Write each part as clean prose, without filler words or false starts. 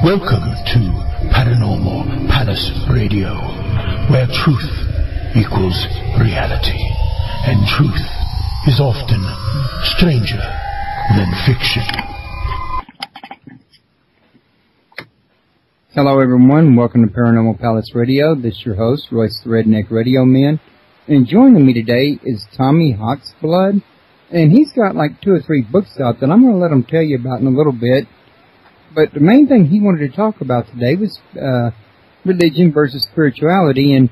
Welcome to Paranormal Palace Radio, where truth equals reality, and truth is often stranger than fiction. Hello everyone, welcome to Paranormal Palace Radio. This is your host, Royce the Redneck Radio Man. And joining me today is Tommy Hawksblood. And he's got like 2 or 3 books out that I'm going to let him tell you about in a little bit. But the main thing he wanted to talk about today was religion versus spirituality. And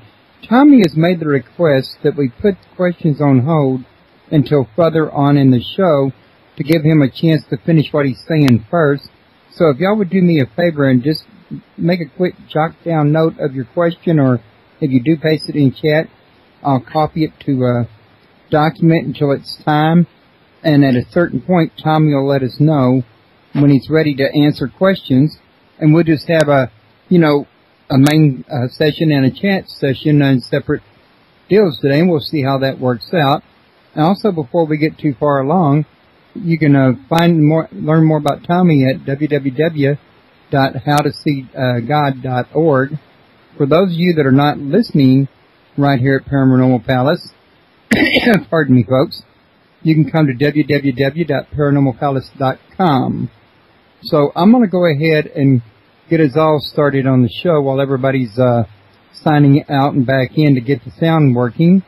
Tommy has made the request that we put questions on hold until further on in the show to give him a chance to finish what he's saying first. So if y'all would do me a favor and just make a quick jot down note of your question, or if you do paste it in chat, I'll copy it to a document until it's time. And at a certain point, Tommy will let us know when he's ready to answer questions, and we'll just have a main session and a chat session on separate deals today, and we'll see how that works out. And also, before we get too far along, you can learn more about Tommy at www.howtoseegod.org. For those of you that are not listening right here at Paranormal Palace, pardon me, folks, you can come to www.paranormalpalace.com. So I'm going to go ahead and get us all started on the show while everybody's signing out and back in to get the sound working.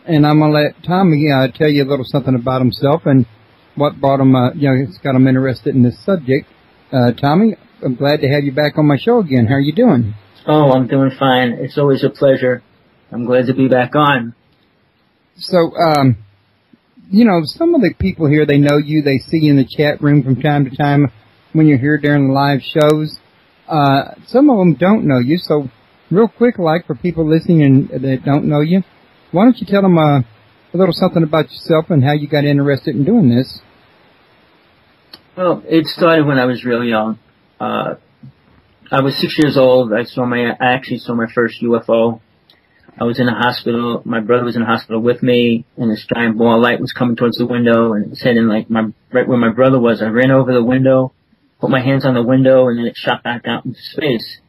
And I'm going to let Tommy tell you a little something about himself and what brought him, it's got him interested in this subject. Tommy, I'm glad to have you back on my show again. How are you doing? Oh, I'm doing fine. It's always a pleasure. I'm glad to be back on. So, some of the people here, they know you, they see you in the chat room from time to time when you're here during the live shows. Some of them don't know you, so real quick, like for people listening and that don't know you, why don't you tell them a little something about yourself and how you got interested in doing this? Well, it started when I was real young. I was 6 years old. I actually saw my first UFO. I was in a hospital. My brother was in the hospital with me, and this giant ball of light was coming towards the window, and it was heading right where my brother was. I ran over the window, put my hands on the window, and then it shot back out into space.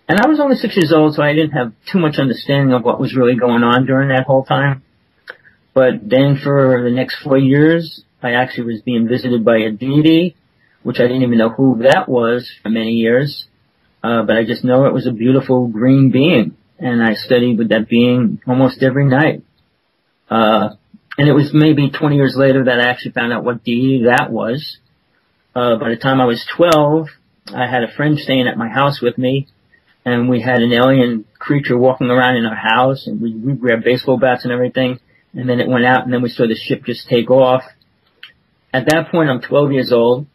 And I was only 6 years old, so I didn't have too much understanding of what was really going on during that whole time. But then for the next 4 years, I actually was being visited by a deity, which I didn't even know who that was for many years. But I just know it was a beautiful green being. And I studied with that being almost every night. And it was maybe 20 years later that I actually found out what deity that was. By the time I was 12, I had a friend staying at my house with me, and we had an alien creature walking around in our house, and we grabbed baseball bats and everything, and then it went out, and then we saw the ship just take off. At that point, I'm 12 years old,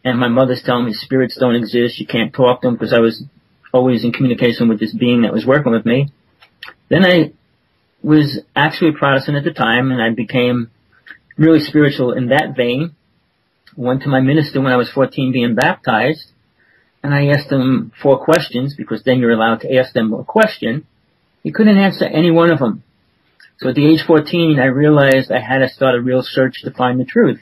and my mother's telling me spirits don't exist, you can't talk to them, because I was always in communication with this being that was working with me. Then I was actually a Protestant at the time, and I became really spiritual in that vein. Went to my minister when I was 14 being baptized, and I asked him 4 questions, because then you're allowed to ask them a question. He couldn't answer any one of them. So at the age 14, I realized I had to start a real search to find the truth.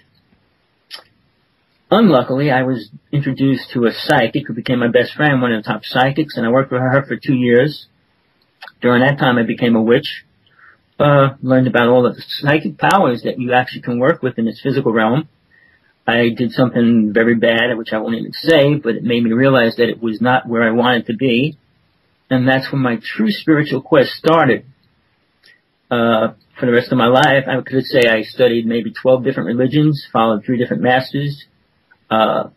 Unluckily, I was introduced to a psychic who became my best friend, one of the top psychics, and I worked with her for 2 years. During that time, I became a witch, learned about all the psychic powers that you actually can work with in this physical realm. I did something very bad, which I won't even say, but it made me realize that it was not where I wanted to be, and that's when my true spiritual quest started. For the rest of my life, I could say I studied maybe 12 different religions, followed 3 different masters, a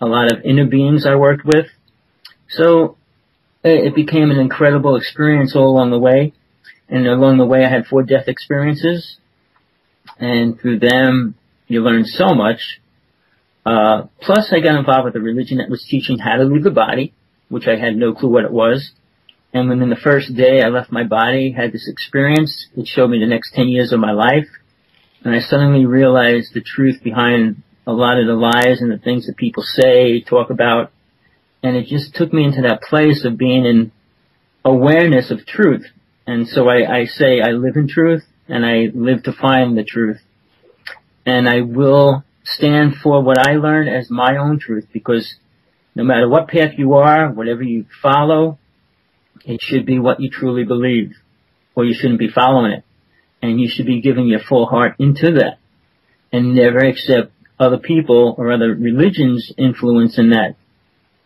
lot of inner beings I worked with. So it became an incredible experience all along the way. And along the way, I had 4 death experiences. And through them, you learn so much. Plus, I got involved with a religion that was teaching how to leave the body, which I had no clue what it was. And within the first day I left my body, had this experience, it showed me the next 10 years of my life. And I suddenly realized the truth behind a lot of the lies and the things that people say, talk about. And it just took me into that place of being in awareness of truth. And so I say I live in truth, and I live to find the truth. And I will stand for what I learned as my own truth, because No matter what path you are, whatever you follow, it should be what you truly believe, or you shouldn't be following it. And you should be giving your full heart into that, and never accept other people or other religions' influence in that.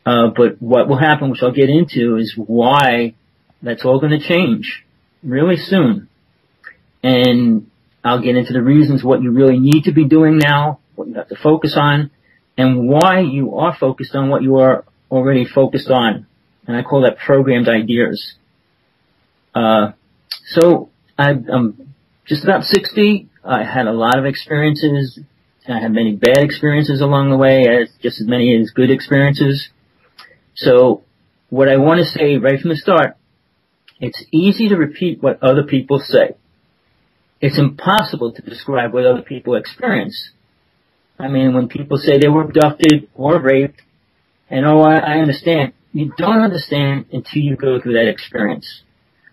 But what will happen, which I'll get into, is why that's all going to change really soon. And I'll get into the reasons what you really need to be doing now, what you have to focus on, and why you are focused on what you are already focused on. And I call that programmed ideas. So I'm just about 60. I had a lot of experiences. I had many bad experiences along the way, just as many as good experiences. So what I want to say right from the start, it's easy to repeat what other people say. It's impossible to describe what other people experience. I mean, when people say they were abducted or raped, and I understand. You don't understand until you go through that experience.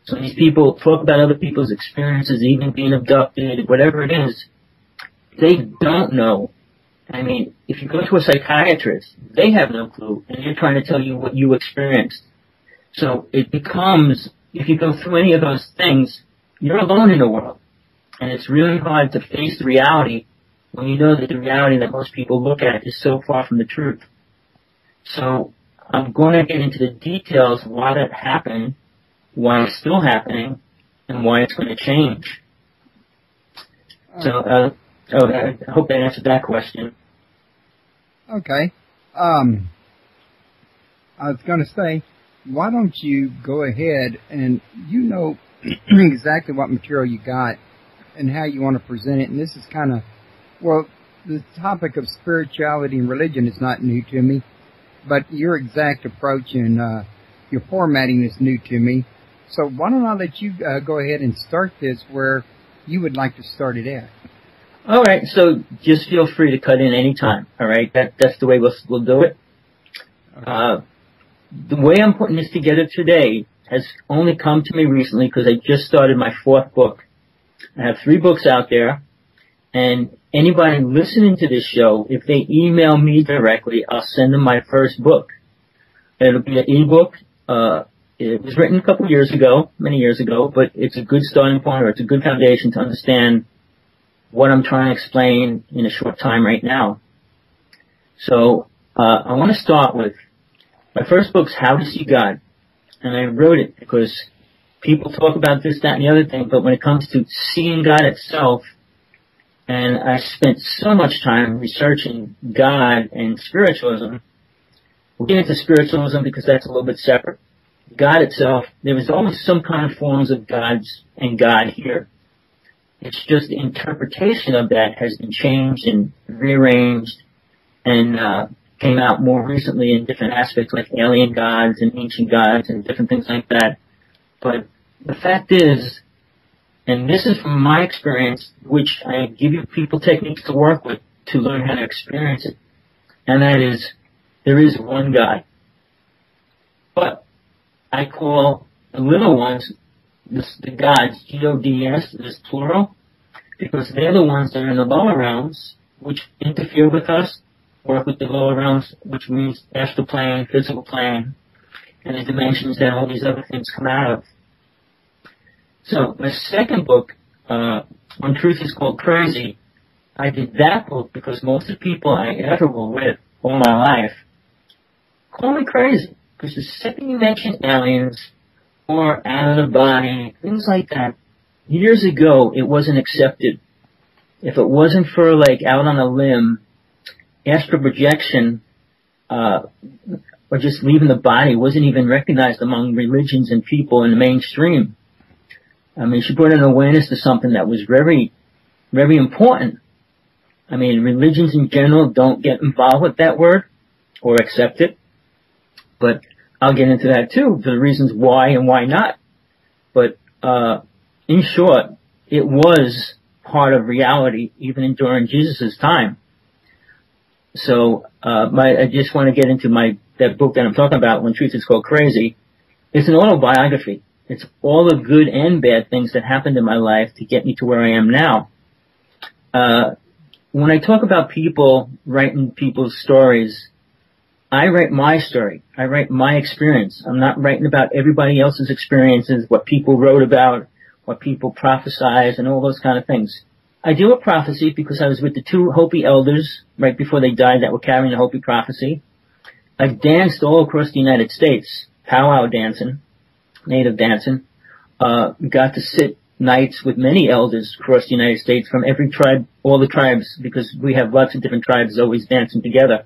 So these people talk about other people's experiences, even being abducted, whatever it is. They don't know. I mean, if you go to a psychiatrist, they have no clue, and they're trying to tell you what you experienced. So it becomes, if you go through any of those things, you're alone in the world. And it's really hard to face the reality when you know that the reality that most people look at is so far from the truth. So I'm going to get into the details of why that happened, why it's still happening, and why it's going to change. So, I hope that answered that question. Okay. I was going to say, why don't you go ahead and you know exactly what material you got and how you want to present it. And this is kind of, well, the topic of spirituality and religion is not new to me, but your exact approach and your formatting is new to me. So why don't I let you go ahead and start this where you would like to start it at? All right, so just feel free to cut in any time. All right, that's the way we'll do it. Okay. The way I'm putting this together today has only come to me recently because I just started my 4th book. I have 3 books out there, and anybody listening to this show, if they email me directly, I'll send them my first book. It'll be an ebook. It was written a couple years ago, many years ago, but it's a good starting point, or it's a good foundation to understand what I'm trying to explain in a short time right now. So I want to start with my first book's How to See God. And I wrote it because people talk about this, that, and the other thing, but when it comes to seeing God itself, and I spent so much time researching God and spiritualism. We'll get into spiritualism because that's a little bit separate. God itself, there was always some kind of forms of gods and God here. It's just the interpretation of that has been changed and rearranged and came out more recently in different aspects like alien gods and ancient gods and different things like that. But the fact is, and this is from my experience, which I give you people techniques to work with to learn how to experience it, and that is, there is one God. But I call the little ones the gods, G-O-D-S, this plural, because they're the ones that are in the lower realms, which interfere with us, work with the lower realms, which means astral plane, physical plane, and the dimensions that all these other things come out of. So my second book, When Truth is Called Crazy, I did that book because most of the people I ever were with all my life call me crazy. Because the second you mention aliens or out of the body, things like that, years ago it wasn't accepted. If it wasn't for like out on a limb, astral projection, or just leaving the body wasn't even recognized among religions and people in the mainstream. I mean, she brought an awareness to something that was very, very important. I mean, religions in general don't get involved with that word or accept it. But I'll get into that too, for the reasons why and why not. But in short, it was part of reality even during Jesus' time. So I just want to get into that book that I'm talking about, When Truth is Called Crazy. It's an autobiography. It's all the good and bad things that happened in my life to get me to where I am now. When I talk about people writing people's stories, I write my story. I write my experience. I'm not writing about everybody else's experiences, what people wrote about, what people prophesied, and all those kind of things. I do a prophecy because I was with the two Hopi elders right before they died that were carrying the Hopi prophecy. I've danced all across the United States, powwow dancing, native dancing. Got to sit nights with many elders across the United States from every tribe, all the tribes, because we have lots of different tribes always dancing together.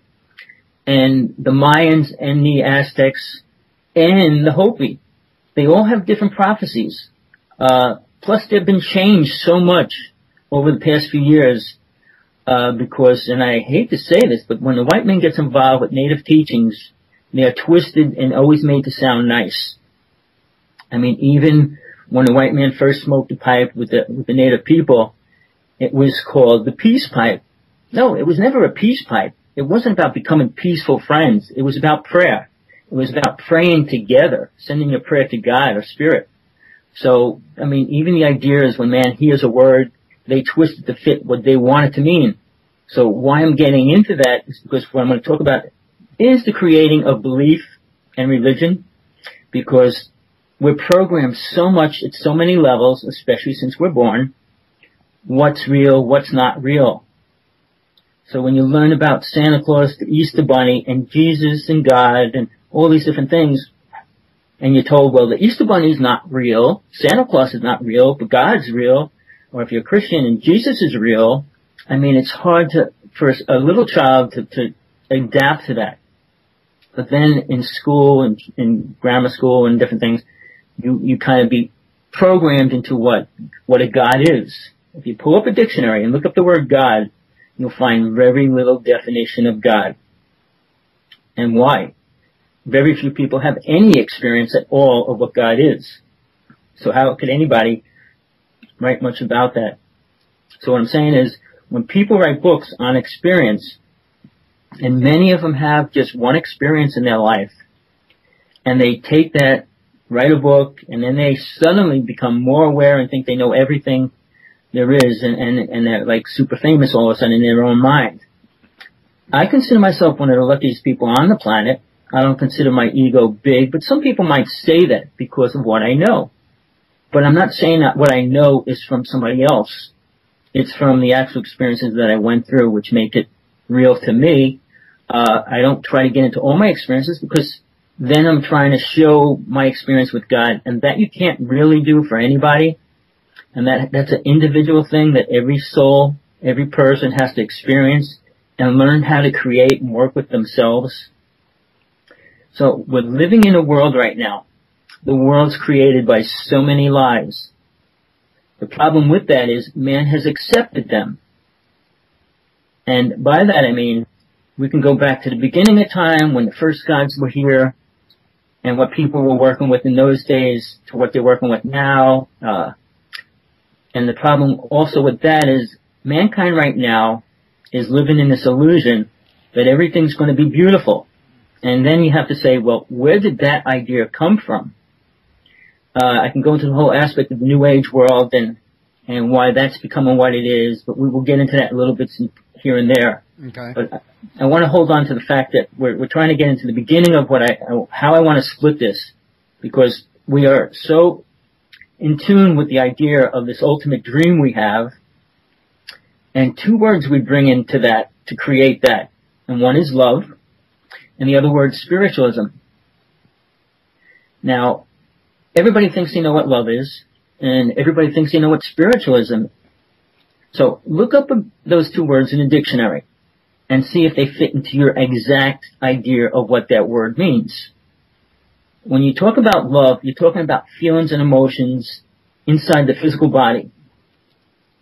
And the Mayans and the Aztecs and the Hopi, they all have different prophecies. Plus they've been changed so much over the past few years, because, and I hate to say this, but when the white man gets involved with native teachings, they are twisted and always made to sound nice. I mean, even when the white man first smoked a pipe with the native people, it was called the peace pipe. No, it was never a peace pipe. It wasn't about becoming peaceful friends. It was about prayer. It was about praying together, sending your prayer to God or Spirit. So, I mean, even the idea is when man hears a word, they twist it to fit what they want it to mean. So why I'm getting into that is because what I'm going to talk about is the creating of belief and religion, because we're programmed so much at so many levels, especially since we're born, what's real, what's not real. So when you learn about Santa Claus, the Easter Bunny, and Jesus and God and all these different things, and you're told, well, the Easter Bunny is not real, Santa Claus is not real, but God's real, or if you're a Christian and Jesus is real, I mean, it's hard for a little child to adapt to that. But then in school and in grammar school and different things, you kind of be programmed into what a God is. If you pull up a dictionary and look up the word God, you'll find very little definition of God. And why? Very few people have any experience at all of what God is. So how could anybody write much about that? So what I'm saying is, when people write books on experience, and many of them have just one experience in their life, and they take that, write a book, and then they suddenly become more aware and think they know everything there is, and they're like super famous all of a sudden in their own mind. I consider myself one of the luckiest people on the planet. I don't consider my ego big, but some people might say that because of what I know. But I'm not saying that what I know is from somebody else. It's from the actual experiences that I went through, which make it real to me. I don't try to get into all my experiences because then I'm trying to show my experience with God, and that you can't really do for anybody. And that's an individual thing that every soul, every person has to experience and learn how to create and work with themselves. So we're living in a world right now. The world's created by so many lies. The problem with that is man has accepted them. And by that I mean, we can go back to the beginning of time when the first gods were here and what people were working with in those days to what they're working with now. And the problem also with that is mankind right now is living in this illusion that everything's going to be beautiful. And then you have to say, well, where did that idea come from? I can go into the whole aspect of the New Age world and why that's becoming what it is, but we will get into that a little bit here and there. Okay. But I want to hold on to the fact that we're trying to get into the beginning of how I want to split this, because we are so in tune with the idea of this ultimate dream we have, and two words we bring into that to create that, and one is love, and the other word is spiritualism. Now, everybody thinks they know what love is, and everybody thinks they know what spiritualism is. So look up those two words in a dictionary and see if they fit into your exact idea of what that word means. When you talk about love, you're talking about feelings and emotions inside the physical body.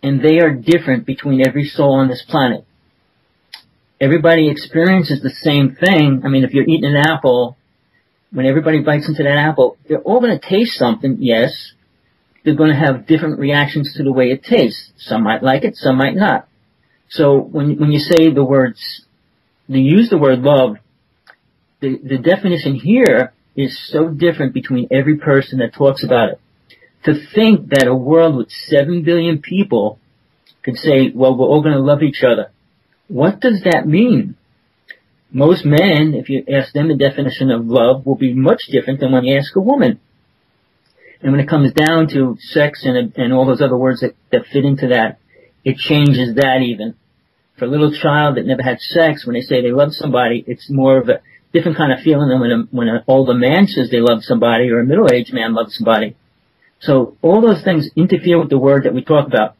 And they are different between every soul on this planet. Everybody experiences the same thing. I mean, if you're eating an apple, when everybody bites into that apple, they're all going to taste something, yes. They're going to have different reactions to the way it tastes. Some might like it, some might not. So when you say use the word love, the definition here is so different between every person that talks about it. To think that a world with 7 billion people could say, well, we're all going to love each other. What does that mean? Most men, if you ask them the definition of love, will be much different than when you ask a woman. And when it comes down to sex and all those other words that fit into that, it changes that even. For a little child that never had sex, when they say they love somebody, it's more of a different kind of feeling than when an older man says they love somebody or a middle-aged man loves somebody. So all those things interfere with the word that we talk about.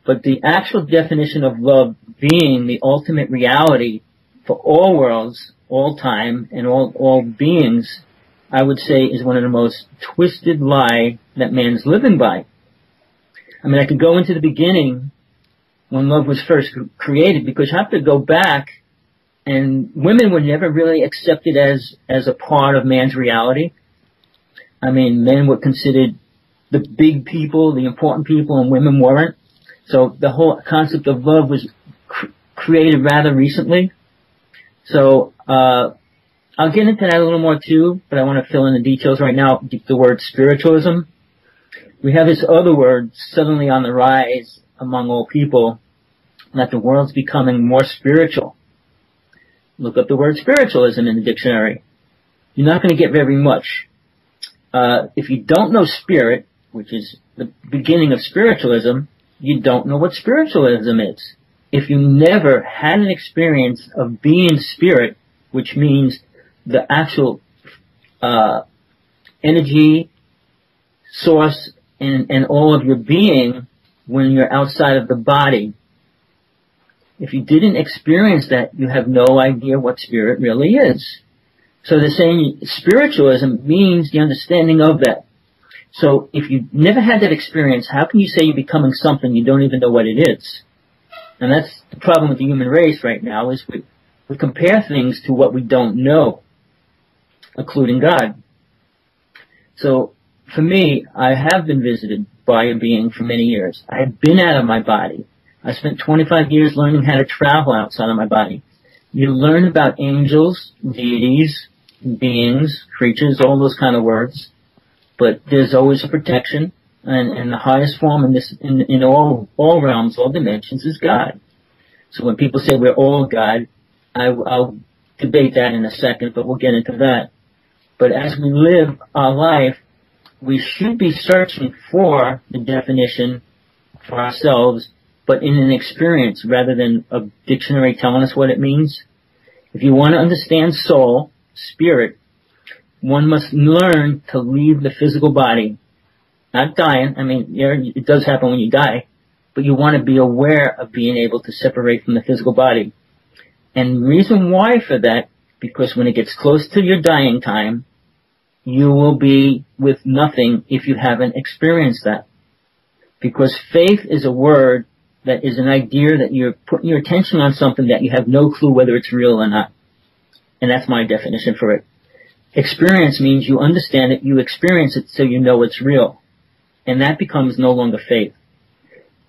But the actual definition of love being the ultimate reality for all worlds, all time, and all beings, I would say is one of the most twisted lie that man's living by. I mean, I could go into the beginning when love was first created, because you have to go back, and women were never really accepted as a part of man's reality. I mean, men were considered the big people, the important people, and women weren't. So the whole concept of love was created rather recently. So I'll get into that a little more too, but I want to fill in the details right now. The word spiritualism. We have this other word suddenly on the rise among all people, that the world's becoming more spiritual. Look up the word spiritualism in the dictionary. You're not going to get very much. If you don't know spirit, which is the beginning of spiritualism, you don't know what spiritualism is. If you never had an experience of being spirit, which means the actual energy source and all of your being when you're outside of the body, if you didn't experience that, you have no idea what spirit really is. So they're saying spiritualism means the understanding of that. So if you never had that experience, how can you say you're becoming something you don't even know what it is? And that's the problem with the human race right now, is we compare things to what we don't know, including God. So for me, I have been visited by a being for many years. I have been out of my body. I spent 25 years learning how to travel outside of my body. You learn about angels, deities, beings, creatures, all those kind of words. But there's always a protection, and the highest form in all realms, all dimensions, is God. So when people say we're all God, I'll debate that in a second, but we'll get into that. But as we live our life, we should be searching for the definition for ourselves, but in an experience rather than a dictionary telling us what it means. If you want to understand soul, spirit, one must learn to leave the physical body. Not dying. I mean, it does happen when you die, but you want to be aware of being able to separate from the physical body. And the reason why for that, because when it gets close to your dying time, you will be with nothing if you haven't experienced that. Because faith is a word that is an idea that you're putting your attention on something that you have no clue whether it's real or not. And that's my definition for it. Experience means you understand it, you experience it so you know it's real. And that becomes no longer faith.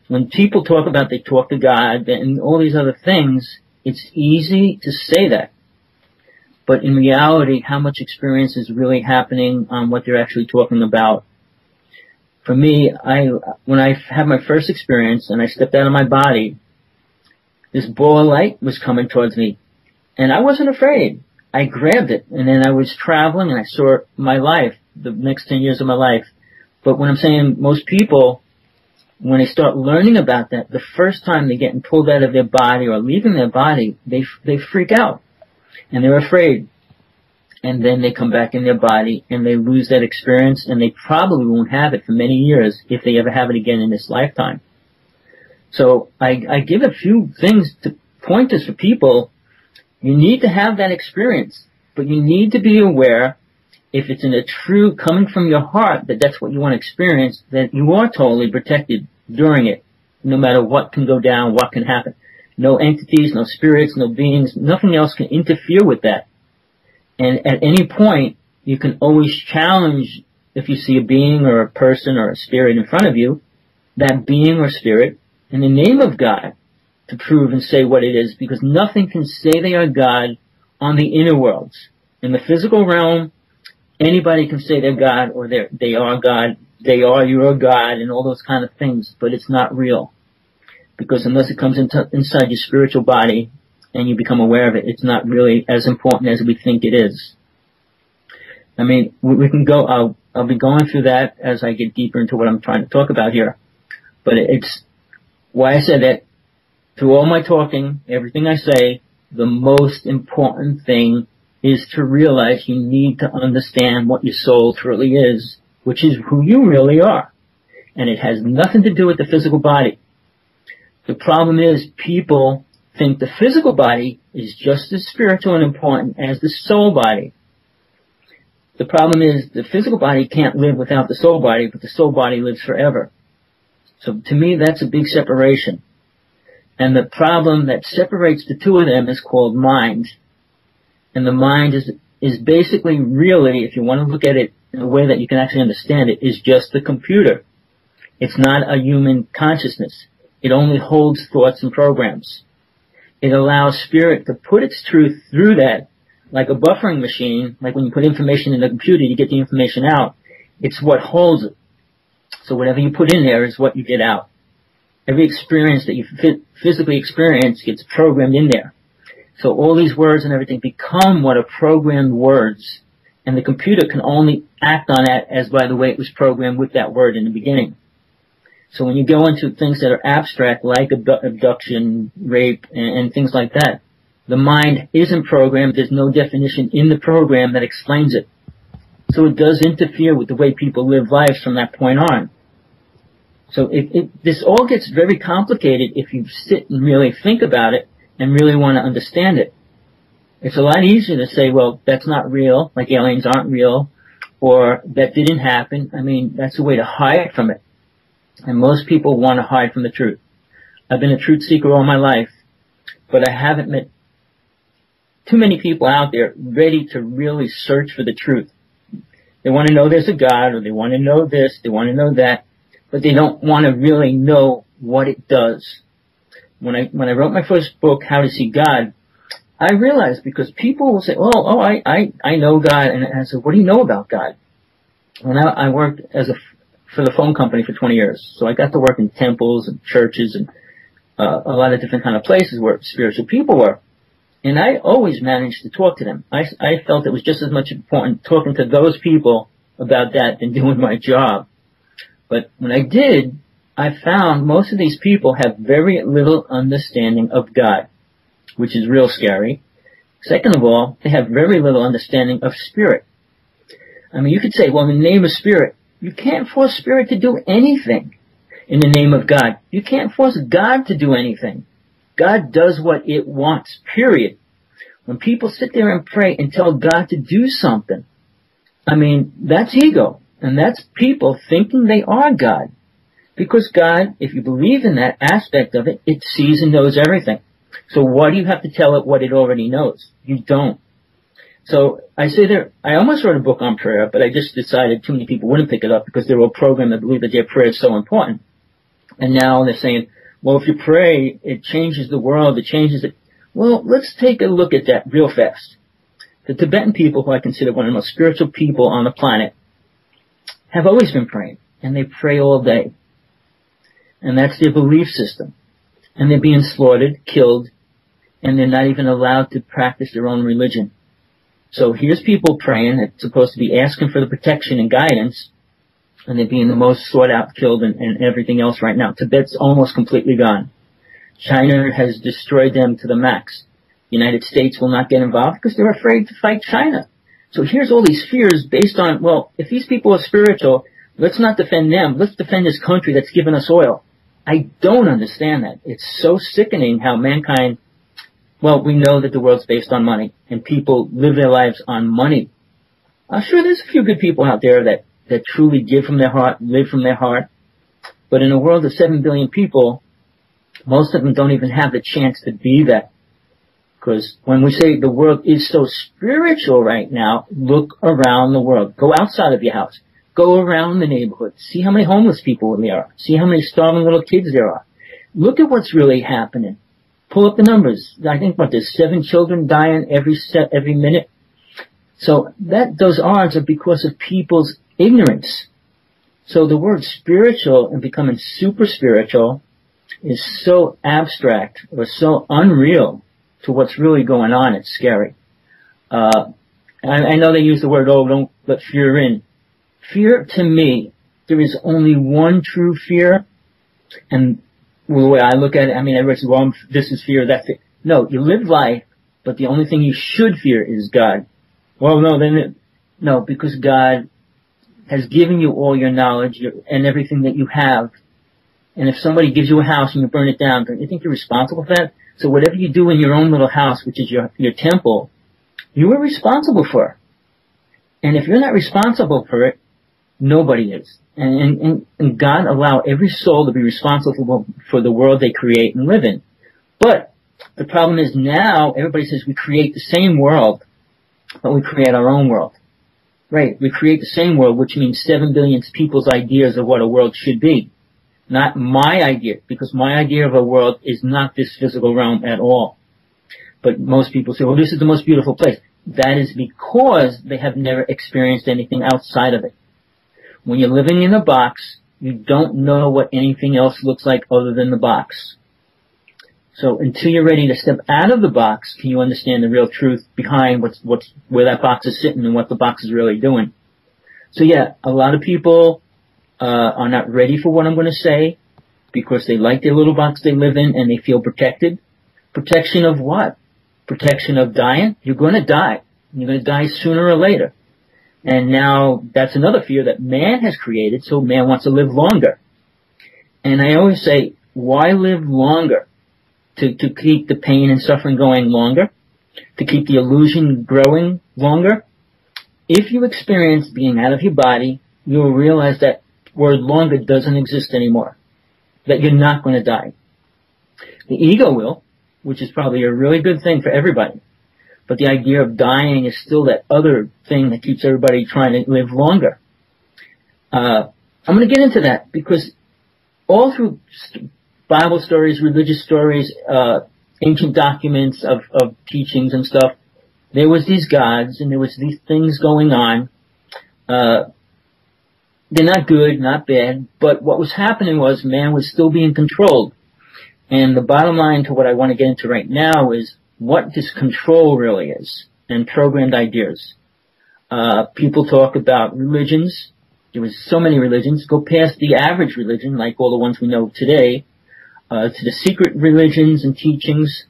When people talk about they talk to God and all these other things, it's easy to say that. But in reality, how much experience is really happening on what they're actually talking about? For me, when I had my first experience and I stepped out of my body, this ball of light was coming towards me. And I wasn't afraid. I grabbed it, and then I was traveling, and I saw my life, the next 10 years of my life. But when I'm saying most people, when they start learning about that, the first time they're getting pulled out of their body or leaving their body, they freak out, and they're afraid. And then they come back in their body, and they lose that experience, and they probably won't have it for many years if they ever have it again in this lifetime. So I give a few things to pointers for people. You need to have that experience, but you need to be aware, if it's in a true coming from your heart, that that's what you want to experience, that you are totally protected during it, no matter what can go down, what can happen. No entities, no spirits, no beings, nothing else can interfere with that. And at any point, you can always challenge, if you see a being or a person or a spirit in front of you, that being or spirit in the name of God, to prove and say what it is, because nothing can say they are God on the inner worlds. In the physical realm, anybody can say they're God or they are God, they are your God, and all those kind of things, but it's not real. Because unless it comes inside your spiritual body and you become aware of it, it's not really as important as we think it is. I mean, we can go, I'll be going through that as I get deeper into what I'm trying to talk about here. But it's why I said that through all my talking, everything I say, the most important thing is to realize you need to understand what your soul truly is, which is who you really are. And it has nothing to do with the physical body. The problem is people think the physical body is just as spiritual and important as the soul body. The problem is the physical body can't live without the soul body, but the soul body lives forever. So to me, that's a big separation. And the problem that separates the two of them is called mind. And the mind is basically really, if you want to look at it in a way that you can actually understand it, is just the computer. It's not a human consciousness. It only holds thoughts and programs. It allows spirit to put its truth through that, like a buffering machine, like when you put information in the computer, you get the information out. It's what holds it. So whatever you put in there is what you get out. Every experience that you physically experience gets programmed in there. So all these words and everything become what are programmed words. And the computer can only act on that as by the way it was programmed with that word in the beginning. So when you go into things that are abstract, like abduction, rape, and things like that, the mind isn't programmed. There's no definition in the program that explains it. So it does interfere with the way people live lives from that point on. So this all gets very complicated if you sit and really think about it and really want to understand it. It's a lot easier to say, well, that's not real, like aliens aren't real, or that didn't happen. I mean, that's a way to hide from it. And most people want to hide from the truth. I've been a truth seeker all my life, but I haven't met too many people out there ready to really search for the truth. They want to know there's a God, or they want to know this, they want to know that, but they don't want to really know what it does. When I wrote my first book, How to See God, I realized because people will say, I know God, and I said, what do you know about God? When I worked for the phone company for 20 years, so I got to work in temples and churches and a lot of different kind of places where spiritual people were. And I always managed to talk to them. I felt it was just as much important talking to those people about that than doing my job. But when I did, I found most of these people have very little understanding of God, which is real scary. Second of all, they have very little understanding of spirit. I mean, you could say, well, in the name of spirit, you can't force spirit to do anything in the name of God. You can't force God to do anything. God does what it wants, period. When people sit there and pray and tell God to do something, I mean, that's ego. And that's people thinking they are God. Because God, if you believe in that aspect of it, it sees and knows everything. So why do you have to tell it what it already knows? You don't. So I say there, I almost wrote a book on prayer, but I just decided too many people wouldn't pick it up because they were all programmed to believe that their prayer is so important. And now they're saying, well, if you pray, it changes the world, it changes it. Well, let's take a look at that real fast. The Tibetan people, who I consider one of the most spiritual people on the planet, have always been praying, and they pray all day. And that's their belief system. And they're being slaughtered, killed, and they're not even allowed to practice their own religion. So here's people praying, that's supposed to be asking for the protection and guidance, and they're being the most sought out, killed, and everything else right now. Tibet's almost completely gone. China has destroyed them to the max. The United States will not get involved because they're afraid to fight China. So here's all these fears based on, well, if these people are spiritual, let's not defend them. Let's defend this country that's given us oil. I don't understand that. It's so sickening how mankind, well, we know that the world's based on money, and people live their lives on money. I'm sure there's a few good people out there that truly give from their heart, live from their heart. But in a world of 7 billion people, most of them don't even have the chance to be that. Because when we say the world is so spiritual right now, look around the world. Go outside of your house. Go around the neighborhood. See how many homeless people there are. See how many starving little kids there are. Look at what's really happening. Pull up the numbers. I think there's 7 children dying every minute. So those odds are because of people's ignorance. So the word spiritual and becoming super spiritual is so abstract or so unreal to what's really going on. It's scary. I know they use the word, oh, don't let fear in. Fear, to me, there is only one true fear, and the way I look at it, I mean, everybody says, well, this is fear, that's it. No, you live life, but the only thing you should fear is God. Well, no, because God has given you all your knowledge and everything that you have. And if somebody gives you a house and you burn it down, don't you think you're responsible for that? So whatever you do in your own little house, which is your temple, you are responsible for. And if you're not responsible for it, nobody is. And God allow every soul to be responsible for the world they create and live in. But the problem is now everybody says we create the same world, but we create our own world. Right, we create the same world, which means 7 billion people's ideas of what a world should be. Not my idea, because my idea of a world is not this physical realm at all. But most people say, well, this is the most beautiful place. That is because they have never experienced anything outside of it. When you're living in a box, you don't know what anything else looks like other than the box. So until you're ready to step out of the box, can you understand the real truth behind where that box is sitting and what the box is really doing? So yeah, a lot of people are not ready for what I'm going to say because they like their little box they live in and they feel protected. Protection of what? Protection of dying? You're going to die. You're going to die sooner or later. And now that's another fear that man has created, so man wants to live longer. And I always say, why live longer? To keep the pain and suffering going longer? To keep the illusion growing longer? If you experience being out of your body, you will realize that word longer doesn't exist anymore. That you're not going to die. The ego will, which is probably a really good thing for everybody. But the idea of dying is still that other thing that keeps everybody trying to live longer. I'm going to get into that because all through Bible stories, religious stories, ancient documents of teachings and stuff, there was these gods and there was these things going on. They're not good, not bad, but what was happening was man was still being controlled. And the bottom line to what I want to get into right now is what this control really is and programmed ideas. People talk about religions. There was so many religions. Go past the average religion, like all the ones we know today, to the secret religions and teachings.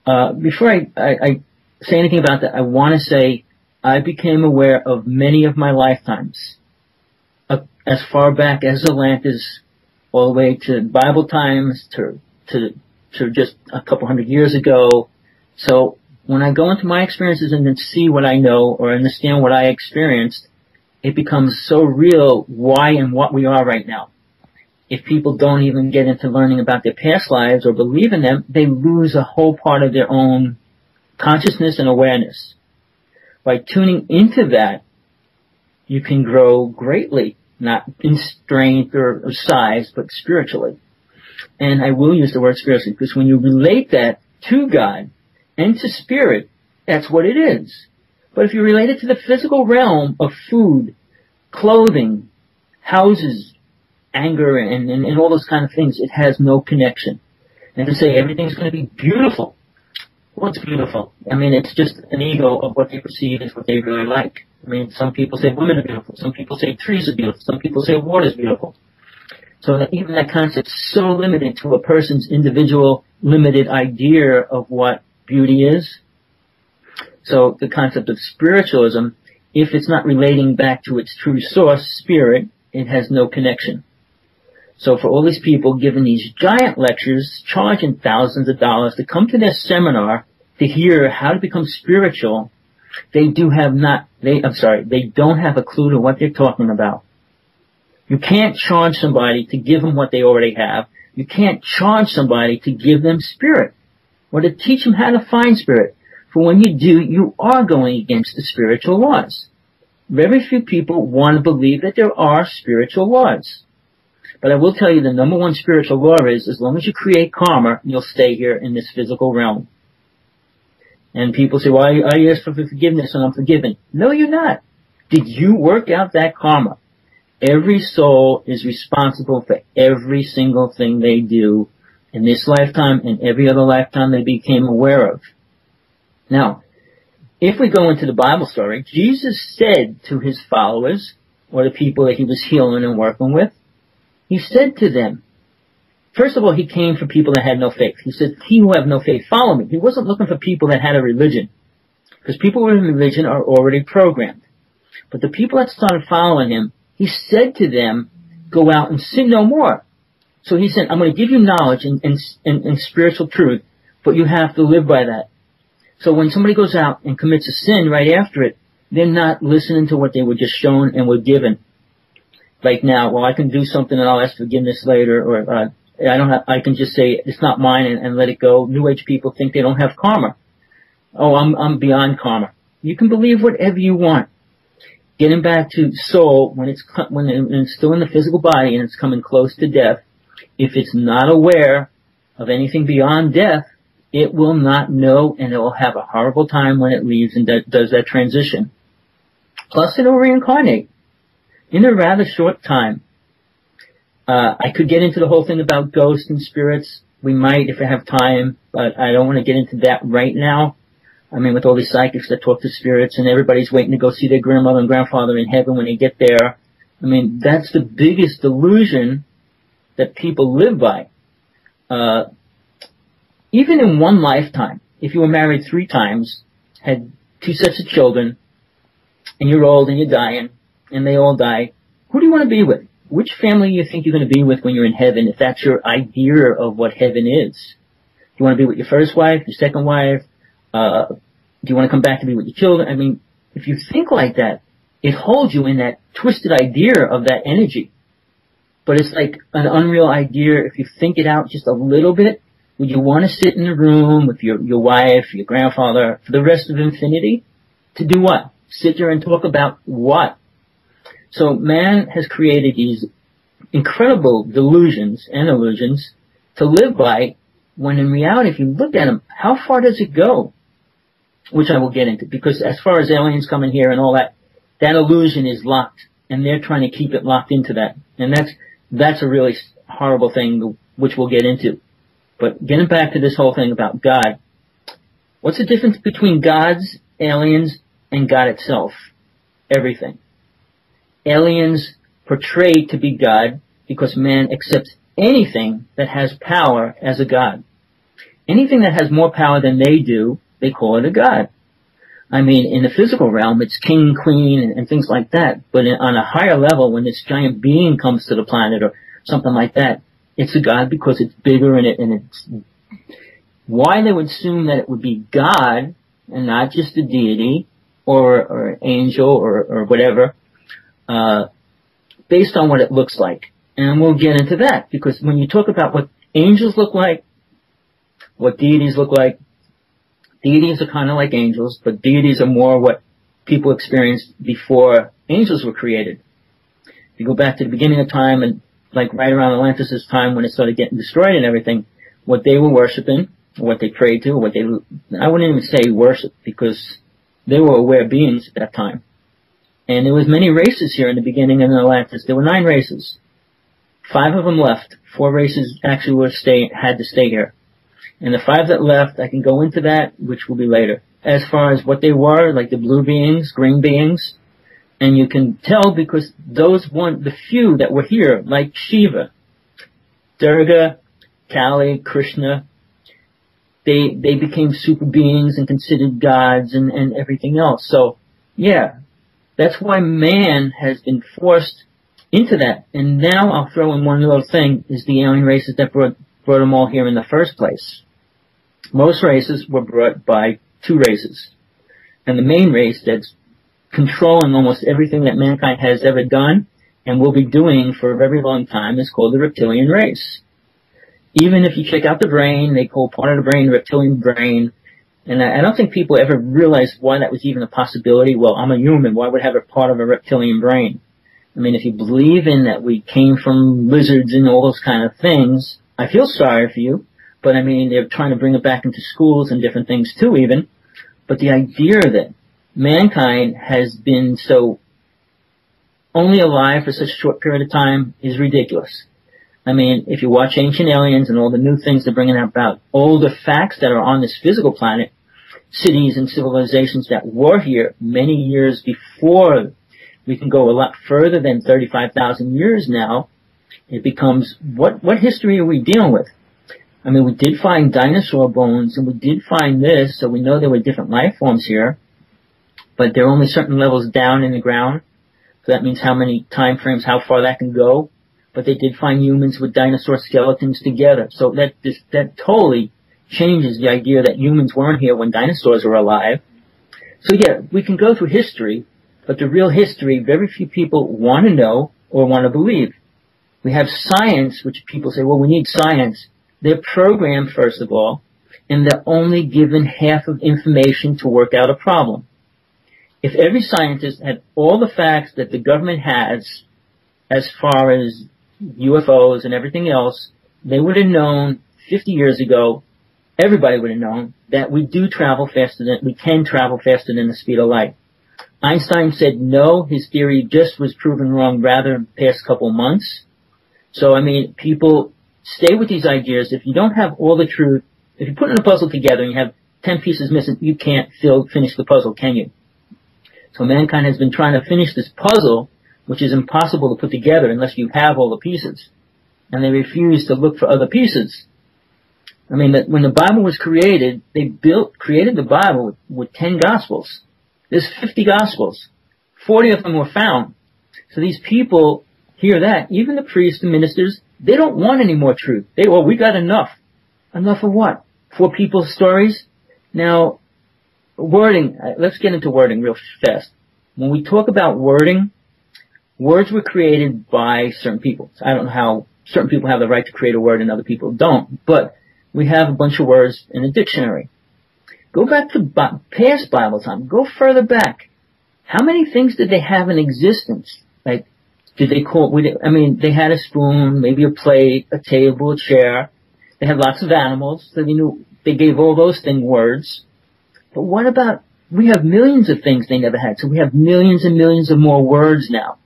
Before I say anything about that, I want to say I became aware of many of my lifetimes, as far back as Atlantis, all the way to Bible times, to just a couple hundred years ago. So when I go into my experiences and then see what I know or understand what I experienced, it becomes so real why and what we are right now. If people don't even get into learning about their past lives or believe in them, they lose a whole part of their own consciousness and awareness. By tuning into that, you can grow greatly, not in strength or size, but spiritually. And I will use the word spiritually because when you relate that to God and to spirit, that's what it is. But if you relate it to the physical realm of food, clothing, houses, anger, and all those kind of things, it has no connection. And to say everything's going to be beautiful. What's beautiful? I mean, it's just an ego of what they perceive as what they really like. I mean, some people say women are beautiful. Some people say trees are beautiful. Some people say water is beautiful. So that even that concept's so limited to a person's individual limited idea of what beauty is. So the concept of spiritualism, if it's not relating back to its true source, spirit, it has no connection. So for all these people giving these giant lectures, charging thousands of dollars to come to their seminar to hear how to become spiritual, they don't have a clue to what they're talking about. You can't charge somebody to give them what they already have. You can't charge somebody to give them spirit or to teach them how to find spirit. For when you do, you are going against the spiritual laws. Very few people want to believe that there are spiritual laws. But I will tell you the number one spiritual law is, as long as you create karma, you'll stay here in this physical realm. And people say, well, I asked for forgiveness and I'm forgiven. No, you're not. Did you work out that karma? Every soul is responsible for every single thing they do in this lifetime and every other lifetime they became aware of. Now, if we go into the Bible story, Jesus said to his followers, or the people that he was healing and working with, he said to them, first of all, he came for people that had no faith. He said, "He who have no faith, follow me." He wasn't looking for people that had a religion, because people with a religion are already programmed. But the people that started following him, he said to them, go out and sin no more. So he said, I'm going to give you knowledge and spiritual truth, but you have to live by that. So when somebody goes out and commits a sin right after it, they're not listening to what they were just shown and were given. Like now, well, I can do something and I'll ask forgiveness later, or I can just say it's not mine and let it go. New Age people think they don't have karma. Oh, I'm beyond karma. You can believe whatever you want. Getting back to soul, when it's still in the physical body and it's coming close to death, if it's not aware of anything beyond death, it will not know, and it will have a horrible time when it leaves and does that transition. Plus, it'll reincarnate in a rather short time. I could get into the whole thing about ghosts and spirits. We might if I have time, but I don't want to get into that right now. I mean, with all these psychics that talk to spirits and everybody's waiting to go see their grandmother and grandfather in heaven when they get there. I mean, that's the biggest delusion that people live by. Even in one lifetime, if you were married 3 times, had 2 sets of children, and you're old and you're dying, and they all die, who do you want to be with? Which family do you think you're going to be with when you're in heaven, if that's your idea of what heaven is? Do you want to be with your first wife, your second wife? Do you want to come back to be with your children? I mean, if you think like that, it holds you in that twisted idea of that energy. But it's like an unreal idea. If you think it out just a little bit, would you want to sit in the room with your wife, your grandfather, for the rest of infinity? To do what? Sit there and talk about what? So man has created these incredible delusions and illusions to live by, when in reality, if you look at them, how far does it go? Which I will get into, because as far as aliens coming here and all that, that illusion is locked, and they're trying to keep it locked into that. And that's a really horrible thing, which we'll get into. But getting back to this whole thing about God, what's the difference between gods, aliens, and God itself? Everything. Aliens portray to be God because man accepts anything that has power as a god. Anything that has more power than they do, they call it a god. I mean, in the physical realm, it's king, queen, and things like that. But on a higher level, when this giant being comes to the planet or something like that, it's a god because it's bigger and it's why they would assume that it would be God and not just a deity or an angel or whatever, based on what it looks like. And we'll get into that, because when you talk about what angels look like, what deities look like, deities are kind of like angels, but deities are more what people experienced before angels were created. If you go back to the beginning of time, and like right around Atlantis' time when it started getting destroyed and everything, what they were worshiping, what they prayed to, I wouldn't even say worship, because they were aware beings at that time. And there was many races here in the beginning of Atlantis. There were 9 races. 5 of them left. 4 races actually had to stay here. And the 5 that left, I can go into that, which will be later. As far as what they were, like the blue beings, green beings, and you can tell because the few that were here, like Shiva, Durga, Kali, Krishna, they became super beings and considered gods and everything else. So, yeah, that's why man has been forced into that. And now I'll throw in one little thing, is the alien races that brought them all here in the first place. Most races were brought by 2 races. And the main race that's controlling almost everything that mankind has ever done and will be doing for a very long time is called the reptilian race. Even if you check out the brain, they call part of the brain the reptilian brain. And I don't think people ever realized why that was even a possibility. Well, I'm a human. Why would I have a part of a reptilian brain? I mean, if you believe in that we came from lizards and all those kind of things, I feel sorry for you. But I mean, they're trying to bring it back into schools and different things too even. But the idea that mankind has been so only alive for such a short period of time is ridiculous. I mean, if you watch Ancient Aliens and all the new things they're bringing about, all the facts that are on this physical planet, cities and civilizations that were here many years before, we can go a lot further than 35,000 years now, it becomes, what history are we dealing with? I mean, we did find dinosaur bones, and we did find this, so we know there were different life forms here, but there are only certain levels down in the ground, so that means how many time frames, how far that can go. But they did find humans with dinosaur skeletons together. So that totally changes the idea that humans weren't here when dinosaurs were alive. So yeah, we can go through history, but the real history, very few people want to know or want to believe. We have science, which people say, well, we need science. They're programmed, first of all, and they're only given half of information to work out a problem. If every scientist had all the facts that the government has as far as UFOs and everything else, they would have known 50 years ago, everybody would have known that we can travel faster than the speed of light. Einstein said no, his theory just was proven wrong rather in the past couple months. So, I mean, people stay with these ideas. If you don't have all the truth, if you put in a puzzle together and you have 10 pieces missing, you can't finish the puzzle, can you? So mankind has been trying to finish this puzzle, which is impossible to put together unless you have all the pieces. And they refuse to look for other pieces. I mean, when the Bible was created, they created the Bible with 10 Gospels. There's 50 Gospels. 40 of them were found. So these people hear that. Even the priests and ministers, they don't want any more truth. We got enough. Enough of what? 4 people's stories? Now, wording, let's get into wording real fast. When we talk about wording, words were created by certain people. I don't know how certain people have the right to create a word and other people don't, but we have a bunch of words in a dictionary. Go back to past Bible time. Go further back. How many things did they have in existence? Like, they had a spoon, maybe a plate, a table, a chair. They had lots of animals, so they gave all those things words. But what about, we have millions of things they never had, so we have millions and millions of more words now.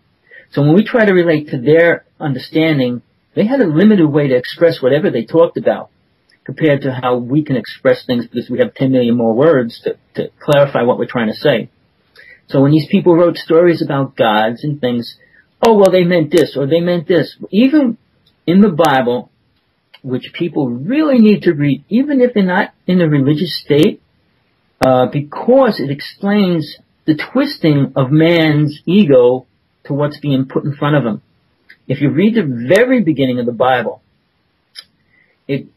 So when we try to relate to their understanding, they had a limited way to express whatever they talked about compared to how we can express things because we have 10 million more words to clarify what we're trying to say. So when these people wrote stories about gods and things, oh, well, they meant this or they meant this. Even in the Bible, which people really need to read, even if they're not in a religious state, because it explains the twisting of man's ego to what's being put in front of him. If you read the very beginning of the Bible,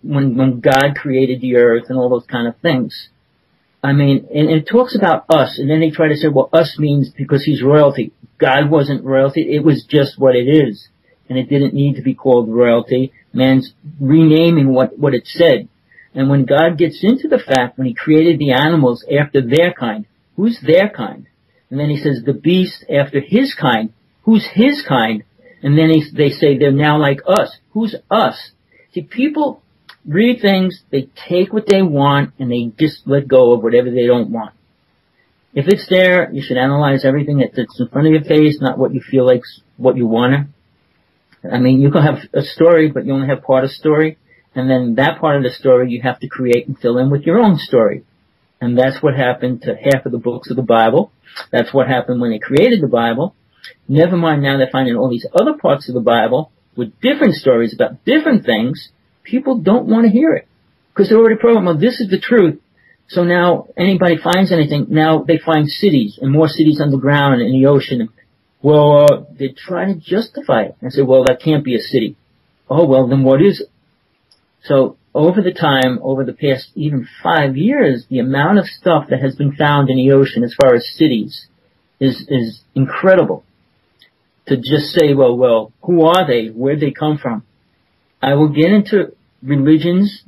when God created the earth and all those kind of things, I mean, and it talks about us, and then they try to say, well, us means because he's royalty. God wasn't royalty, it was just what it is. And it didn't need to be called royalty. Man's renaming what it said. And when God gets into the fact, when he created the animals after their kind, who's their kind? And then he says the beast after his kind, who's his kind? And then they say they're now like us. Who's us? See, people read things, they take what they want, and they just let go of whatever they don't want. If it's there, you should analyze everything that's in front of your face, not what you feel like's what you want to. I mean, you can have a story, but you only have part of the story. And then that part of the story you have to create and fill in with your own story. And that's what happened to half of the books of the Bible. That's what happened when they created the Bible. Never mind now they're finding all these other parts of the Bible with different stories about different things. People don't want to hear it because they're already programmed, well, this is the truth. So now anybody finds anything, now they find cities and more cities underground and in the ocean. Well, they try to justify it and say, well, that can't be a city. Oh, well, then what is it? So over the past even 5 years, the amount of stuff that has been found in the ocean as far as cities is incredible. To just say, well, who are they? Where'd they come from? I will get into religions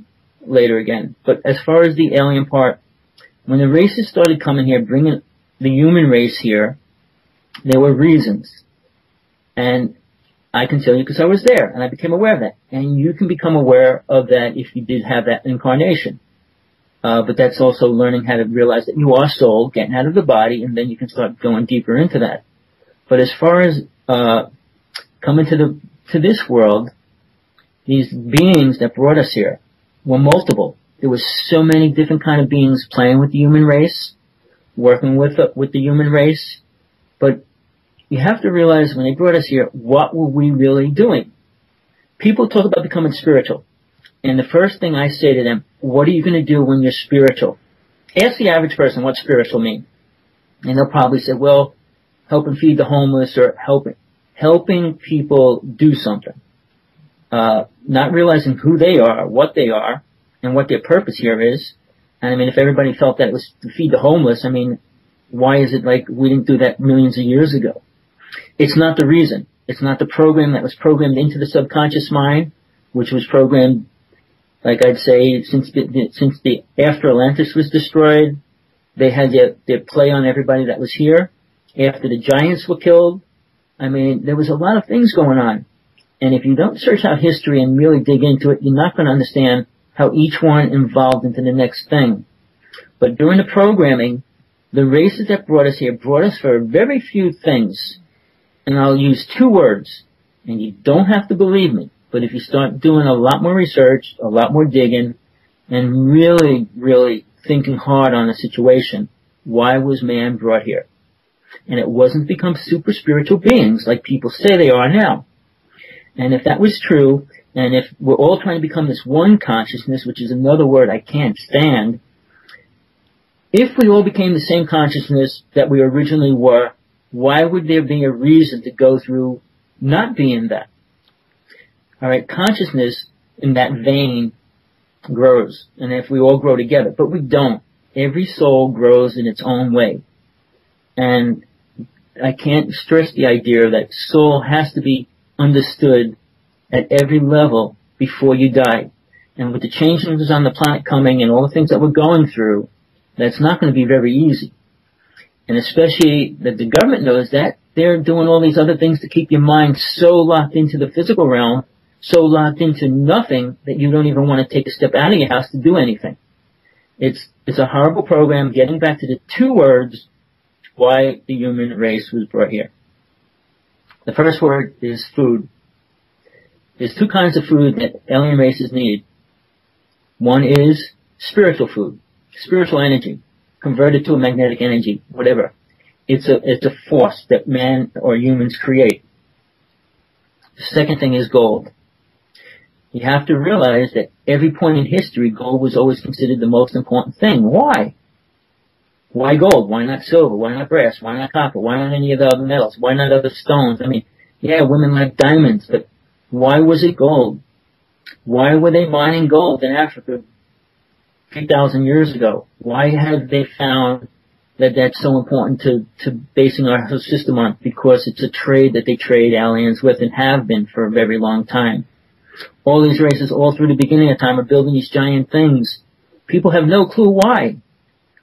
later again. But as far as the alien part, when the races started coming here, bringing the human race here, there were reasons. And I can tell you because I was there and I became aware of that. And you can become aware of that if you did have that incarnation. But that's also learning how to realize that you are soul, getting out of the body, and then you can start going deeper into that. But as far as coming to this world, these beings that brought us here were multiple. There was so many different kind of beings playing with the human race, working with the human race. But you have to realize when they brought us here, what were we really doing? People talk about becoming spiritual. And the first thing I say to them, what are you going to do when you're spiritual? Ask the average person what spiritual means. And they'll probably say, well, helping feed the homeless or helping people do something. Not realizing who they are, and what their purpose here is. And I mean, if everybody felt that it was to feed the homeless, I mean, why is it like we didn't do that millions of years ago? It's not the reason. It's not the program that was programmed into the subconscious mind, which was programmed, like I'd say, since the after Atlantis was destroyed. They had their play on everybody that was here. After the giants were killed, I mean, there was a lot of things going on. And if you don't search out history and really dig into it, you're not going to understand how each one evolved into the next thing. But during the programming, the races that brought us here brought us for very few things. And I'll use 2 words, and you don't have to believe me, but if you start doing a lot more research, a lot more digging, and really, really thinking hard on the situation, why was man brought here? And it wasn't to become super spiritual beings like people say they are now. And if that was true, and if we're all trying to become this one consciousness, which is another word I can't stand, if we all became the same consciousness that we originally were, why would there be a reason to go through not being that? Alright, consciousness in that vein grows, and if we all grow together, but we don't. Every soul grows in its own way. And I can't stress the idea that soul has to be understood at every level before you die. And with the changes on the planet coming and all the things that we're going through, that's not going to be very easy. And especially that the government knows that. They're doing all these other things to keep your mind so locked into the physical realm, so locked into nothing that you don't even want to take a step out of your house to do anything. It's a horrible program. Getting back to the 2 words, why the human race was brought here. The first word is food. There's 2 kinds of food that alien races need. One is spiritual food, spiritual energy, converted to a magnetic energy, whatever. It's a force that man or humans create. The second thing is gold. You have to realize that every point in history, gold was always considered the most important thing. Why? Why gold? Why not silver? Why not brass? Why not copper? Why not any of the other metals? Why not other stones? I mean, yeah, women like diamonds, but why was it gold? Why were they mining gold in Africa 3,000 years ago? Why have they found that that's so important to basing our whole system on? Because it's a trade that they trade aliens with and have been for a very long time. All these races, all through the beginning of time, are building these giant things. People have no clue why.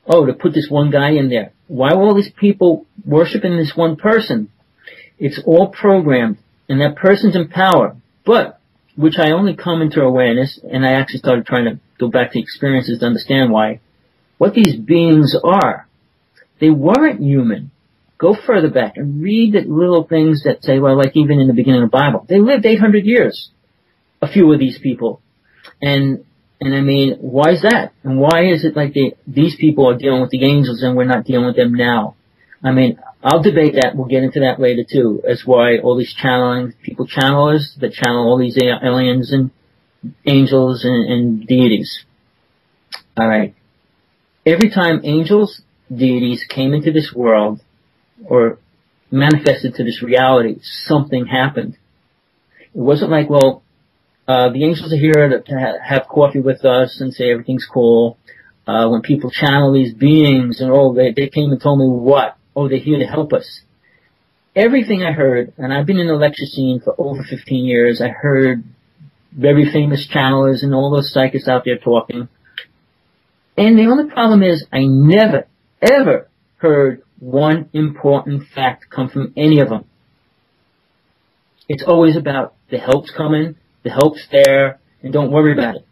Oh, to put this one guy in there. Why were all these people worshiping this one person? It's all programmed, and that person's in power. But, which I only come into awareness, and I actually started trying to go back to experiences to understand why, what these beings are. They weren't human. Go further back and read the little things that say, well, like even in the beginning of the Bible, they lived 800 years. A few of these people. And I mean, why is that? And why is it like these people are dealing with the angels and we're not dealing with them now? I mean, I'll debate that. We'll get into that later too, as why all these channelers that channel all these aliens and angels and deities. Alright. Every time angels, deities came into this world or manifested to this reality, something happened. It wasn't like, well, the angels are here to have coffee with us and say everything's cool. When people channel these beings and they came and told me what? Oh, they're here to help us. Everything I heard, and I've been in the lecture scene for over 15 years, I heard very famous channelers and all those psychics out there talking. And the only problem is I never, ever heard one important fact come from any of them. It's always about the help's coming, the help's there, and don't worry about it.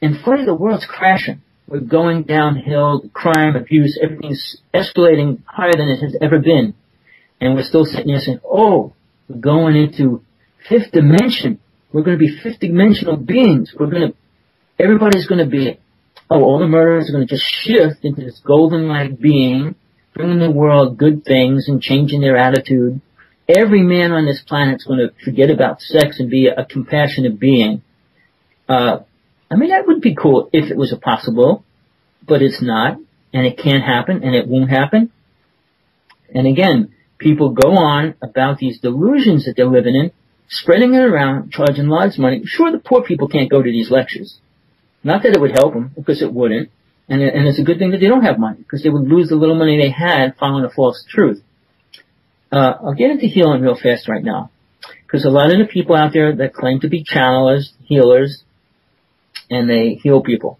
And funny, the world's crashing. We're going downhill, crime, abuse, everything's escalating higher than it has ever been. And we're still sitting there saying, oh, we're going into 5th dimension. We're going to be fifth-dimensional beings. Everybody's going to be, all the murderers are going to just shift into this golden light being, bringing the world good things and changing their attitude. Every man on this planet is going to forget about sex and be a compassionate being. That would be cool if it was possible, but it's not, and it can't happen, and it won't happen. And again, people go on about these delusions that they're living in, spreading it around, charging large money. Sure, the poor people can't go to these lectures. Not that it would help them, because it wouldn't. And it's a good thing that they don't have money, because they would lose the little money they had following a false truth. I'll get into healing real fast right now, because a lot of the people out there that claim to be channelers, healers, and they heal people.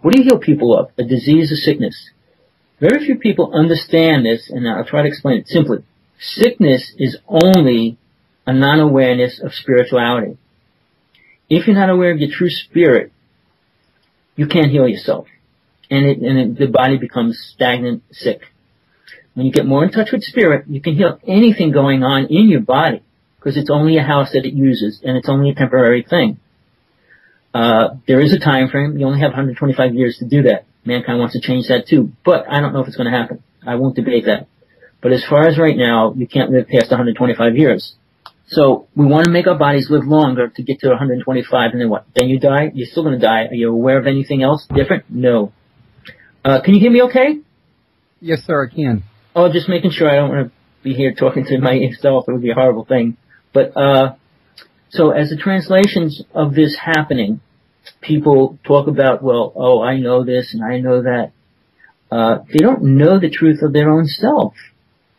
What do you heal people of? A disease, a sickness. Very few people understand this, and I'll try to explain it simply. Sickness is only a non-awareness of spirituality. If you're not aware of your true spirit, you can't heal yourself. And the body becomes stagnant, sick. When you get more in touch with spirit, you can heal anything going on in your body, because it's only a house that it uses, and it's only a temporary thing. There is a time frame. You only have 125 years to do that. Mankind wants to change that too, but I don't know if it's going to happen. I won't debate that. But as far as right now, you can't live past 125 years. So we want to make our bodies live longer to get to 125, and then what? Then you die? You're still going to die. Are you aware of anything else different? No. Can you hear me okay? Yes, sir, I can. Oh, just making sure. I don't want to be here talking to myself. It would be a horrible thing. But so as the translations of this happening, people talk about, I know this and I know that. They don't know the truth of their own self.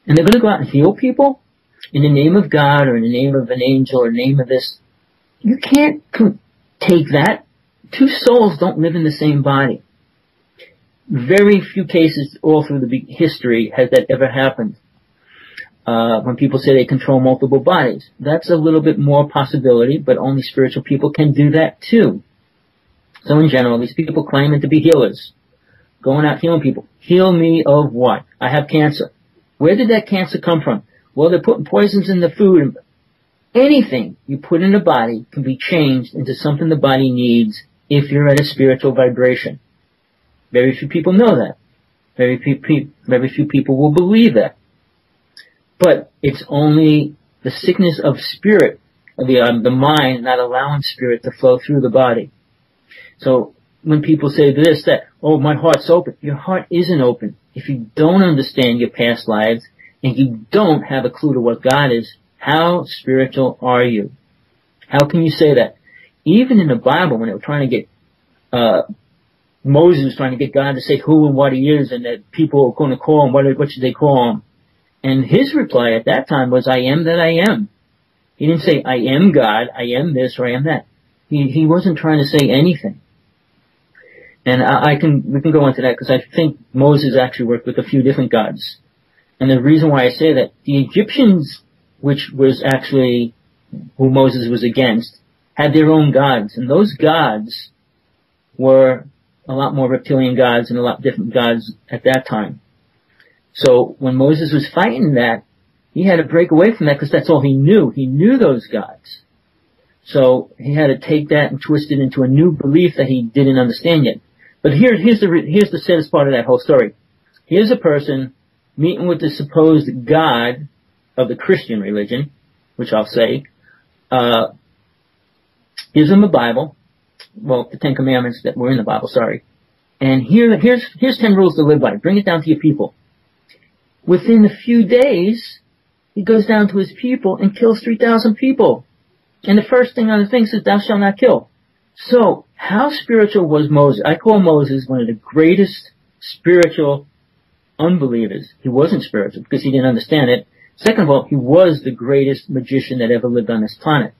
And they're going to go out and heal people in the name of God or in the name of an angel or the name of this. You can't take that. Two souls don't live in the same body. Very few cases all through the history has that ever happened. When people say they control multiple bodies, that's a little bit more possibility, but only spiritual people can do that too. So in general, these people claiming to be healers, going out healing people. Heal me of what? I have cancer. Where did that cancer come from? Well, they're putting poisons in the food. Anything you put in the body can be changed into something the body needs if you're at a spiritual vibration. Very few people know that. Very few people will believe that. But it's only the sickness of spirit, of the mind, not allowing spirit to flow through the body. So when people say this, that, my heart's open. Your heart isn't open. If you don't understand your past lives and you don't have a clue to what God is, how spiritual are you? How can you say that? Even in the Bible, when they were trying to get, Moses was trying to get God to say who and what he is, and that people are going to call him, what should they call him? And his reply at that time was, I am that I am. He didn't say, I am God, I am this, or I am that. He wasn't trying to say anything. And we can go into that, because I think Moses actually worked with a few different gods. And the reason why I say that, the Egyptians, which was actually who Moses was against, had their own gods. And those gods were a lot more reptilian gods and a lot different gods at that time. So when Moses was fighting that, he had to break away from that, because that's all he knew. He knew those gods. So he had to take that and twist it into a new belief that he didn't understand yet. But here's the saddest part of that whole story. Here's a person meeting with the supposed God of the Christian religion, which I'll say, gives him a Bible. Well, the 10 Commandments that were in the Bible, sorry. And here's 10 rules to live by. Bring it down to your people. Within a few days, he goes down to his people and kills 3,000 people. And the first thing on the thing says, thou shalt not kill. So, how spiritual was Moses? I call Moses one of the greatest spiritual unbelievers. He wasn't spiritual because he didn't understand it. Second of all, he was the greatest magician that ever lived on this planet.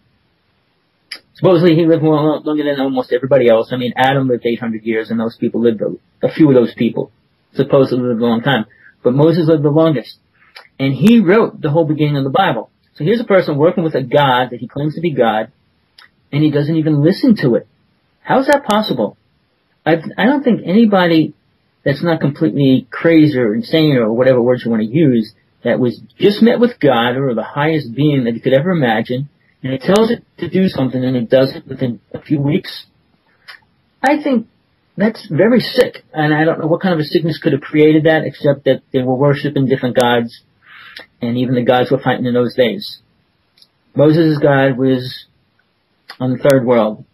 Supposedly he lived more longer than almost everybody else. I mean, Adam lived 800 years, and those people lived, a few of those people supposedly lived a long time. But Moses lived the longest. And he wrote the whole beginning of the Bible. So here's a person working with a God that he claims to be God, and he doesn't even listen to it. How is that possible? I don't think anybody that's not completely crazy or insane or whatever words you want to use, that was just met with God or the highest being that you could ever imagine, and it tells it to do something and it does it within a few weeks, I think that's very sick. And I don't know what kind of a sickness could have created that, except that they were worshiping different gods, and even the gods were fighting in those days. Moses' God was on the third world.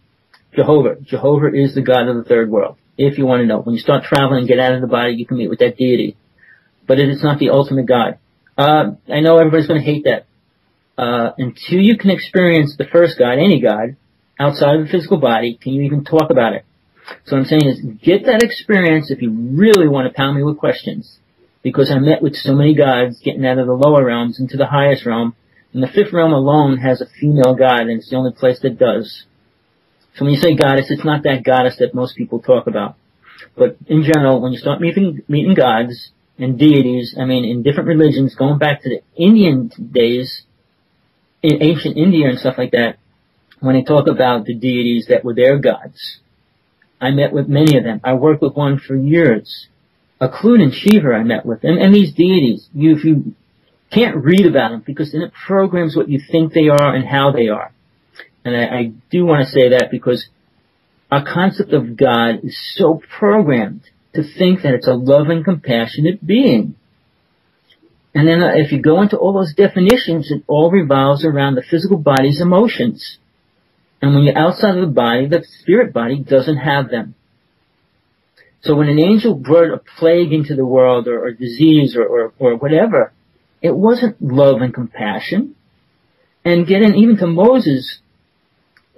Jehovah. Jehovah is the God of the third world. If you want to know. When you start traveling and get out of the body, you can meet with that deity. But it is not the ultimate God. I know everybody's going to hate that. Until you can experience the first God, any God, outside of the physical body, can you even talk about it? So what I'm saying is, get that experience if you really want to pound me with questions. Because I met with so many gods getting out of the lower realms into the highest realm. And the fifth realm alone has a female god, and it's the only place that does. So when you say goddess, it's not that goddess that most people talk about. But in general, when you start meeting gods and deities, I mean, in different religions, going back to the Indian days, in ancient India and stuff like that, when they talk about the deities that were their gods, I met with many of them. I worked with one for years. A Clune and Shiva I met with. And these deities, if you can't read about them, because then it programs what you think they are and how they are. And I do want to say that because our concept of God is so programmed to think that it's a loving, compassionate being. And then if you go into all those definitions, it all revolves around the physical body's emotions. And when you're outside of the body, the spirit body doesn't have them. So when an angel brought a plague into the world, or disease, or whatever, it wasn't love and compassion. And getting even to Moses,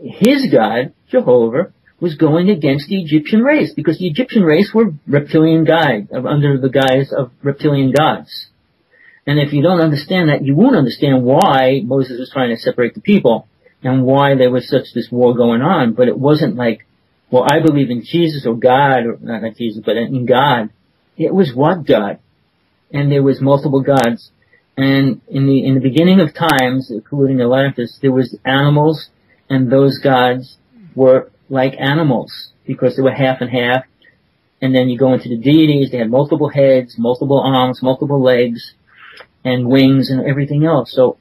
his God, Jehovah, was going against the Egyptian race, because the Egyptian race were reptilian guide, under the guise of reptilian gods. And if you don't understand that, you won't understand why Moses was trying to separate the people, and why there was this war going on. But it wasn't like, well, I believe in Jesus or God, or not Jesus, but in God. It was what God? And there was multiple gods. And in the beginning of times, including Atlantis, there was animals, and those gods were like animals, because they were half and half. And then you go into the deities, they had multiple heads, multiple arms, multiple legs, and wings, and everything else. So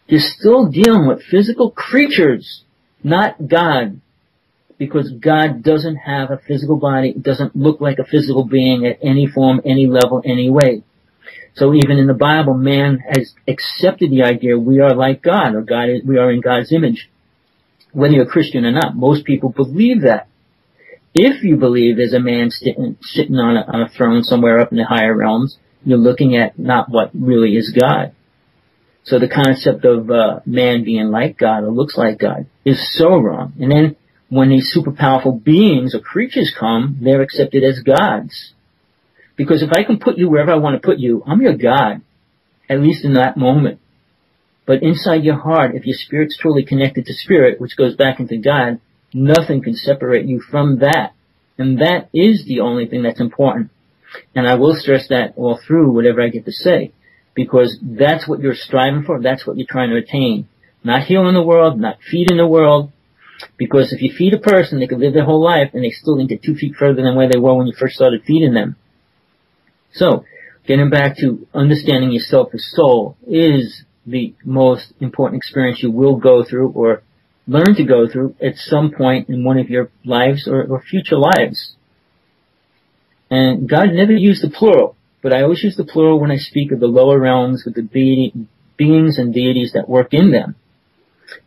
you're still dealing with physical creatures, not God. Because God doesn't have a physical body, it doesn't look like a physical being at any form, any level, any way. So even in the Bible, man has accepted the idea we are like God, or we are in God's image. Whether you're a Christian or not, most people believe that. If you believe there's a man sitting on a throne somewhere up in the higher realms, you're looking at not what really is God. So the concept of man being like God or looks like God is so wrong. And then when these super powerful beings or creatures come, they're accepted as gods. Because if I can put you wherever I want to put you, I'm your God, at least in that moment. But inside your heart, if your spirit's truly connected to spirit, which goes back into God, nothing can separate you from that. And that is the only thing that's important. And I will stress that all through whatever I get to say. Because that's what you're striving for, that's what you're trying to attain. Not healing the world, not feeding the world. Because if you feed a person, they could live their whole life and they still didn't get 2 feet further than where they were when you first started feeding them. So, getting back to understanding yourself as soul is the most important experience you will go through or learn to go through at some point in one of your lives or future lives. And God never used the plural, but I always use the plural when I speak of the lower realms with the beings and deities that work in them.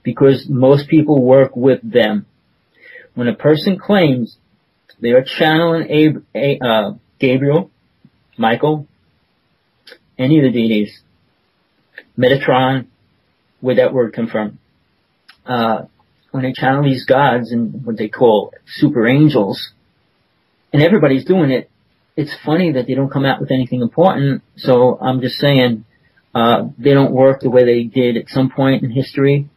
Because most people work with them. When a person claims they are channeling Gabriel, Michael, any of the deities, Metatron, where that word come from, when they channel these gods and what they call super angels, and everybody's doing it, it's funny that they don't come out with anything important. So I'm just saying, they don't work the way they did at some point in history,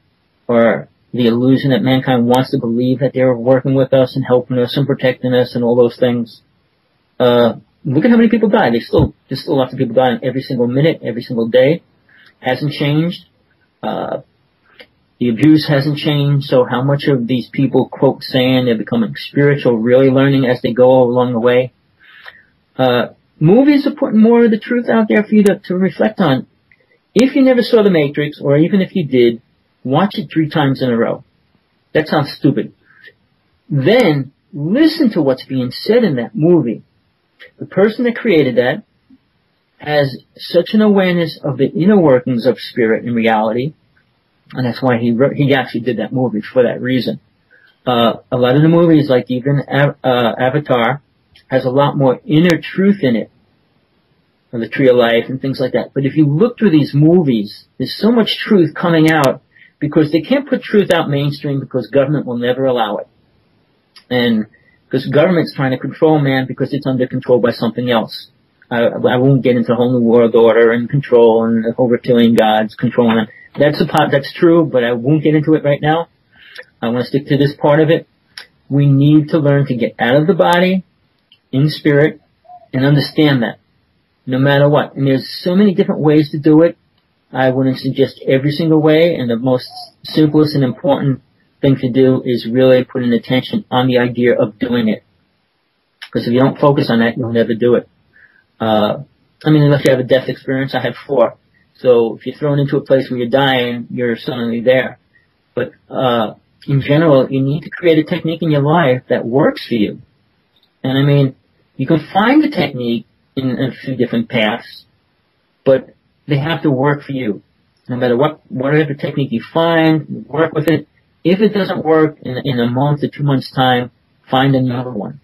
or the illusion that mankind wants to believe that they're working with us and helping us and protecting us and all those things. Look at how many people die. There's still lots of people dying every single minute, every single day. Hasn't changed. The abuse hasn't changed. So how much of these people, quote, saying they're becoming spiritual, really learning as they go along the way? Movies are putting more of the truth out there for you to reflect on. If you never saw The Matrix, or even if you did, Watch it 3 times in a row. That sounds stupid. Then listen to what's being said in that movie. The person that created that has such an awareness of the inner workings of spirit and reality, and that's why he actually did that movie for that reason. A lot of the movies, like even Avatar, has a lot more inner truth in it, or the Tree of Life and things like that. But if you look through these movies, there's so much truth coming out because they can't put truth out mainstream because government will never allow it. And because government's trying to control man because it's under control by something else. I won't get into the whole new world order and control and the whole reptilian gods controlling them. That's true, but I won't get into it right now. I want to stick to this part of it. We need to learn to get out of the body, in spirit, and understand that, no matter what. And there's so many different ways to do it. I wouldn't suggest every single way, and the most simplest and important thing to do is really put an attention on the idea of doing it. Because if you don't focus on that, you'll never do it. Unless you have a death experience, I had 4. So if you're thrown into a place where you're dying, you're suddenly there. But in general, you need to create a technique in your life that works for you. And you can find the technique in a few different paths, but they have to work for you. No matter whatever technique you find, work with it. If it doesn't work in a month or 2 months' time, find another one.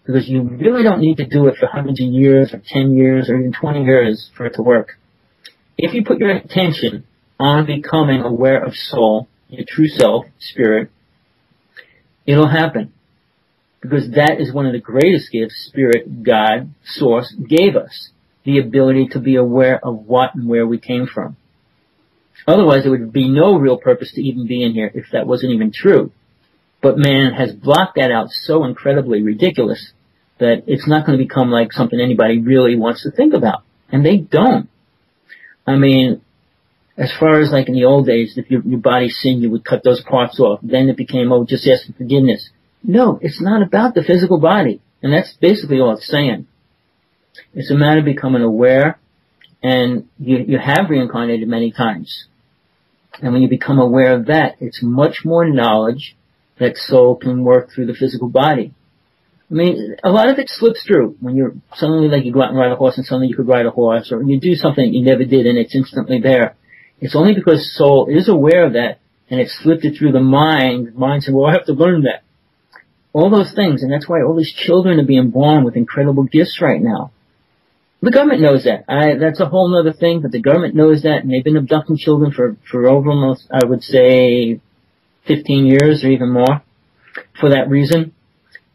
Because you really don't need to do it for hundreds of years or 10 years or even 20 years for it to work. If you put your attention on becoming aware of soul, your true self, spirit, it'll happen. Because that is one of the greatest gifts Spirit, God, Source gave us. The ability to be aware of what and where we came from. Otherwise, there would be no real purpose to even be in here if that wasn't even true. But man has blocked that out so incredibly ridiculous that it's not going to become like something anybody really wants to think about. And they don't. As far as like in the old days, if your body sinned, you would cut those parts off. Then it became, just ask for forgiveness. No, it's not about the physical body. And that's basically all it's saying. It's a matter of becoming aware, and you have reincarnated many times. And when you become aware of that, it's much more knowledge that soul can work through the physical body. A lot of it slips through when you're suddenly like you go out and ride a horse and suddenly you could ride a horse, or you do something that you never did and it's instantly there. It's only because soul is aware of that and it slipped it through the mind. The mind said, well, I have to learn that. All those things, and that's why all these children are being born with incredible gifts right now. The government knows that. That's a whole other thing, but the government knows that, and they've been abducting children for over almost, I would say, 15 years or even more for that reason.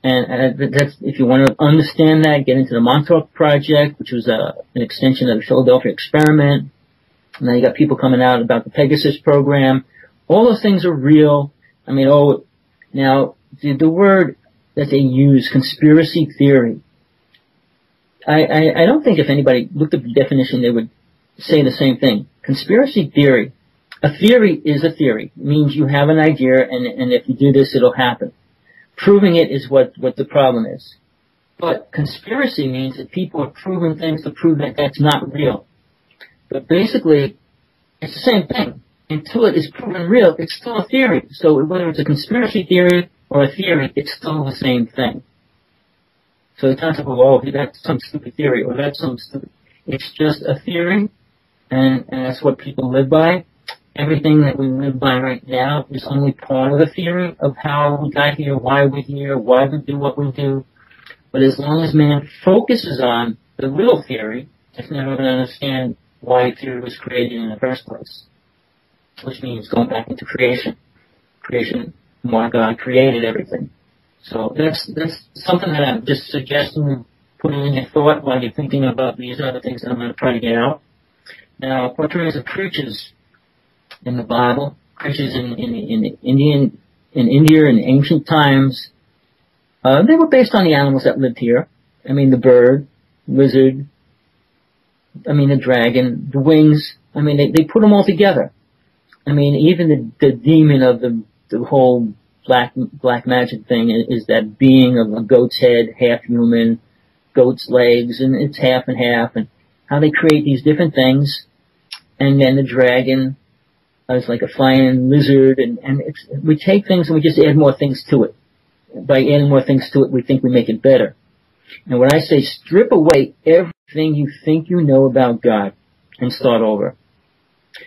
And that's, if you want to understand that, get into the Montauk Project, which was an extension of the Philadelphia experiment. And then you got people coming out about the Pegasus program. All those things are real. Now, the word that they use, conspiracy theory, I don't think if anybody looked at the definition, they would say the same thing. Conspiracy theory. A theory is a theory. It means you have an idea, and if you do this, it'll happen. Proving it is what the problem is. But conspiracy means that people are proving things to prove that that's not real. But basically, it's the same thing. Until it is proven real, it's still a theory. So whether it's a conspiracy theory or a theory, it's still the same thing. So the concept of, that's some stupid theory, or that's some stupid... It's just a theory, and that's what people live by. Everything that we live by right now is only part of the theory of how we got here, why we're here, why we do what we do. But as long as man focuses on the real theory, it's never going to understand why theory was created in the first place. Which means going back into creation. Creation, why God created everything. So that's something that I'm just suggesting, putting in your thought while you're thinking about these other things that I'm going to try to get out. Now, portrays of creatures in the Bible, creatures in India in ancient times, they were based on the animals that lived here. The bird, lizard, the dragon, the wings. They put them all together. Even the demon of the whole black magic thing is that being of a goat's head, half human, goat's legs, and it's half and half, and how they create these different things. And then the dragon, It's like a flying lizard, and we take things and we just add more things to it. By adding more things to it, we think we make it better. And when I say strip away everything you think you know about God and start over,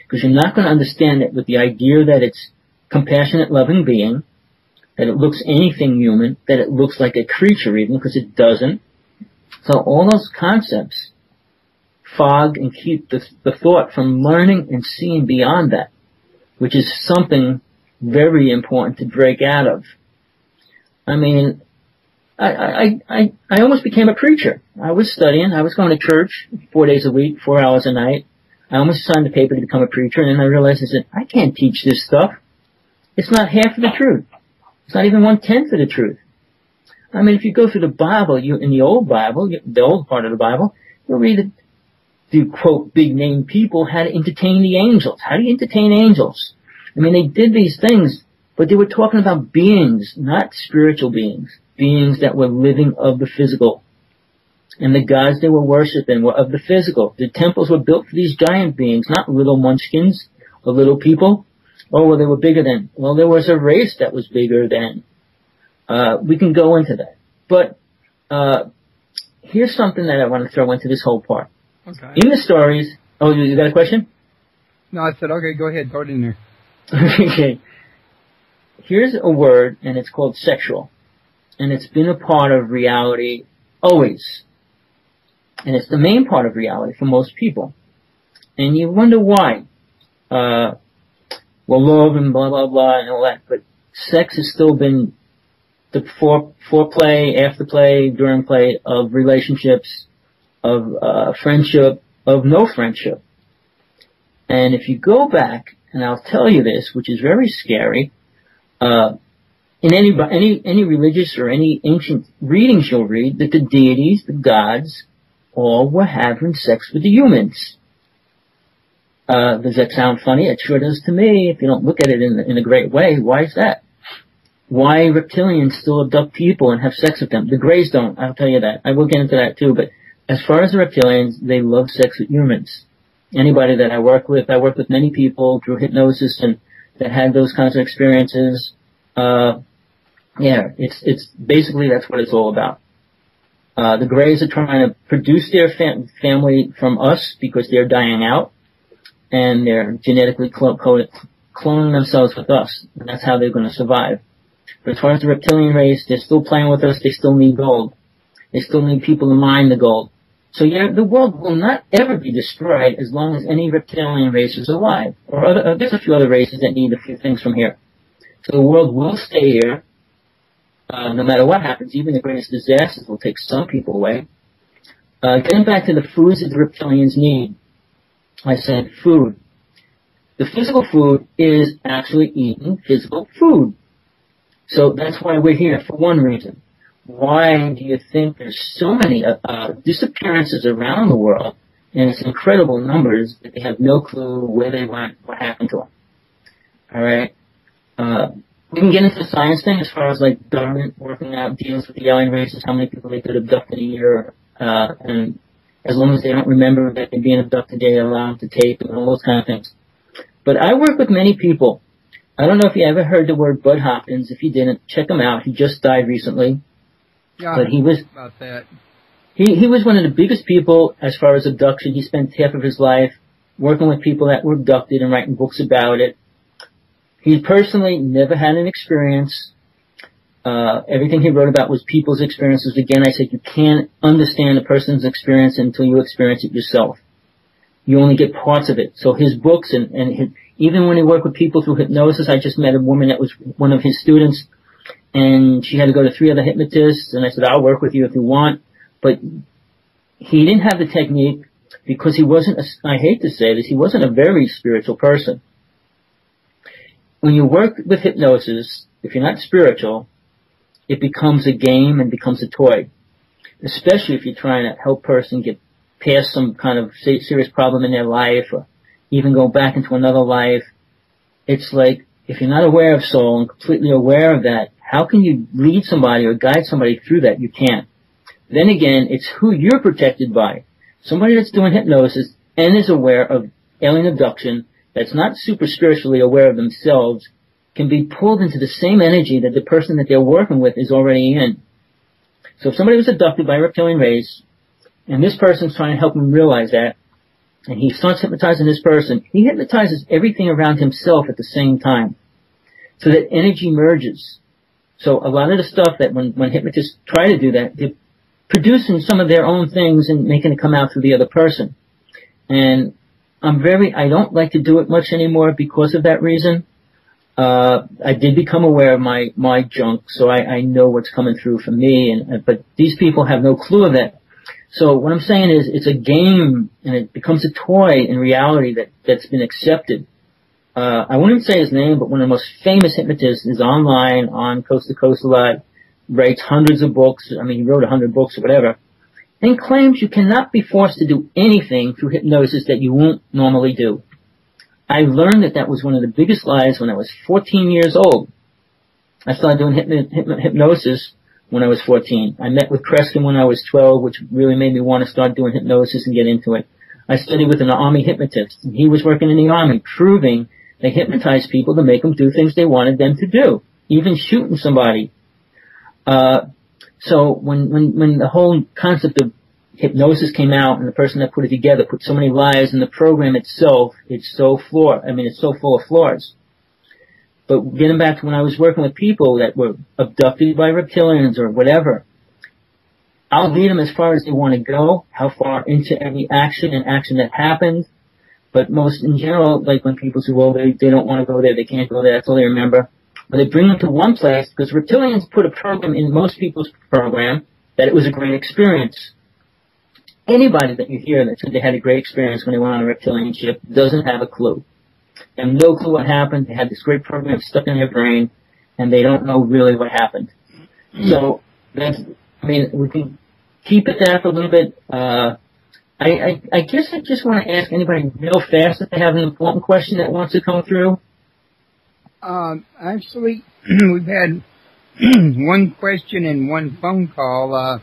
because you're not going to understand it with the idea that it's compassionate, loving being, that it looks anything human, that it looks like a creature even, because it doesn't. So all those concepts fog and keep the thought from learning and seeing beyond that, which is something very important to break out of. I mean, I almost became a preacher. I was studying. I was going to church 4 days a week, 4 hours a night. I almost signed the paper to become a preacher, and then I realized I can't teach this stuff. It's not half of the truth. It's not even 1/10 of the truth. I mean, if you go through the Bible, in the old Bible, the old part of the Bible, you'll read that the, quote, big name people had to entertain the angels. How do you entertain angels? I mean, they did these things, but they were talking about beings, not spiritual beings. Beings that were living of the physical. And the gods they were worshiping were of the physical. The temples were built for these giant beings, not little munchkins or little people. Oh, well, they were bigger than. Well, there was a race that was bigger than. We can go into that. But here's something that I want to throw into this whole part. Okay. In the stories... Oh, you got a question? No, I said, okay, go ahead. Throw it in there. Okay. Here's a word, and it's called sexual. And it's been a part of reality always. And it's the main part of reality for most people. And you wonder why. Well, love and blah, blah, blah and all that. But sex has still been the foreplay, afterplay, during play of relationships, of friendship, of no friendship. And if you go back, and I'll tell you this, which is very scary, in any religious or any ancient readings you'll read, that the deities, the gods, all were having sex with the humans. Does that sound funny? It sure does to me, if you don't look at it in a great way. Why is that? Why reptilians still abduct people and have sex with them? The Greys don't, I'll tell you that. I will get into that too, but as far as the reptilians, they love sex with humans. Anybody that I work with many people through hypnosis and that had those kinds of experiences. It's basically that's what it's all about. The Greys are trying to produce their family from us because they're dying out, and they're genetically cloning themselves with us, and that's how they're going to survive. But as far as the reptilian race, they're still playing with us. They still need gold. They still need people to mine the gold. So yeah, the world will not ever be destroyed as long as any reptilian race is alive. Or there's a few other races that need a few things from here. So the world will stay here, no matter what happens. Even the greatest disasters will take some people away. Getting back to the foods that the reptilians need, I said food. The physical food is actually eating physical food. So that's why we're here, for one reason. Why do you think there's so many disappearances around the world, and it's incredible numbers, that they have no clue where they went, what happened to them? All right? We can get into the science thing as far as like government working out deals with the alien races, how many people they could abduct in a year, and as long as they don't remember that they're being abducted, they allow them to tape and all those kind of things. But I work with many people. I don't know if you ever heard the word Bud Hopkins. If you didn't, check him out. He just died recently. Yeah, but he was about that. He was one of the biggest people as far as abduction. He spent half of his life working with people that were abducted and writing books about it. He personally never had an experience. Everything he wrote about was people's experiences. Again, I said you can't understand a person's experience until you experience it yourself. You only get parts of it. So his books and even when he worked with people through hypnosis, I just met a woman that was one of his students, and she had to go to 3 other hypnotists, and I said, I'll work with you if you want. But he didn't have the technique because he wasn't, I hate to say this, he wasn't a very spiritual person. When you work with hypnosis, if you're not spiritual, it becomes a game and becomes a toy. Especially if you're trying to help a person get past some kind of serious problem in their life, or even go back into another life. It's like, if you're not aware of soul and completely aware of that, how can you lead somebody or guide somebody through that? You can't. Then again, it's who you're protected by. Somebody that's doing hypnosis and is aware of alien abduction that's not super spiritually aware of themselves can be pulled into the same energy that the person that they're working with is already in. So if somebody was abducted by a reptilian race, and this person's trying to help him realize that, and he starts hypnotizing this person, he hypnotizes everything around himself at the same time, so that energy merges. So a lot of the stuff that when hypnotists try to do that, they're producing some of their own things and making it come out through the other person. And I don't like to do it much anymore because of that reason. I did become aware of my junk, so I know what's coming through for me, but these people have no clue of that. So what I'm saying is, it's a game, and it becomes a toy in reality that's been accepted. I won't even say his name, but one of the most famous hypnotists is online, on Coast to Coast a lot, writes hundreds of books. I mean, he wrote 100 books or whatever, and claims you cannot be forced to do anything through hypnosis that you won't normally do. I learned that was one of the biggest lies when I was 14 years old. I started doing hypnosis when I was 14. I met with Kreskin when I was 12, which really made me want to start doing hypnosis and get into it. I studied with an army hypnotist, and he was working in the army, proving they hypnotized people to make them do things they wanted them to do, even shooting somebody. So when the whole concept of hypnosis came out, and the person that put it together put so many lies in the program itself, it's so full of flaws. But getting back to when I was working with people that were abducted by reptilians or whatever, I'll lead them as far as they want to go, how far into every action that happened. But most in general, like when people say, well, they don't want to go there, they can't go there, that's all they remember. But they bring them to one place, because reptilians put a program in most people's program that it was a great experience. Anybody that you hear that said they had a great experience when they went on a reptilian ship doesn't have a clue. They have no clue what happened. They had this great program stuck in their brain, and they don't know really what happened. So we can keep it there for a little bit. I guess I just want to ask anybody real fast if they have an important question that wants to come through. Actually, we've had one question and one phone call.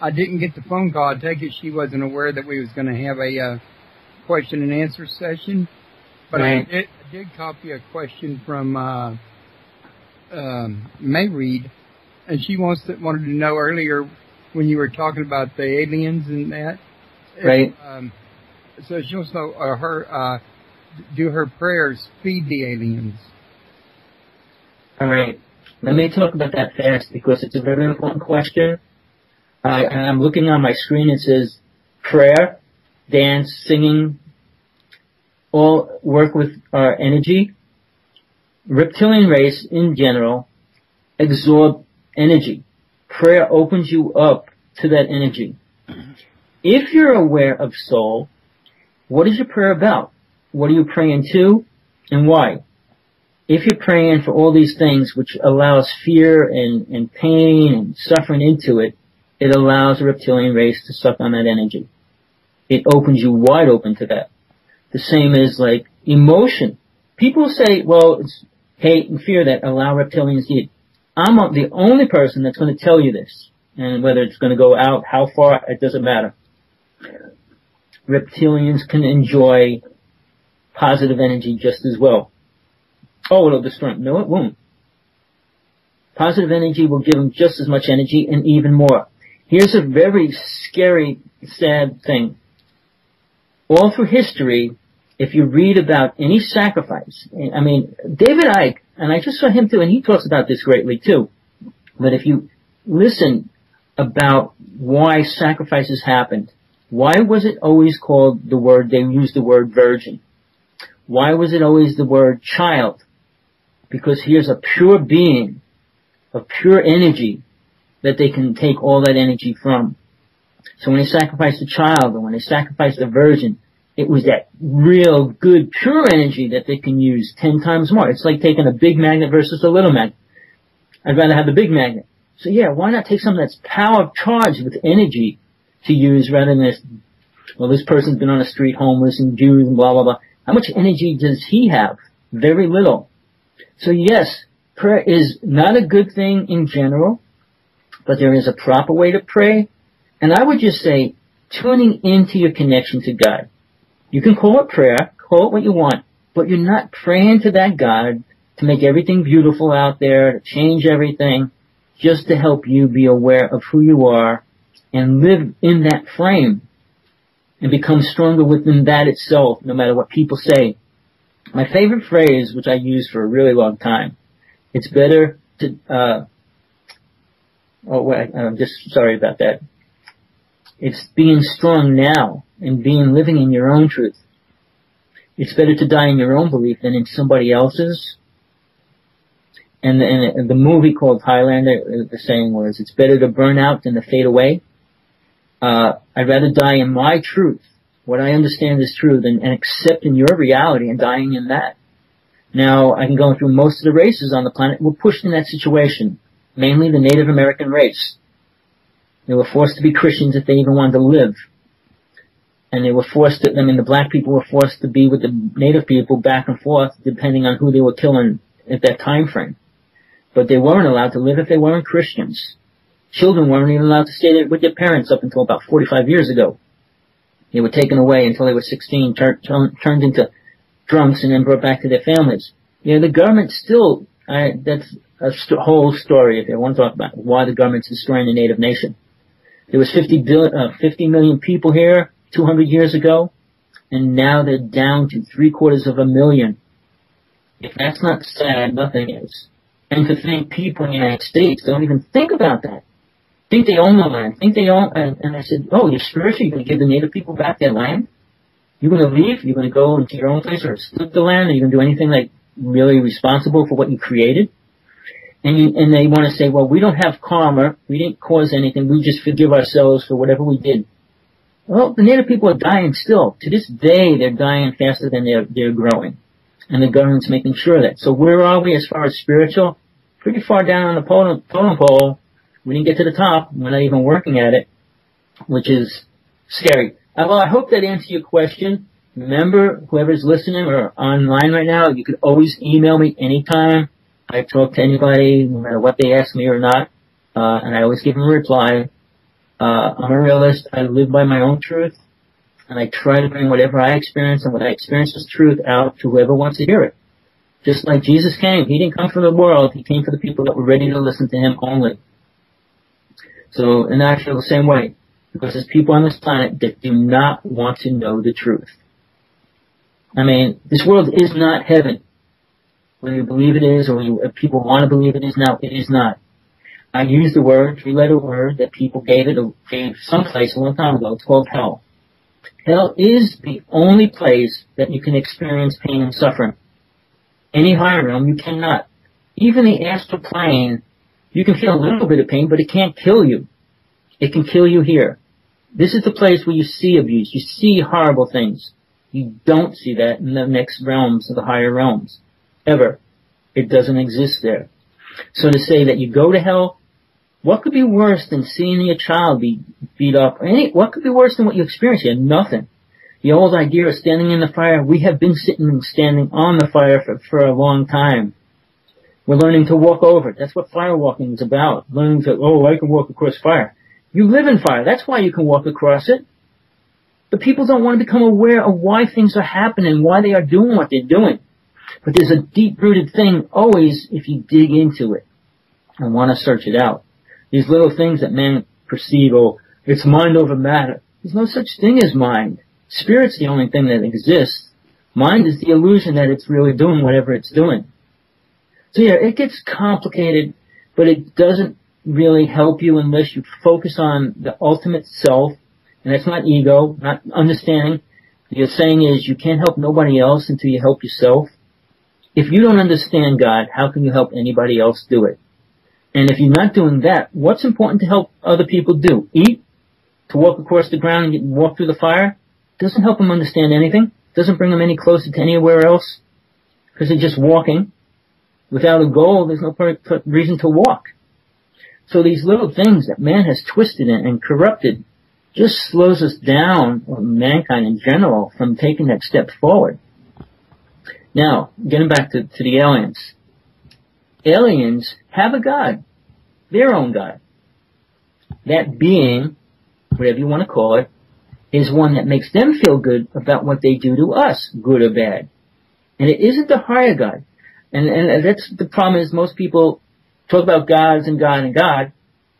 I didn't get the phone call. I take it she wasn't aware that we was going to have a question and answer session. But right. I did copy a question from May Reed, and she wanted to know earlier when you were talking about the aliens and that. Right. So she wants to know do her prayers feed the aliens? All right. Let me talk about that fast because it's a very important question. And I'm looking on my screen. It says prayer, dance, singing, all work with our energy. Reptilian race in general absorb energy. Prayer opens you up to that energy. If you're aware of soul, what is your prayer about? What are you praying to and why? If you're praying for all these things which allows fear and pain and suffering into it, it allows the reptilian race to suck on that energy. It opens you wide open to that. The same as like emotion. People say, well, it's hate and fear that allow reptilians to eat. I'm the only person that's going to tell you this. And whether it's going to go out, how far, it doesn't matter. Reptilians can enjoy positive energy just as well. Oh, it'll destroy them. No, it won't. Positive energy will give them just as much energy and even more. Here's a very scary, sad thing. All through history, if you read about any sacrifice, I mean, David Icke, and I just saw him too, and he talks about this greatly too, but if you listen about why sacrifices happened, why was it always called they used the word virgin? Why was it always the word child? Because here's a pure being, of pure energy, that they can take all that energy from. So when they sacrificed the child, or when they sacrificed the virgin, it was that real good pure energy that they can use 10 times more. It's like taking a big magnet versus a little magnet. I'd rather have the big magnet. So yeah, why not take something that's power charged with energy to use rather than this, well, this person's been on the street homeless and Jews and blah, blah, blah. How much energy does he have? Very little. So yes, prayer is not a good thing in general, but there is a proper way to pray. And I would just say, tuning into your connection to God. You can call it prayer, call it what you want, but you're not praying to that God to make everything beautiful out there, to change everything, just to help you be aware of who you are and live in that frame and become stronger within that itself, no matter what people say. My favorite phrase, which I used for a really long time, it's better to, I'm just sorry about that. It's being strong now and living in your own truth. It's better to die in your own belief than in somebody else's. And the movie called Highlander, the saying was, it's better to burn out than to fade away. I'd rather die in my truth, what I understand is true, than and accepting your reality and dying in that. Now, I can go through most of the races on the planet were pushed in that situation, mainly the Native American race. They were forced to be Christians if they even wanted to live. And they were forced to, the black people were forced to be with the Native people back and forth, depending on who they were killing at that time frame. But they weren't allowed to live if they weren't Christians. Children weren't even allowed to stay there with their parents up until about 45 years ago. They were taken away until they were 16, turned into drunks, and then brought back to their families. The government still, that's a whole story if you want to talk about why the government's destroying the Native nation. There was 50 million people here 200 years ago, and now they're down to 750,000. If that's not sad, nothing is. And to think people in the United States don't even think about that. Think they own the land. Think they own, and I said, oh, you're spiritual? You're going to give the Native people back their land? You're going to leave? You're going to go into your own place or split the land? Are you going to do anything like really responsible for what you created? And they want to say, well, we don't have karma. We didn't cause anything. We just forgive ourselves for whatever we did. Well, the Native people are dying still. To this day, they're dying faster than they're growing. And the government's making sure of that. So where are we as far as spiritual? Pretty far down on the totem pole. We didn't get to the top. We're not even working at it, which is scary. Well, I hope that answered your question. Remember, whoever's listening or online right now, you could always email me anytime. I talk to anybody, no matter what they ask me or not, and I always give them a reply. I'm a realist. I live by my own truth, and I try to bring whatever I experience and what I experience as truth out to whoever wants to hear it. Just like Jesus came. He didn't come for the world. He came for the people that were ready to listen to him only. So, and I feel the same way. Because there's people on this planet that do not want to know the truth. This world is not heaven. Whether you believe it is or people want to believe it is now, it is not. I used the word, three-letter word, that people gave someplace a long time ago. It's called hell. Hell is the only place that you can experience pain and suffering. Any higher realm, you cannot. Even the astral plane, you can feel a little bit of pain, but it can't kill you. It can kill you here. This is the place where you see abuse. You see horrible things. You don't see that in the next realms, or the higher realms. Ever. It doesn't exist there. So to say that you go to hell, what could be worse than seeing your child be beat up? What could be worse than what you experience here? Nothing. The old idea of standing in the fire, we have been sitting and standing on the fire for a long time. We're learning to walk over it. That's what fire walking is about. Learning to, I can walk across fire. You live in fire. That's why you can walk across it. But people don't want to become aware of why things are happening, why they are doing what they're doing. But there's a deep-rooted thing always if you dig into it and want to search it out. These little things that men perceive, it's mind over matter. There's no such thing as mind. Spirit's the only thing that exists. Mind is the illusion that it's really doing whatever it's doing. So yeah, it gets complicated, but it doesn't really help you unless you focus on the ultimate self, and that's not ego, not understanding. The saying is, you can't help nobody else until you help yourself. If you don't understand God, how can you help anybody else do it? And if you're not doing that, what's important to help other people do? Eat? To walk across the ground and walk through the fire? Doesn't help them understand anything. Doesn't bring them any closer to anywhere else. Because they're just walking. Without a goal, there's no reason to walk. So these little things that man has twisted and corrupted just slows us down, or mankind in general, from taking that step forward. Now, getting back to the aliens. Aliens have a God. Their own God. That being, whatever you want to call it, is one that makes them feel good about what they do to us, good or bad. And it isn't the higher God. And that's the problem is most people talk about gods and God and God.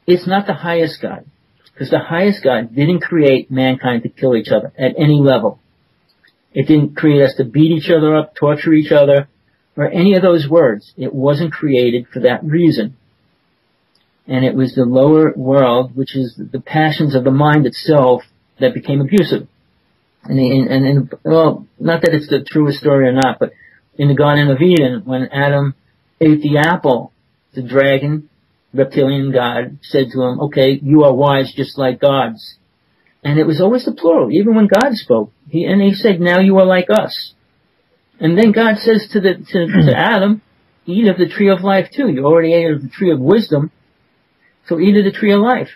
It's not the highest God. Because the highest God didn't create mankind to kill each other at any level. It didn't create us to beat each other up, torture each other, or any of those words. It wasn't created for that reason. And it was the lower world, which is the passions of the mind itself, that became abusive. And well, not that it's the truest story or not, but in the Garden of Eden, when Adam ate the apple, the dragon, reptilian God, said to him, okay, you are wise just like gods. And it was always the plural, even when God spoke. He said, now you are like us. And then God says to Adam, eat of the tree of life too. You already ate of the tree of wisdom, so eat of the tree of life.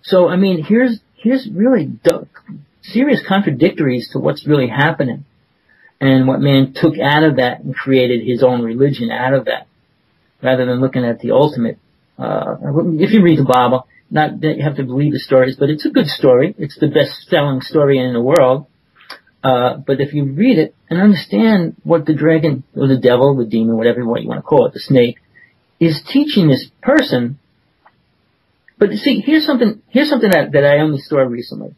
So, I mean, here's really serious contradictories to what's really happening. And what man took out of that and created his own religion out of that, rather than looking at the ultimate. If you read the Bible, not that you have to believe the stories, but it's a good story. It's the best-selling story in the world. But if you read it and understand what the dragon, or the devil, the demon, whatever you want to call it, the snake, is teaching this person. But see, here's something that I only saw recently.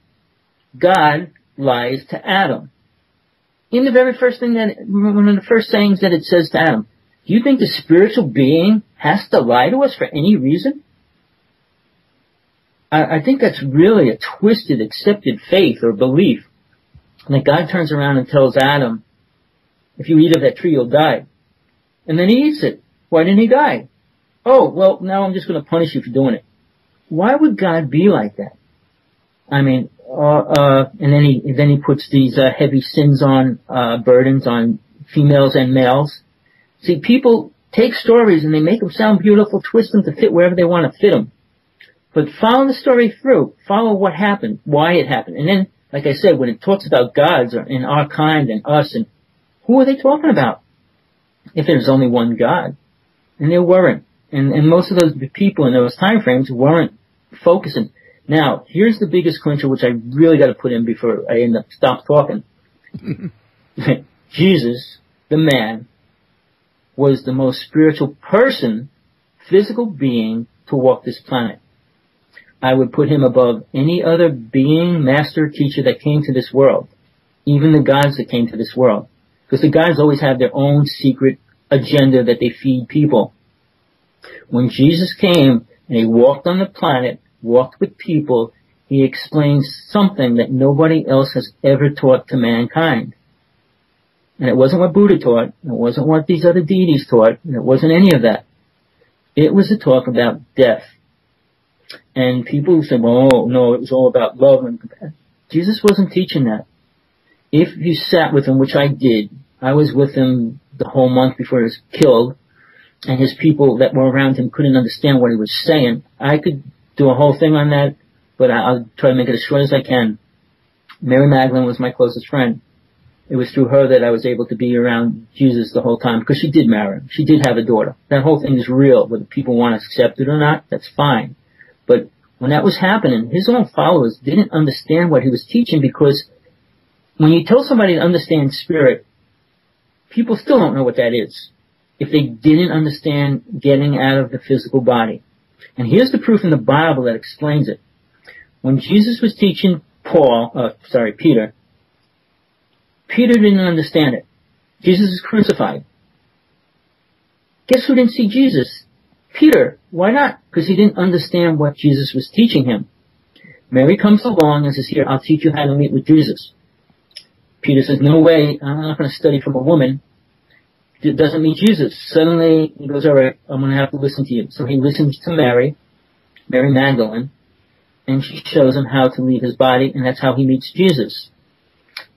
God lies to Adam. In the very first thing one of the first sayings that it says to Adam, do you think the spiritual being has to lie to us for any reason? I think that's really a twisted, accepted faith or belief. And that God turns around and tells Adam, if you eat of that tree, you'll die. And then he eats it. Why didn't he die? Oh, well, now I'm just going to punish you for doing it. Why would God be like that? I mean, and then he puts these heavy sins on, burdens on females and males. See, people take stories and they make them sound beautiful, twist them to fit wherever they want to fit them. But follow the story through. Follow what happened, why it happened. And then, like I said, when it talks about gods and our kind and us, and who are they talking about? If there's only one God. And there weren't. And most of those people in those time frames weren't focusing. Now, here's the biggest clincher, which I really got to put in before I end up stop talking. Jesus, the man, was the most spiritual person, physical being to walk this planet. I would put him above any other being, master, teacher that came to this world. Even the gods that came to this world. Because the gods always have their own secret agenda that they feed people. When Jesus came and he walked on the planet, walked with people, he explained something that nobody else has ever taught to mankind. And it wasn't what Buddha taught. It wasn't what these other deities taught. And it wasn't any of that. It was a talk about death. And people who say, well, no, it was all about love and compassion. Jesus wasn't teaching that. If you sat with him, which I did, I was with him the whole month before he was killed, and his people that were around him couldn't understand what he was saying. I could do a whole thing on that, but I'll try to make it as short as I can. Mary Magdalene was my closest friend. It was through her that I was able to be around Jesus the whole time, because she did marry him. She did have a daughter. That whole thing is real. Whether people want to accept it or not, that's fine. But when that was happening, his own followers didn't understand what he was teaching, because when you tell somebody to understand spirit, people still don't know what that is if they didn't understand getting out of the physical body. And here's the proof in the Bible that explains it. When Jesus was teaching Peter, Peter didn't understand it. Jesus is crucified. Guess who didn't see Jesus? Peter. Why not? Because he didn't understand what Jesus was teaching him. Mary comes along and says, here, I'll teach you how to meet with Jesus. Peter says, no way, I'm not going to study from a woman. It doesn't meet Jesus. Suddenly, he goes, all right, I'm going to have to listen to you. So he listens to Mary Magdalene, and she shows him how to leave his body, and that's how he meets Jesus.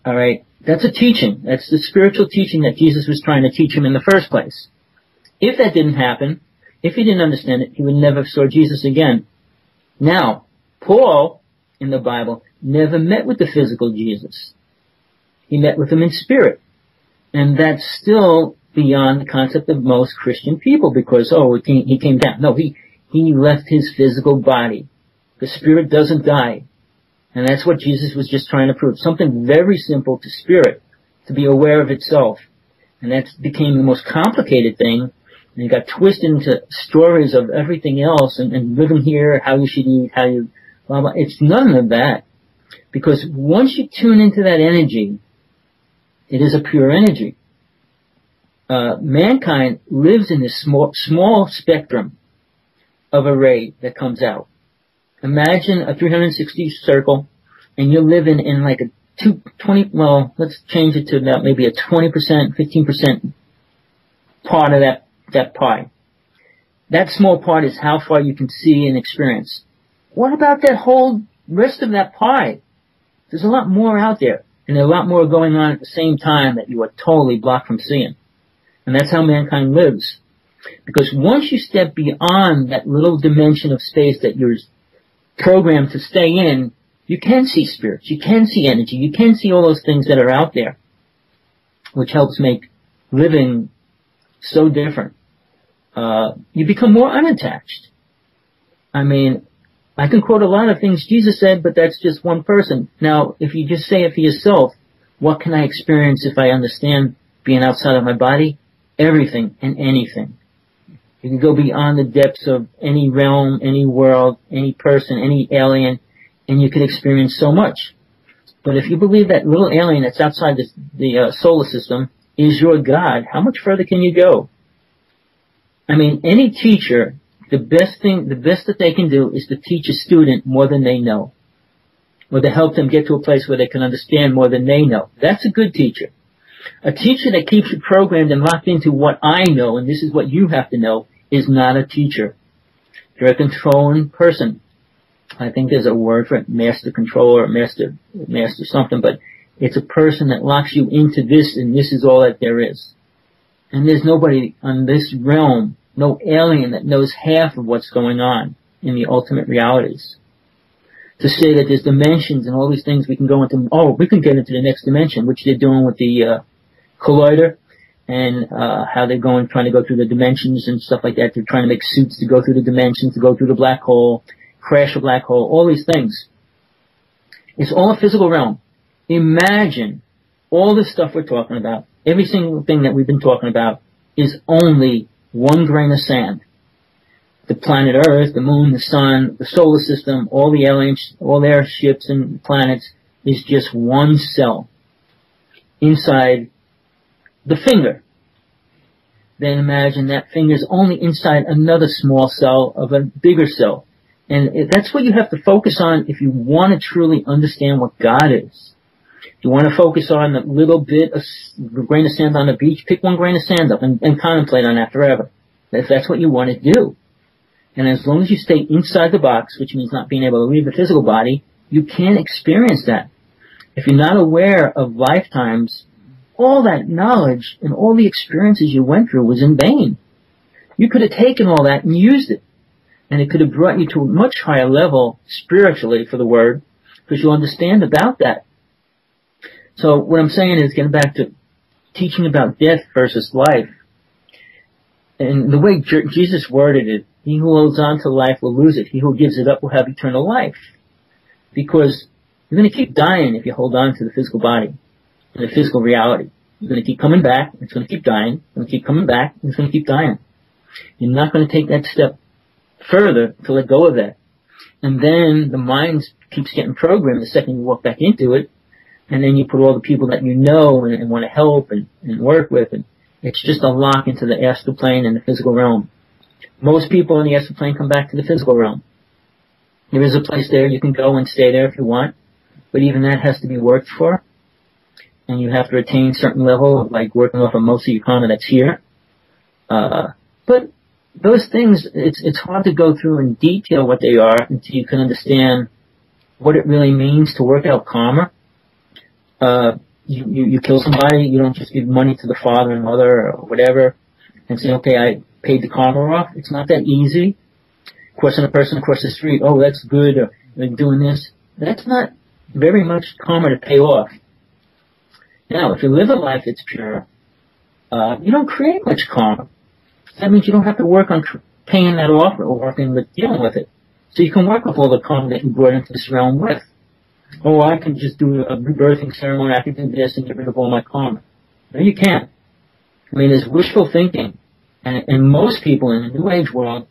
All right, that's a teaching. That's the spiritual teaching that Jesus was trying to teach him in the first place. If that didn't happen, if he didn't understand it, he would never have saw Jesus again. Now, Paul, in the Bible, never met with the physical Jesus. He met with him in spirit. And that's still beyond the concept of most Christian people, because, he came down. No, he left his physical body. The spirit doesn't die. And that's what Jesus was just trying to prove. Something very simple to spirit, to be aware of itself. And that became the most complicated thing. And you got twisted into stories of everything else and living here, how you should eat, how you, blah, blah. It's none of that. Because once you tune into that energy, it is a pure energy. Mankind lives in this small spectrum of a ray that comes out. Imagine a 360 circle, and you're living in like a 20, well, let's change it to about maybe a 20%, 15% part of that pie. That small part is how far you can see and experience. What about that whole rest of that pie? There's a lot more out there, and there's a lot more going on at the same time that you are totally blocked from seeing. And that's how mankind lives. Because once you step beyond that little dimension of space that you're programmed to stay in, you can see spirits, you can see energy, you can see all those things that are out there, which helps make living so different. You become more unattached. I mean, I can quote a lot of things Jesus said, but that's just one person. Now, if you just say it for yourself, what can I experience if I understand being outside of my body? Everything and anything. You can go beyond the depths of any realm, any world, any person, any alien, and you can experience so much. But if you believe that little alien that's outside the solar system is your God, how much further can you go? I mean, any teacher, the best that they can do is to teach a student more than they know, or to help them get to a place where they can understand more than they know. That's a good teacher. A teacher that keeps you programmed and locked into what I know, and this is what you have to know, is not a teacher. You're a controlling person. I think there's a word for it, master controller, master something, but it's a person that locks you into this, and this is all that there is. And there's nobody on this realm, no alien that knows half of what's going on in the ultimate realities. To say that there's dimensions and all these things we can go into, we can get into the next dimension, which they're doing with the collider, and how they're trying to go through the dimensions and stuff like that. They're trying to make suits to go through the dimensions, to go through the black hole, crash a black hole, all these things. It's all a physical realm. Imagine all this stuff we're talking about, every single thing that we've been talking about is only one grain of sand. The planet Earth, the moon, the sun, the solar system, all the aliens, all their ships and planets is just one cell inside the finger. Then imagine that finger is only inside another small cell of a bigger cell. And that's what you have to focus on if you want to truly understand what God is. If you want to focus on a little bit of grain of sand on the beach, pick one grain of sand up and contemplate on that forever. If that's what you want to do. And as long as you stay inside the box, which means not being able to leave the physical body, you can't experience that. If you're not aware of lifetimes, all that knowledge and all the experiences you went through was in vain. You could have taken all that and used it. And it could have brought you to a much higher level spiritually, for the word, because you'll understand about that. So what I'm saying is, getting back to teaching about death versus life, and the way Jesus worded it, he who holds on to life will lose it. He who gives it up will have eternal life. Because you're going to keep dying if you hold on to the physical body and the physical reality. You're going to keep coming back, it's going to keep dying, it's going to keep coming back, it's going to keep dying. You're not going to take that step further to let go of that. And then the mind keeps getting programmed the second you walk back into it, and then you put all the people that you know and want to help and work with, and it's just a lock into the astral plane and the physical realm. Most people in the astral plane come back to the physical realm. There is a place there you can go and stay there if you want, but even that has to be worked for, and you have to attain a certain level of like working off of most of your karma that's here. But those things, it's hard to go through in detail what they are until you can understand what it really means to work out karma. You kill somebody, you don't just give money to the father and mother or whatever and say, okay, I paid the karma off. It's not that easy. Crossing a person across the street, oh, that's good, or doing this. That's not very much karma to pay off. Now, if you live a life that's pure, you don't create much karma. That means you don't have to work on paying that off or working with dealing with it. So you can work with all the karma that you brought into this realm with. Oh, I can just do a rebirthing ceremony, I can do this and get rid of all my karma. No, you can't. I mean, there's wishful thinking. And most people in the New Age world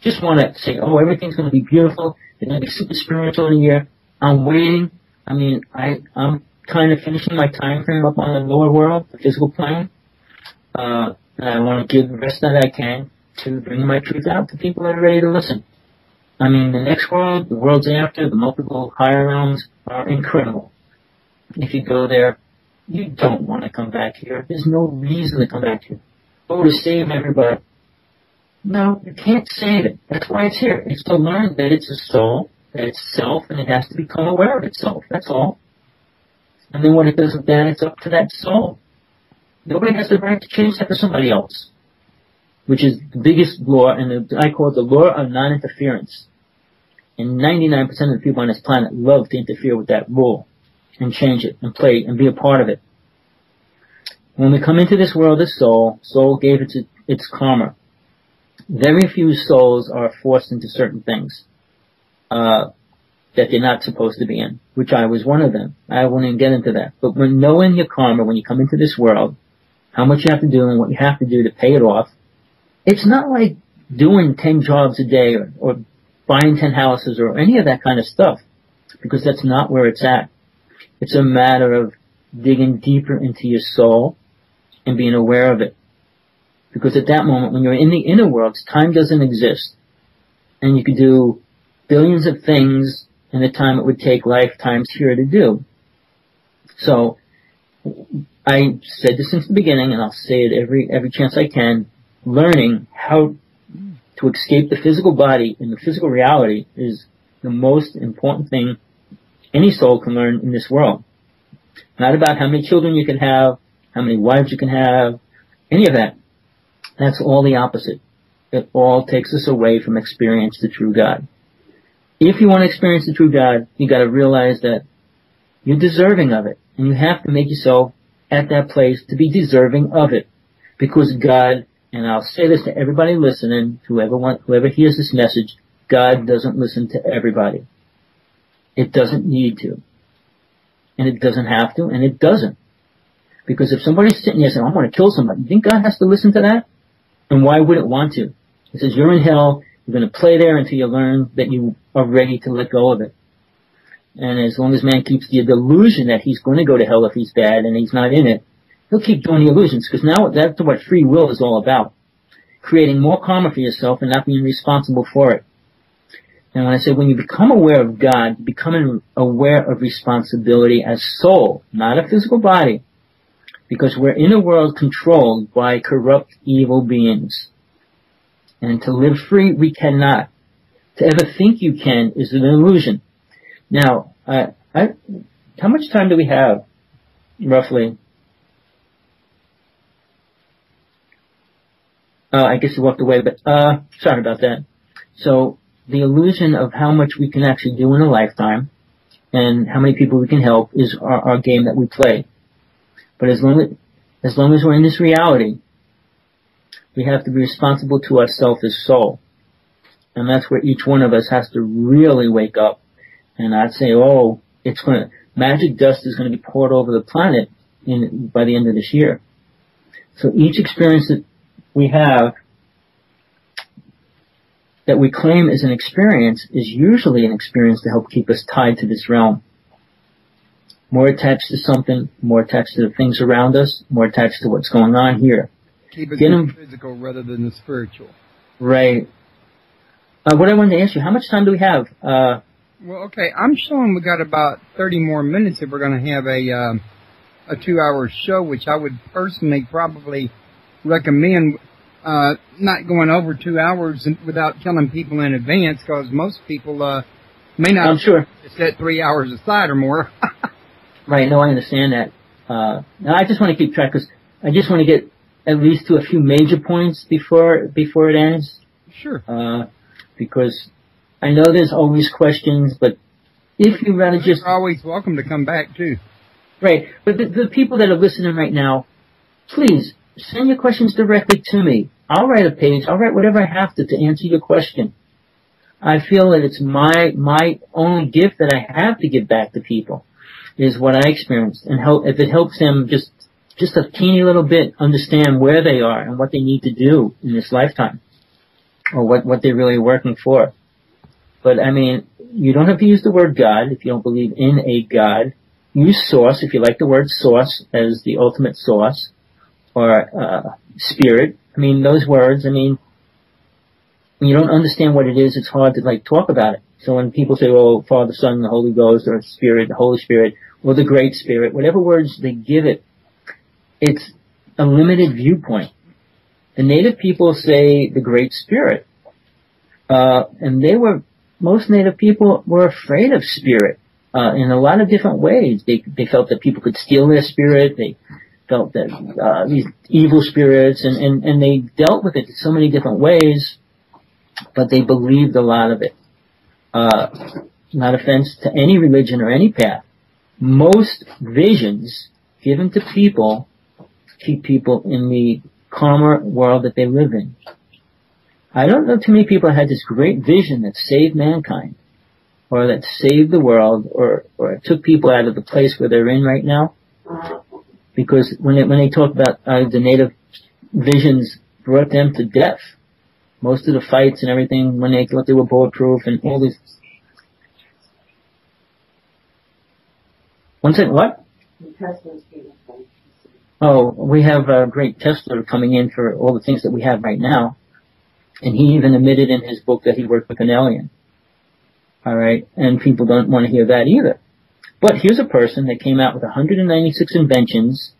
just want to say, oh, everything's going to be beautiful. They're going to be super spiritual in a year. I'm waiting. I mean, I'm kind of finishing my time frame up on the lower world, the physical plane. And I want to give the best that I can to bring my truth out to people that are ready to listen. I mean, the next world, the worlds after, the multiple higher realms are incredible. If you go there, you don't want to come back here. There's no reason to come back here. Oh, to save everybody. No, you can't save it. That's why it's here. It's to learn that it's a soul, that it's self, and it has to become aware of itself. That's all. And then when it does that, it's up to that soul. Nobody has the right to change that for somebody else, which is the biggest law, and I call it the law of non-interference. And 99% of the people on this planet love to interfere with that rule and change it and play and be a part of it. When we come into this world as soul gave its karma. Very few souls are forced into certain things that they're not supposed to be in, which I was one of them. I won't even get into that. But when knowing your karma, when you come into this world, how much you have to do and what you have to do to pay it off, it's not like doing 10 jobs a day or buying 10 houses or any of that kind of stuff, because that's not where it's at. It's a matter of digging deeper into your soul and being aware of it. Because at that moment, when you're in the inner worlds, time doesn't exist. And you can do billions of things in the time it would take lifetimes here to do. So, I said this since the beginning, and I'll say it every chance I can, learning how to escape the physical body and the physical reality is the most important thing any soul can learn in this world. Not about how many children you can have, how many wives you can have, any of that. That's all the opposite. It all takes us away from experience the true God. If you want to experience the true God, you got to realize that you're deserving of it, and you have to make yourself at that place to be deserving of it, because God, and I'll say this to everybody listening, whoever hears this message, God doesn't listen to everybody. It doesn't need to, and it doesn't have to, and it doesn't. Because if somebody's sitting there saying, I want to kill somebody, you think God has to listen to that? And why would it want to? He says, you're in hell, you're going to play there until you learn that you are ready to let go of it. And as long as man keeps the delusion that he's going to go to hell if he's bad and he's not in it, he'll keep doing the illusions, because now that's what free will is all about. Creating more karma for yourself and not being responsible for it. And when I say when you become aware of God, becoming aware of responsibility as soul, not a physical body, because we're in a world controlled by corrupt, evil beings. And to live free, we cannot. To ever think you can is an illusion. Now, how much time do we have, roughly? I guess you walked away, but sorry about that. So, the illusion of how much we can actually do in a lifetime and how many people we can help is our game that we play. But as long as we're in this reality, we have to be responsible to ourselves as soul. And that's where each one of us has to really wake up. And I'd say, magic dust is going to be poured over the planet by the end of this year. So each experience that we have, that we claim as an experience, is usually an experience to help keep us tied to this realm. More attached to something, more attached to the things around us, more attached to what's going on here. Keep it in the physical rather than the spiritual. Right. What I wanted to ask you, how much time do we have? Well, okay, I'm showing we got about 30 more minutes if we're going to have a 2-hour show, which I would personally probably recommend not going over 2 hours without telling people in advance, because most people may not set 3 hours aside or more. Right, no, I understand that. Now I just want to keep track, because I just want to get at least to a few major points before it ends. Sure. Because I know there's always questions, but if you rather just... You're always welcome to come back, too. Right, but the people that are listening right now, please, send your questions directly to me. I'll write a page, I'll write whatever I have to answer your question. I feel that it's my only gift that I have to give back to people, is what I experienced. And if it helps them just just a teeny little bit understand where they are and what they need to do in this lifetime, or what they're really working for. But I mean, you don't have to use the word God if you don't believe in a God. Use source if you like the word source as the ultimate source, or spirit. I mean, those words, I mean, when you don't understand what it is, it's hard to like talk about it. So when people say, oh, Father, Son, the Holy Ghost, or Spirit, the Holy Spirit, or the Great Spirit, whatever words they give it, it's a limited viewpoint. The native people say the Great Spirit, and most native people were afraid of spirit, in a lot of different ways. They felt that people could steal their spirit. They felt that, these evil spirits, and they dealt with it in so many different ways, but they believed a lot of it. Not offense to any religion or any path. Most visions given to people keep people in the karma world that they live in. I don't know too many people that had this great vision that saved mankind, or that saved the world, or took people out of the place where they're in right now. Because when they talk about the native visions brought them to death. Most of the fights and everything, when they thought they were bulletproof and all these. One second, what? Oh, we have a great Tesla coming in for all the things that we have right now. And he even admitted in his book that he worked with an alien. Alright? And people don't want to hear that either. But here's a person that came out with 196 inventions.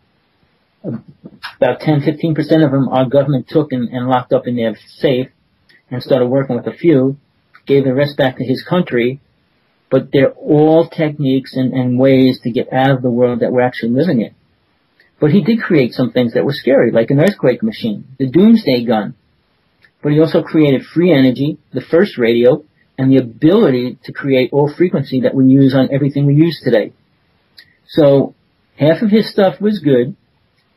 About 10-15% of them our government took and locked up in their safe and started working with a few, gave the rest back to his country, but they're all techniques and ways to get out of the world that we're actually living in. But he did create some things that were scary, like an earthquake machine, the doomsday gun. But he also created free energy, the first radio, and the ability to create all frequency that we use on everything we use today. So half of his stuff was good.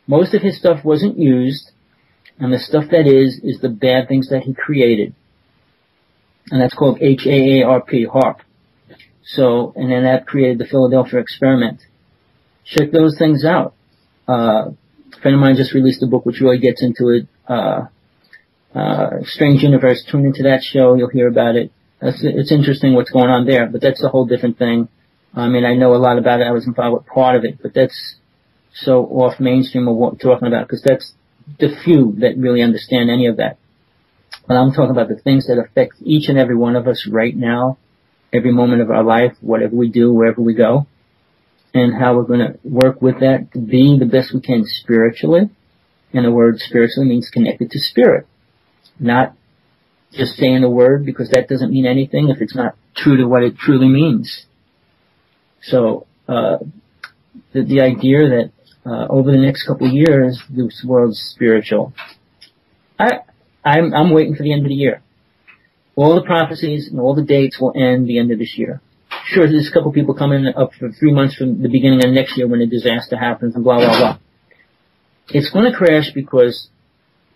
Most of his stuff wasn't used, and the stuff that is the bad things that he created. And that's called HAARP, HARP. So, and then that created the Philadelphia experiment. Check those things out. A friend of mine just released a book which really gets into it. Strange Universe. Tune into that show, you'll hear about it. It's interesting what's going on there, but that's a whole different thing. I mean, I know a lot about it. I was involved with part of it, but that's so off mainstream of what we're talking about, because that's the few that really understand any of that. But I'm talking about the things that affect each and every one of us right now, every moment of our life, whatever we do, wherever we go, and how we're going to work with that to be the best we can spiritually. And the word spiritually means connected to spirit, not just saying the word, because that doesn't mean anything if it's not true to what it truly means. So the idea that over the next couple of years, this world's spiritual. I'm waiting for the end of the year. All the prophecies and all the dates will end the end of this year. Sure, there's a couple of people coming up for 3 months from the beginning of next year when a disaster happens and blah, blah, blah. It's going to crash because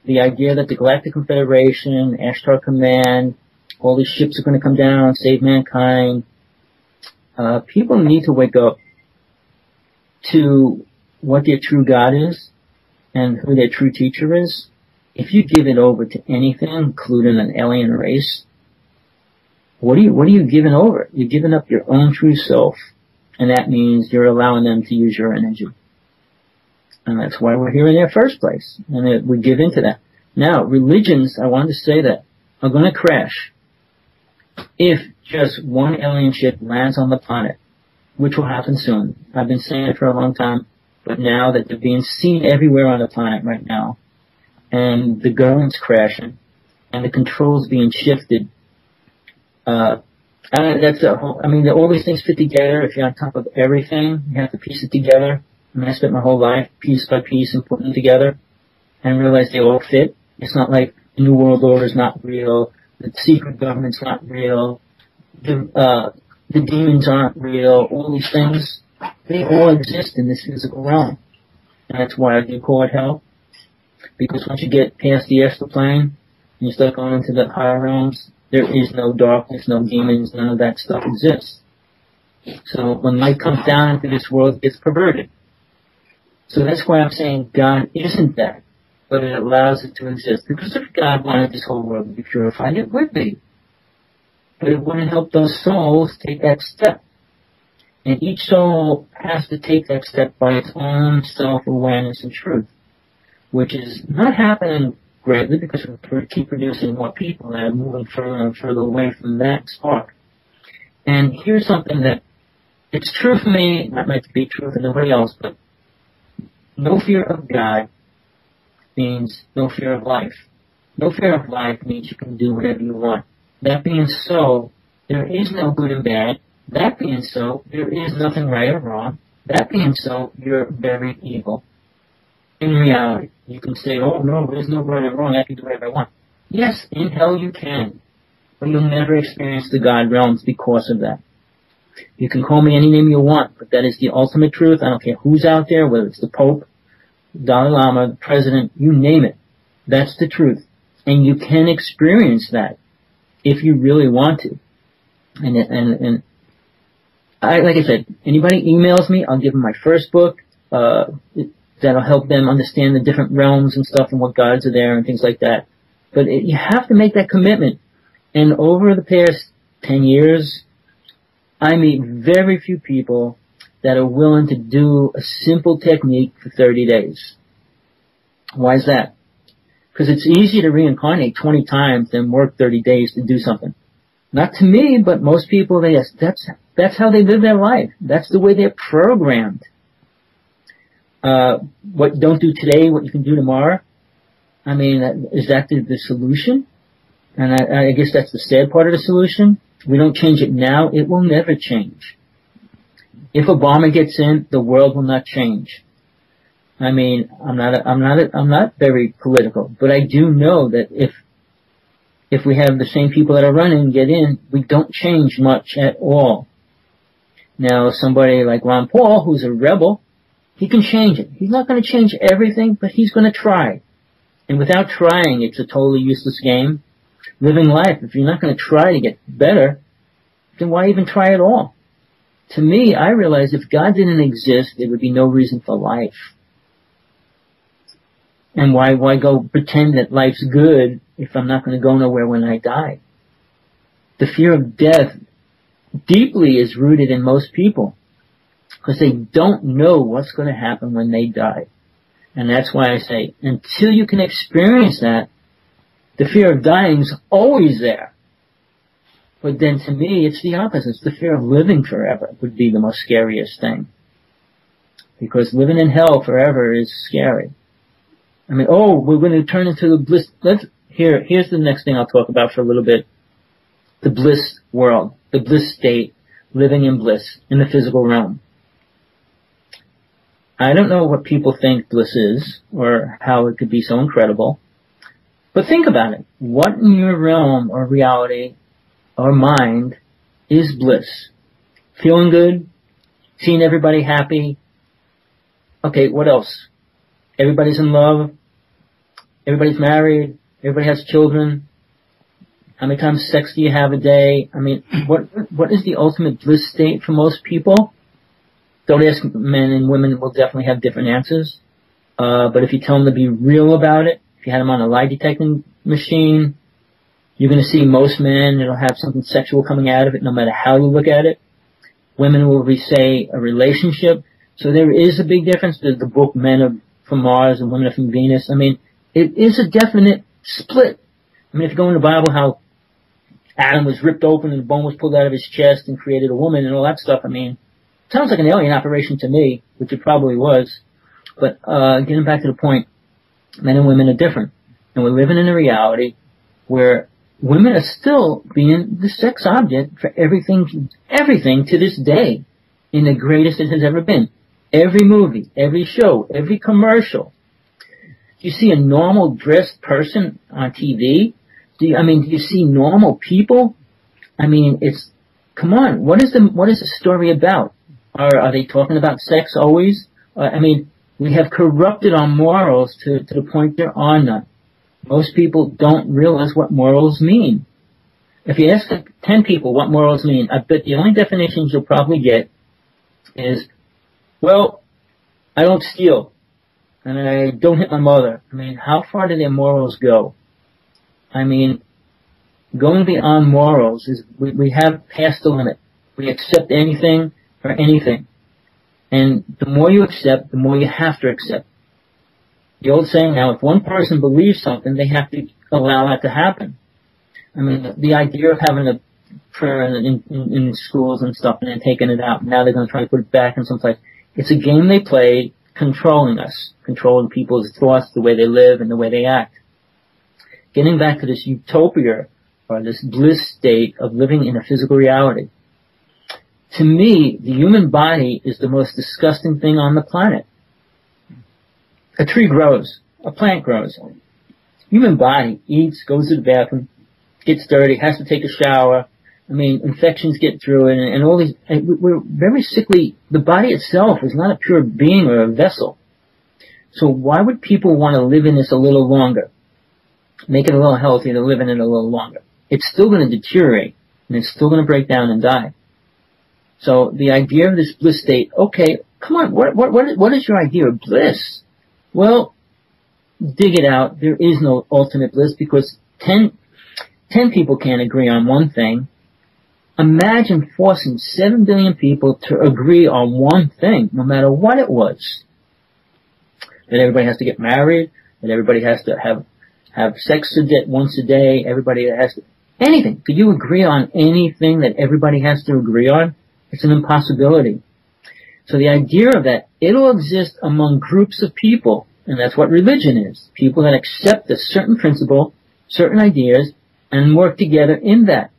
the idea that the Galactic Confederation, Ashtar Command, all these ships are going to come down and save mankind. People need to wake up to what their true God is and who their true teacher is. If you give it over to anything, including an alien race, what are you giving over? You're giving up your own true self, and that means you're allowing them to use your energy. And that's why we're here in the first place, and we give into that. Now, religions, I wanted to say that, are going to crash if just one alien ship lands on the planet, which will happen soon. I've been saying it for a long time, but now that they're being seen everywhere on the planet right now, and the government's crashing, and the controls being shifted, that's a whole, I mean, all these things fit together. If you're on top of everything, you have to piece it together. I mean, I spent my whole life piece by piece and putting them together and realized they all fit. It's not like the New World Order is not real, the secret government's not real, the demons aren't real, all these things, they all exist in this physical realm. And that's why I do call it hell. Because once you get past the astral plane, and you start going into the higher realms, there is no darkness, no demons, none of that stuff exists. So when light comes down into this world, it gets perverted. So that's why I'm saying God isn't that, but it allows it to exist. Because if God wanted this whole world to be purified, it would be. But it wouldn't help those souls take that step. And each soul has to take that step by its own self-awareness and truth, which is not happening greatly because we keep producing more people that are moving further and further away from that spark. And here's something that it's true for me, not meant to be true for nobody else, but no fear of God means no fear of life. No fear of life means you can do whatever you want. That being so, there is no good and bad. That being so, there is nothing right or wrong. That being so, you're very evil. In reality, you can say, oh no, there's no right or wrong, I can do whatever I want. Yes, in hell you can. But you'll never experience the God realms because of that. You can call me any name you want, but that is the ultimate truth. I don't care who's out there, whether it's the Pope, Dalai Lama, the President, you name it. That's the truth. And you can experience that if you really want to. And like I said, anybody emails me, I'll give them my first book, that'll help them understand the different realms and stuff and what gods are there and things like that. But you have to make that commitment. And over the past 10 years, I meet very few people that are willing to do a simple technique for 30 days. Why is that? Because it's easier to reincarnate 20 times than work 30 days to do something. Not to me, but most people, that's how they live their life. That's the way they're programmed. What don't do today, what you can do tomorrow. I mean, is that the solution? And I guess that's the sad part of the solution. We don't change it now, it will never change. If Obama gets in, the world will not change. I mean, I'm not very political, but I do know that if we have the same people that are running get in, we don't change much at all. Now, somebody like Ron Paul, who's a rebel, he can change it. He's not going to change everything, but he's going to try. And without trying, it's a totally useless game. Living life, if you're not going to try to get better, then why even try at all? To me, I realize if God didn't exist, there would be no reason for life. And why go pretend that life's good if I'm not going to go nowhere when I die? The fear of death deeply is rooted in most people because they don't know what's going to happen when they die. And that's why I say, until you can experience that, the fear of dying is always there. But then to me, it's the opposite. It's the fear of living forever would be the most scariest thing. Because living in hell forever is scary. I mean, we're going to turn into the bliss. Here's the next thing I'll talk about for a little bit. The bliss world, the bliss state, living in bliss in the physical realm. I don't know what people think bliss is or how it could be so incredible. But think about it. What in your realm or reality or mind is bliss? Feeling good? Seeing everybody happy? Okay, what else? Everybody's in love. Everybody's married. Everybody has children. How many times sex do you have a day? I mean, what is the ultimate bliss state for most people? Don't ask men and women will definitely have different answers. But if you tell them to be real about it, if you had them on a lie detecting machine, you're going to see most men, it'll have something sexual coming out of it no matter how you look at it. Women will say a relationship. So there is a big difference. There's the book Men Are from Mars and Women Are from Venus. I mean, it is a definite split. I mean, if you go in the Bible, how Adam was ripped open and the bone was pulled out of his chest and created a woman and all that stuff, I mean, it sounds like an alien operation to me, which it probably was. But getting back to the point, men and women are different. And we're living in a reality where women are still being the sex object for everything to this day in the greatest it has ever been. Every movie, every show, every commercial. Do you see a normal dressed person on TV? Do you see normal people? I mean, come on, what is the story about? Are they talking about sex always? We have corrupted our morals to the point there are none. Most people don't realize what morals mean. If you ask 10 people what morals mean, I bet the only definitions you'll probably get is, well, I don't steal. and I don't hit my mother. I mean, how far do their morals go? I mean, going beyond morals is we have passed the limit. We accept anything for anything. And the more you accept, the more you have to accept. The old saying now, if one person believes something, they have to allow that to happen. I mean, the idea of having a prayer in schools and stuff and then taking it out, now they're going to try to put it back in some place. It's a game they play, controlling us, controlling people's thoughts, the way they live and the way they act. Getting back to this utopia or this bliss state of living in a physical reality. To me, the human body is the most disgusting thing on the planet. A tree grows. A plant grows. Human body eats, goes to the bathroom, gets dirty, has to take a shower. I mean, infections get through it, and all these, and we're very sickly. The body itself is not a pure being or a vessel. So why would people want to live in this a little longer? Make it a little healthier to live in it a little longer. It's still going to deteriorate, and it's still going to break down and die. So the idea of this bliss state, okay, come on, what is your idea of bliss? Well, dig it out. There is no ultimate bliss because 10 people can't agree on one thing. Imagine forcing 7 billion people to agree on one thing, no matter what it was. That everybody has to get married, that everybody has to have sex once a day, everybody has to, anything. Could you agree on anything that everybody has to agree on? It's an impossibility. So the idea of that, it'll exist among groups of people, and that's what religion is. People that accept a certain principle, certain ideas, and work together in that.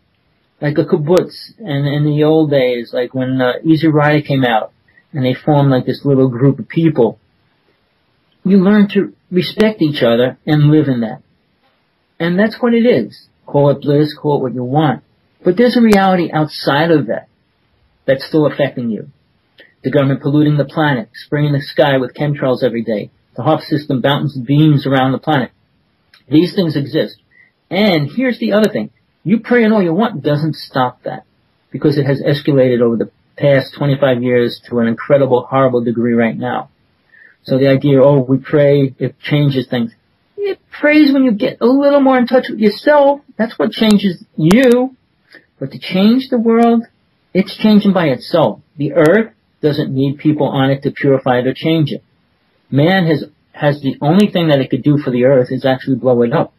Like a kibbutz, and in the old days, like when Easy Rider came out, and they formed like this little group of people. You learn to respect each other and live in that. And that's what it is. Call it bliss, call it what you want. But there's a reality outside of that that's still affecting you. The government polluting the planet, spraying the sky with chemtrails every day, the HAARP system bounces beams around the planet. These things exist. And here's the other thing. You pray and all you want doesn't stop that, because it has escalated over the past 25 years to an incredible, horrible degree right now. So the idea, we pray, it changes things. It prays when you get a little more in touch with yourself. That's what changes you. But to change the world, it's changing by itself. The earth doesn't need people on it to purify it or change it. Man has the only thing that it could do for the earth is actually blow it up.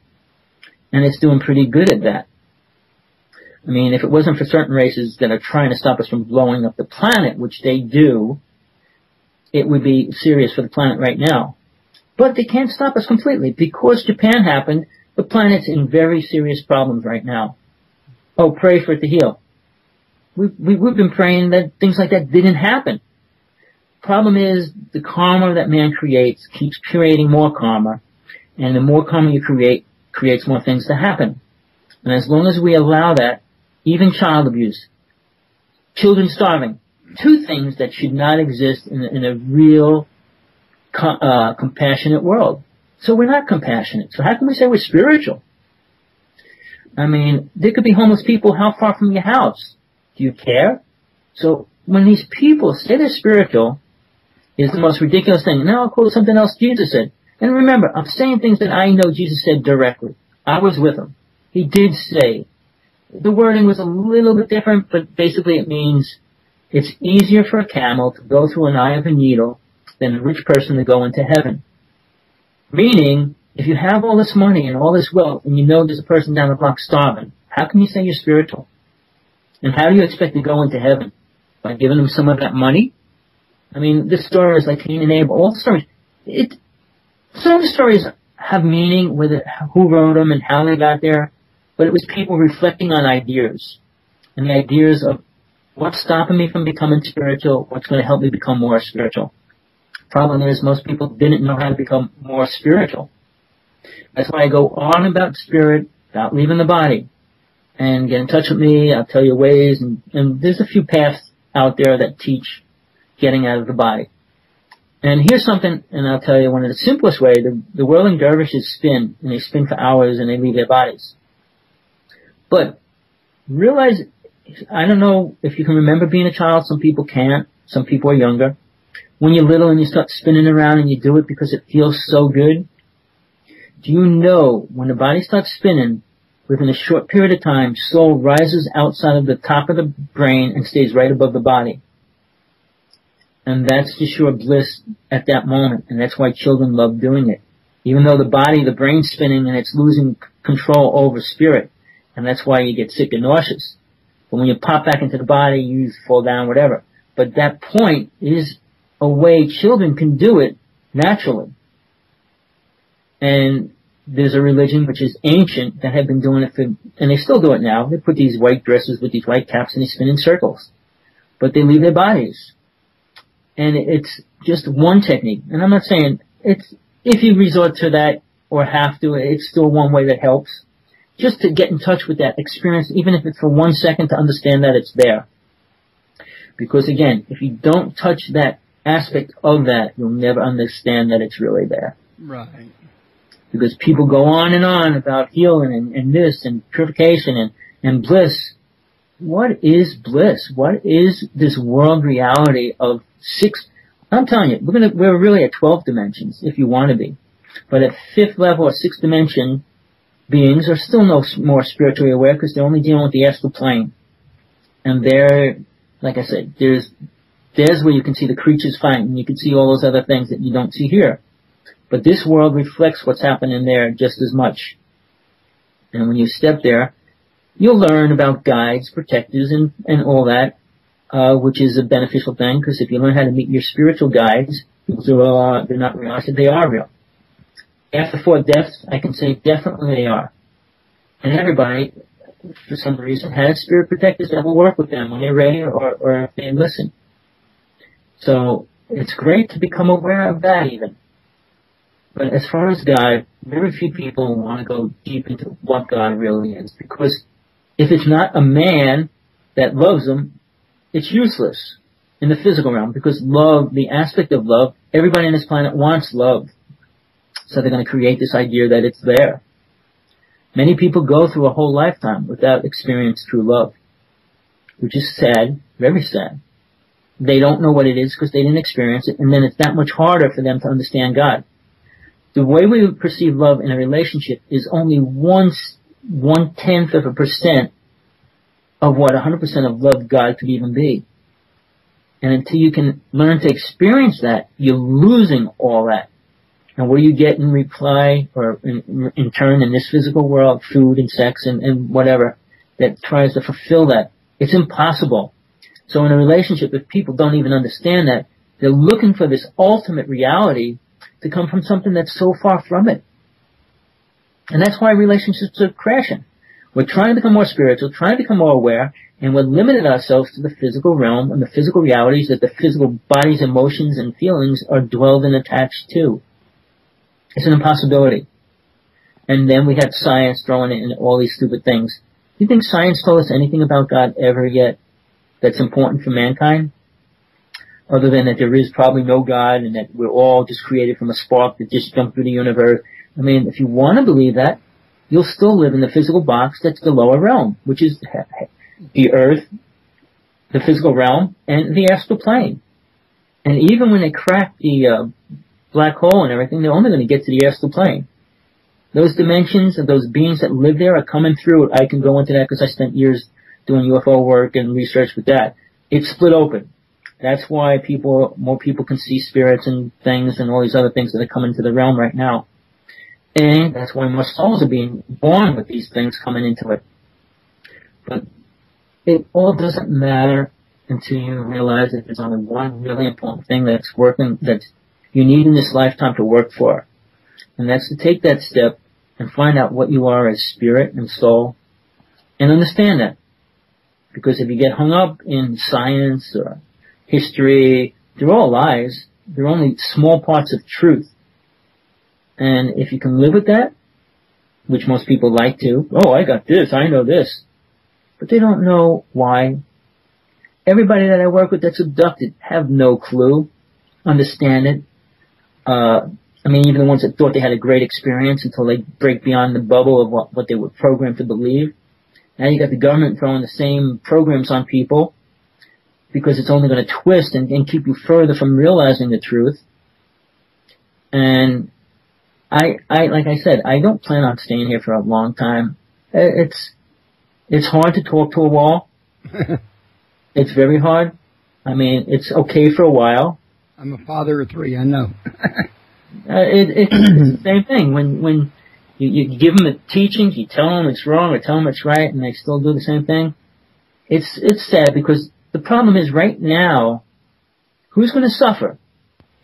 And it's doing pretty good at that. I mean, if it wasn't for certain races that are trying to stop us from blowing up the planet, which they do, it would be serious for the planet right now. But they can't stop us completely. Because Japan happened, the planet's in very serious problems right now. Oh, pray for it to heal. We've been praying that things like that didn't happen. Problem is, the karma that man creates keeps creating more karma. And the more karma you create, creates more things to happen. And as long as we allow that, even child abuse, children starving, two things that should not exist in a real compassionate world. So we're not compassionate. So how can we say we're spiritual? I mean, there could be homeless people how far from your house? Do you care? So when these people say they're spiritual, is the most ridiculous thing. Now I'll quote something else Jesus said. And remember, I'm saying things that I know Jesus said directly. I was with him. He did say, the wording was a little bit different, but basically it means it's easier for a camel to go through an eye of a needle than a rich person to go into heaven. Meaning, if you have all this money and all this wealth and you know there's a person down the block starving, how can you say you're spiritual? And how do you expect to go into heaven? By giving them some of that money? I mean, this story is like Cain and Abel. All the stories. Some of the stories have meaning with it, who wrote them and how they got there, but it was people reflecting on ideas. And the ideas of what's stopping me from becoming spiritual, what's going to help me become more spiritual. Problem is, most people didn't know how to become more spiritual. That's why I go on about spirit, about leaving the body. And get in touch with me, I'll tell you ways, and there's a few paths out there that teach getting out of the body. And here's something, and I'll tell you one of the simplest ways, the whirling dervishes spin, and they spin for hours and they leave their bodies. But realize, I don't know if you can remember being a child, some people can't, some people are younger, when you're little and you start spinning around and you do it because it feels so good? Do you know when the body starts spinning, within a short period of time, soul rises outside of the top of the brain and stays right above the body? And that's just your bliss at that moment. And that's why children love doing it. Even though the body, the brain's spinning and it's losing control over spirit. And that's why you get sick and nauseous. But when you pop back into the body, you fall down, whatever. But that point is a way children can do it naturally. And there's a religion which is ancient that have been doing it for, and they still do it now. They put these white dresses with these white caps and they spin in circles. But they leave their bodies. And it's just one technique. And I'm not saying it's, if you resort to that or have to, it's still one way that helps. Just to get in touch with that experience, even if it's for 1 second, to understand that it's there. Because again, if you don't touch that aspect of that, you'll never understand that it's really there. Right. Because people go on and on about healing and this and purification and bliss. What is bliss? What is this world reality of 6? I'm telling you, we're really at 12 dimensions if you want to be. But at 5th level or 6th dimension, beings are still no more spiritually aware because they're only dealing with the astral plane. And there, like I said, there's where you can see the creatures fighting. You can see all those other things that you don't see here. But this world reflects what's happening there just as much. And when you step there, you'll learn about guides, protectors, and all that, which is a beneficial thing, because if you learn how to meet your spiritual guides, people say, well, they're not real. I said, they are real. After 4 deaths, I can say definitely they are. And everybody, for some reason, has spirit protectors that will work with them when they're ready or if they listen. So it's great to become aware of that even. But as far as God, very few people want to go deep into what God really is. Because if it's not a man that loves them, it's useless in the physical realm. Because love, the aspect of love, everybody on this planet wants love. So they're going to create this idea that it's there. Many people go through a whole lifetime without experiencing true love. Which is sad, very sad. They don't know what it is because they didn't experience it. And then it's that much harder for them to understand God. The way we perceive love in a relationship is only 1/10% of what 100% of love God could even be. And until you can learn to experience that, you're losing all that. And what do you get in reply, or in turn in this physical world? Food and sex and whatever that tries to fulfill that. It's impossible. So in a relationship, if people don't even understand that, they're looking for this ultimate reality to come from something that's so far from it. And that's why relationships are crashing. We're trying to become more spiritual, trying to become more aware, and we're limiting ourselves to the physical realm and the physical realities that the physical body's emotions and feelings are dwelled and attached to. It's an impossibility. And then we have science throwing it in all these stupid things. Do you think science told us anything about God ever yet that's important for mankind? Other than that there is probably no God and that we're all just created from a spark that just jumped through the universe. I mean, if you want to believe that, you'll still live in the physical box that's the lower realm, which is the earth, the physical realm, and the astral plane. And even when they crack the black hole and everything, they're only going to get to the astral plane. Those dimensions of those beings that live there are coming through. I can go into that because I spent years doing UFO work and research with that. It's split open. That's why more people can see spirits and things and all these other things that are coming to the realm right now. And that's why more souls are being born with these things coming into it. But it all doesn't matter until you realize that there's only one really important thing that's working, that you need in this lifetime to work for. And that's to take that step and find out what you are as spirit and soul and understand that. Because if you get hung up in science or history, they're all lies. They're only small parts of truth. And if you can live with that, which most people like to, oh, I got this, I know this. But they don't know why. Everybody that I work with that's abducted have no clue, understand it. I mean, even the ones that thought they had a great experience until they break beyond the bubble of what they were programmed to believe. Now you got the government throwing the same programs on people. because it's only going to twist and keep you further from realizing the truth. And I like I said, I don't plan on staying here for a long time. It's hard to talk to a wall. It's very hard. I mean, it's okay for a while. I'm a father of 3, I know. It's the same thing. When you give them the teachings, you tell them it's wrong or tell them it's right, and they still do the same thing. It's sad, because the problem is right now, who's going to suffer?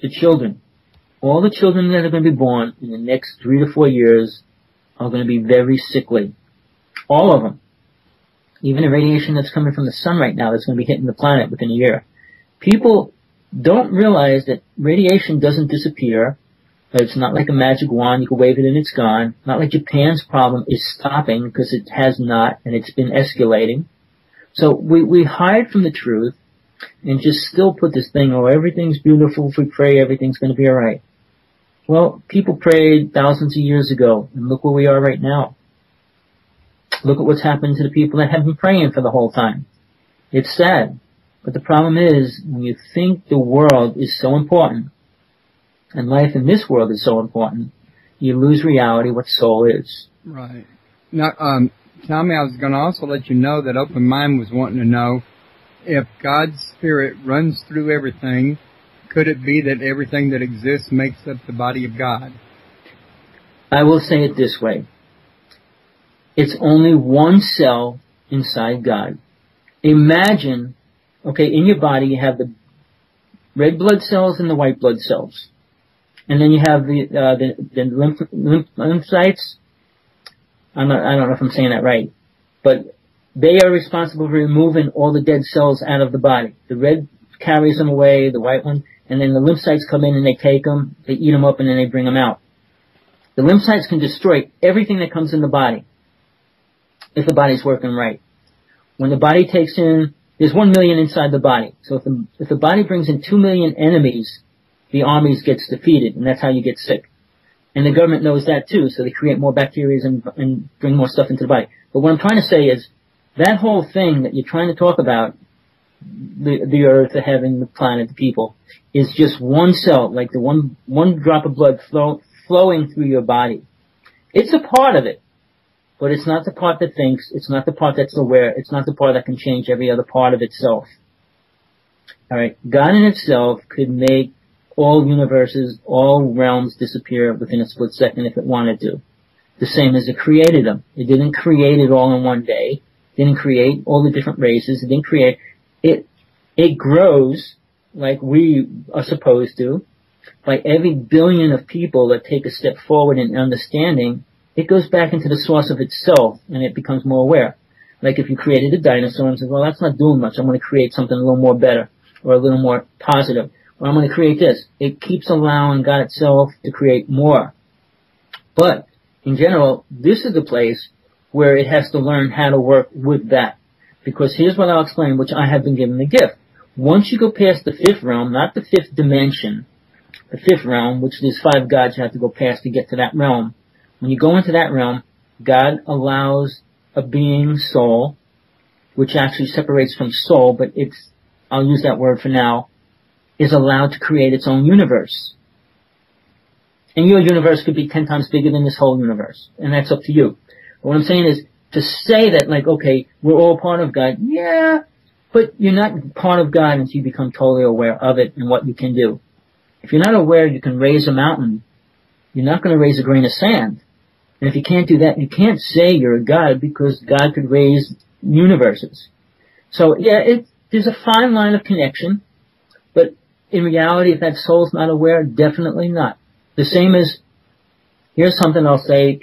The children. All the children that are going to be born in the next 3 to 4 years are going to be very sickly. All of them. Even the radiation that's coming from the sun right now that's going to be hitting the planet within a year. People don't realize that radiation doesn't disappear. It's not like a magic wand. You can wave it and it's gone. Not like Japan's problem is stopping, because it has not, and it's been escalating. So we hide from the truth and just still put this thing, oh, everything's beautiful. If we pray, everything's going to be all right. Well, people prayed thousands of years ago, and look where we are right now. Look at what's happened to the people that have been praying for the whole time. It's sad. But the problem is, when you think the world is so important, and life in this world is so important, you lose reality what soul is. Right. Now, Tommy, I was going to also let you know that Open Mind was wanting to know, if God's Spirit runs through everything, could it be that everything that exists makes up the body of God? I will say it this way. It's only one cell inside God. Imagine, okay, in your body you have the red blood cells and the white blood cells. And then you have the lymphocytes. I don't know if I'm saying that right. But they are responsible for removing all the dead cells out of the body. The red carries them away, the white one, and then the lymphocytes come in and they take them, they eat them up, and then they bring them out. The lymphocytes can destroy everything that comes in the body, if the body's working right. When the body takes in, there's 1 million inside the body. So if the body brings in 2 million enemies, the armies gets defeated, and that's how you get sick. And the government knows that too, so they create more bacteria and bring more stuff into the body. But what I'm trying to say is, that whole thing that you're trying to talk about, the earth, the heaven, the planet, the people, is just one cell, like the one drop of blood flowing through your body. It's a part of it, but it's not the part that thinks, it's not the part that's aware, it's not the part that can change every other part of itself. Alright, God in itself could make all universes, all realms disappear within a split second if it wanted to. The same as it created them. It didn't create it all in one day. It didn't create all the different races. It didn't create it. It grows like we are supposed to. By every billion of people that take a step forward in understanding, it goes back into the source of itself and it becomes more aware. Like if you created a dinosaur and said, well, that's not doing much. I'm going to create something a little more better or a little more positive. Or I'm going to create this. It keeps allowing God itself to create more. But in general, this is the place where it has to learn how to work with that. Because here's what I'll explain, which I have been given the gift. Once you go past the 5th realm, not the 5th dimension, the 5th realm, which there's 5 gods you have to go past to get to that realm. When you go into that realm, God allows a being soul, which actually separates from soul, but it's, I'll use that word for now, is allowed to create its own universe. And your universe could be 10 times bigger than this whole universe. And that's up to you. But what I'm saying is, to say that, like, okay, we're all part of God, yeah, but you're not part of God until you become totally aware of it and what you can do. If you're not aware you can raise a mountain, you're not going to raise a grain of sand. And if you can't do that, you can't say you're a God, because God could raise universes. So, yeah, there's a fine line of connection, but in reality, if that soul's not aware, definitely not. The same as, here's something I'll say,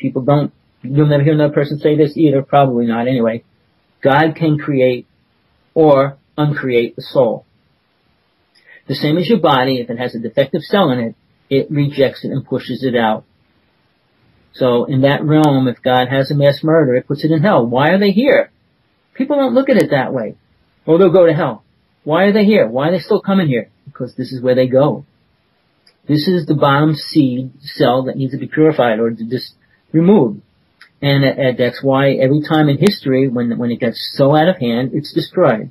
you'll never hear another person say this either, probably not anyway. God can create or uncreate the soul. The same as your body, if it has a defective cell in it, it rejects it and pushes it out. So in that realm, if God has a mass murder, it puts it in hell. Why are they here? People don't look at it that way. Or they'll go to hell. Why are they here? Why are they still coming here? Because this is where they go. This is the bottom seed cell that needs to be purified or just removed. And that's why every time in history, when it gets so out of hand, it's destroyed.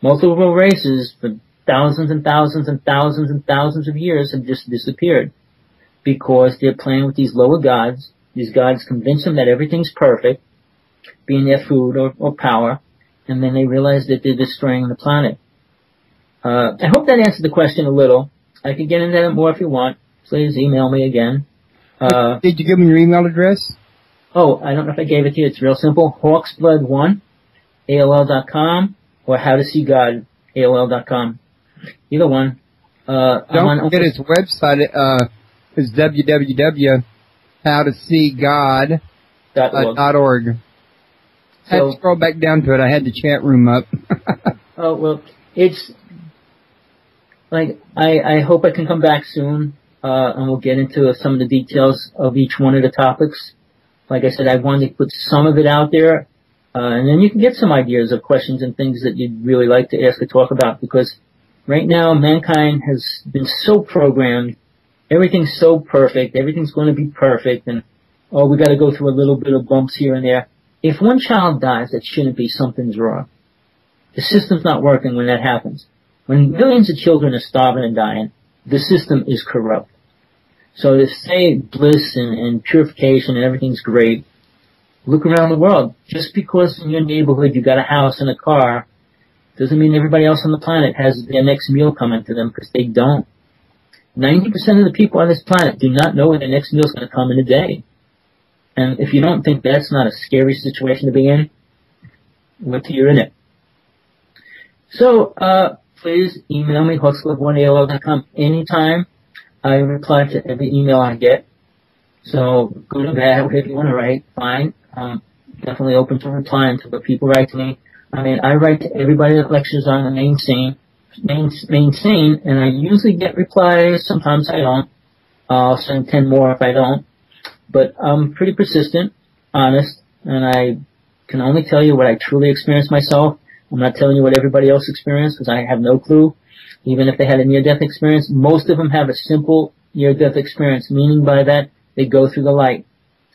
multiple races for thousands and thousands and thousands and thousands of years have just disappeared because they're playing with these lower gods. These gods convince them that everything's perfect, being their food or power, and then they realize that they're destroying the planet. I hope that answered the question a little. I can get into that more if you want. Please email me again. Did you give me your email address? Oh, I don't know if I gave it to you. It's real simple. Hawksblood1, AOL.com, or howtoseegod, AOL.com. Either one. Don't forget his website. Is www.howtoseegod.org. I had to scroll back down to it. I had the chat room up. Oh, well, it's like, I hope I can come back soon, and we'll get into some of the details of each one of the topics. Like I said, I wanted to put some of it out there, and then you can get some ideas of questions and things that you'd really like to ask or talk about, because right now mankind has been so programmed, everything's so perfect, everything's going to be perfect, and we got to go through a little bit of bumps here and there. If one child dies, that shouldn't be. Something's wrong. The system's not working when that happens. When millions of children are starving and dying, the system is corrupt. So to say bliss and purification and everything's great, look around the world. Just because in your neighborhood you got a house and a car doesn't mean everybody else on the planet has their next meal coming to them, because they don't. 90% of the people on this planet do not know when their next meal is going to come in a day. And if you don't think that's not a scary situation to be in, wait till you're in it. So, please email me, hawksblood1@AOL.com, anytime. I reply to every email I get. So, good or bad, whatever you want to write, fine. Definitely open to replying to what people write to me. I mean, I write to everybody that lectures on the main scene, and I usually get replies. Sometimes I don't. I'll send 10 more if I don't. But I'm pretty persistent, honest, and I can only tell you what I truly experienced myself. I'm not telling you what everybody else experienced, because I have no clue. Even if they had a near-death experience, most of them have a simple near-death experience, meaning by that they go through the light,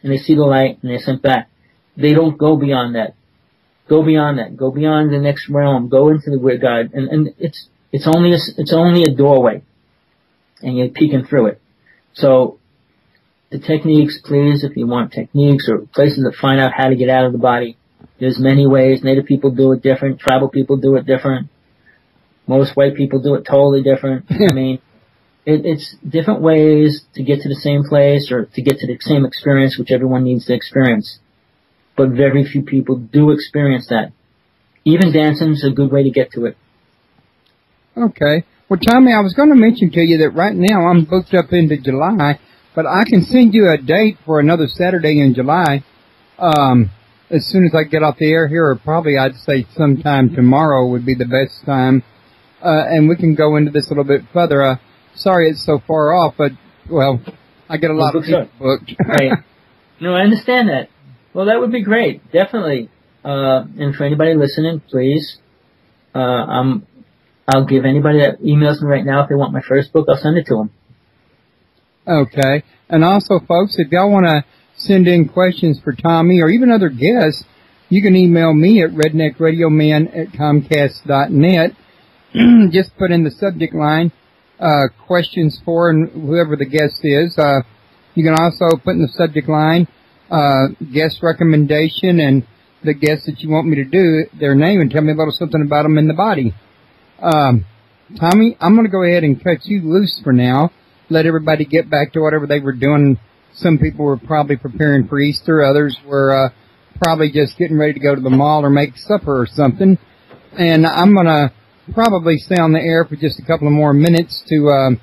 and they see the light, and they're sent back. They don't go beyond that. Go beyond that. Go beyond the next realm. Go into the weird God, and it's only a doorway, and you're peeking through it. So the techniques, please, if you want techniques or places to find out how to get out of the body, there's many ways. Native people do it different. Tribal people do it different. Most white people do it totally different. I mean, it's different ways to get to the same place or to get to the same experience, which everyone needs to experience. But very few people do experience that. Even dancing's a good way to get to it. Okay. Well, Tommy, I was going to mention to you that right now I'm booked up into July, but I can send you a date for another Saturday in July. As soon as I get off the air here, or probably I'd say sometime tomorrow would be the best time. And we can go into this a little bit further. Sorry it's so far off, but, well, I get a lot of people booked. Right. No, I understand that. Well, that would be great. Definitely. And for anybody listening, please, I'll give anybody that emails me right now, if they want my first book, I'll send it to them. Okay. And also, folks, if y'all want to send in questions for Tommy or even other guests, you can email me at redneckradioman@comcast.net. Just put in the subject line, questions for and whoever the guest is. You can also put in the subject line, guest recommendation and the guest that you want me to do, their name, and tell me a little something about them in the body. Tommy, I'm going to go ahead and cut you loose for now. Let everybody get back to whatever they were doing. Some people were probably preparing for Easter. Others were probably just getting ready to go to the mall or make supper or something. And I'm going to probably stay on the air for just a couple of more minutes to,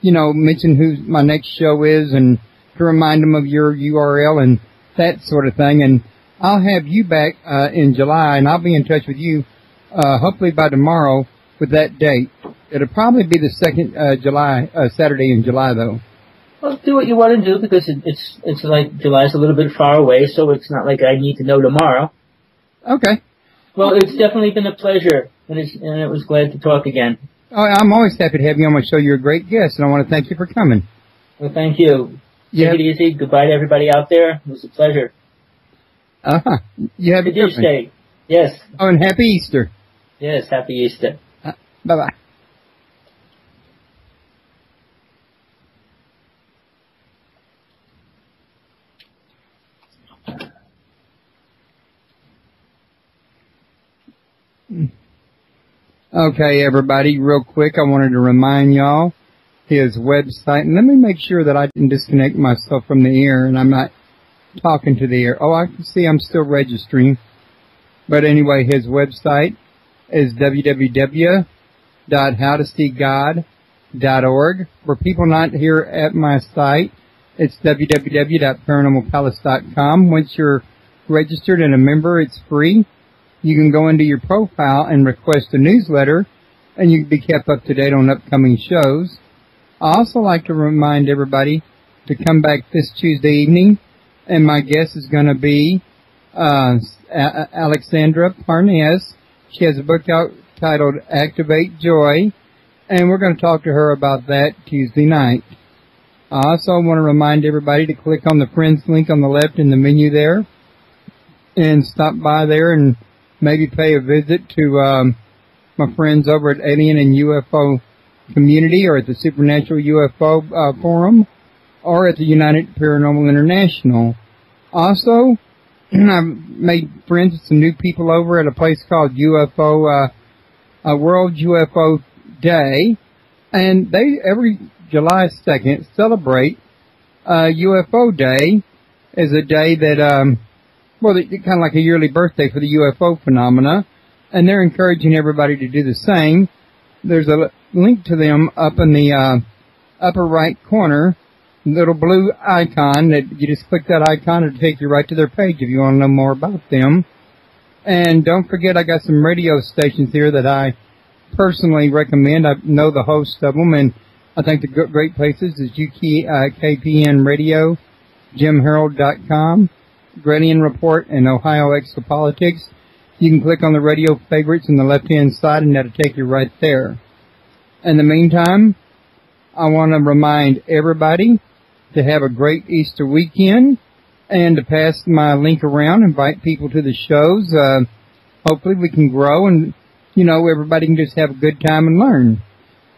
mention who my next show is and to remind them of your URL and that sort of thing. And I'll have you back in July, and I'll be in touch with you hopefully by tomorrow with that date. It'll probably be the second Saturday in July, though. Well, do what you want to do, because it's like July's a little bit far away, so it's not like I need to know tomorrow. Okay. Well, it's definitely been a pleasure, and it was glad to talk again. Oh, I'm always happy to have you on my show. You're a great guest, and I want to thank you for coming. Well, thank you. Take it easy. Goodbye to everybody out there. It was a pleasure. You have a good day. Yes. Oh, and happy Easter. Yes, happy Easter. Bye-bye. Okay, everybody, real quick, I wanted to remind y'all his website. And let me make sure that I didn't disconnect myself from the air and I'm not talking to the air. Oh, I can see I'm still registering. But anyway, his website is www.howtoseegod.org. For people not here at my site, it's www.paranormalpalace.com. Once you're registered and a member, it's free. You can go into your profile and request a newsletter, and you can be kept up to date on upcoming shows. I also like to remind everybody to come back this Tuesday evening, and my guest is going to be Alexandra Parnes. She has a book out titled Activate Joy, and we're going to talk to her about that Tuesday night. I also want to remind everybody to click on the Friends link on the left in the menu there, and stop by there and maybe pay a visit to my friends over at Alien and UFO Community, or at the Supernatural UFO Forum, or at the United Paranormal International. Also, I've made friends with some new people over at a place called UFO World UFO Day, and they every July 2nd celebrate UFO Day as a day that well, it's kind of like a yearly birthday for the UFO phenomena, and they're encouraging everybody to do the same. There's a link to them up in the upper right corner, little blue icon that you just click that icon and it'll take you right to their page if you want to know more about them. And don't forget, I got some radio stations here that I personally recommend. I know the hosts of them, and I think the great places is KPN Radio, JimHarold.com, Gradian Report, and Ohio Exopolitics. You can click on the radio favorites on the left-hand side, and that'll take you right there. In the meantime, I want to remind everybody to have a great Easter weekend and to pass my link around, invite people to the shows. Hopefully we can grow and, everybody can just have a good time and learn.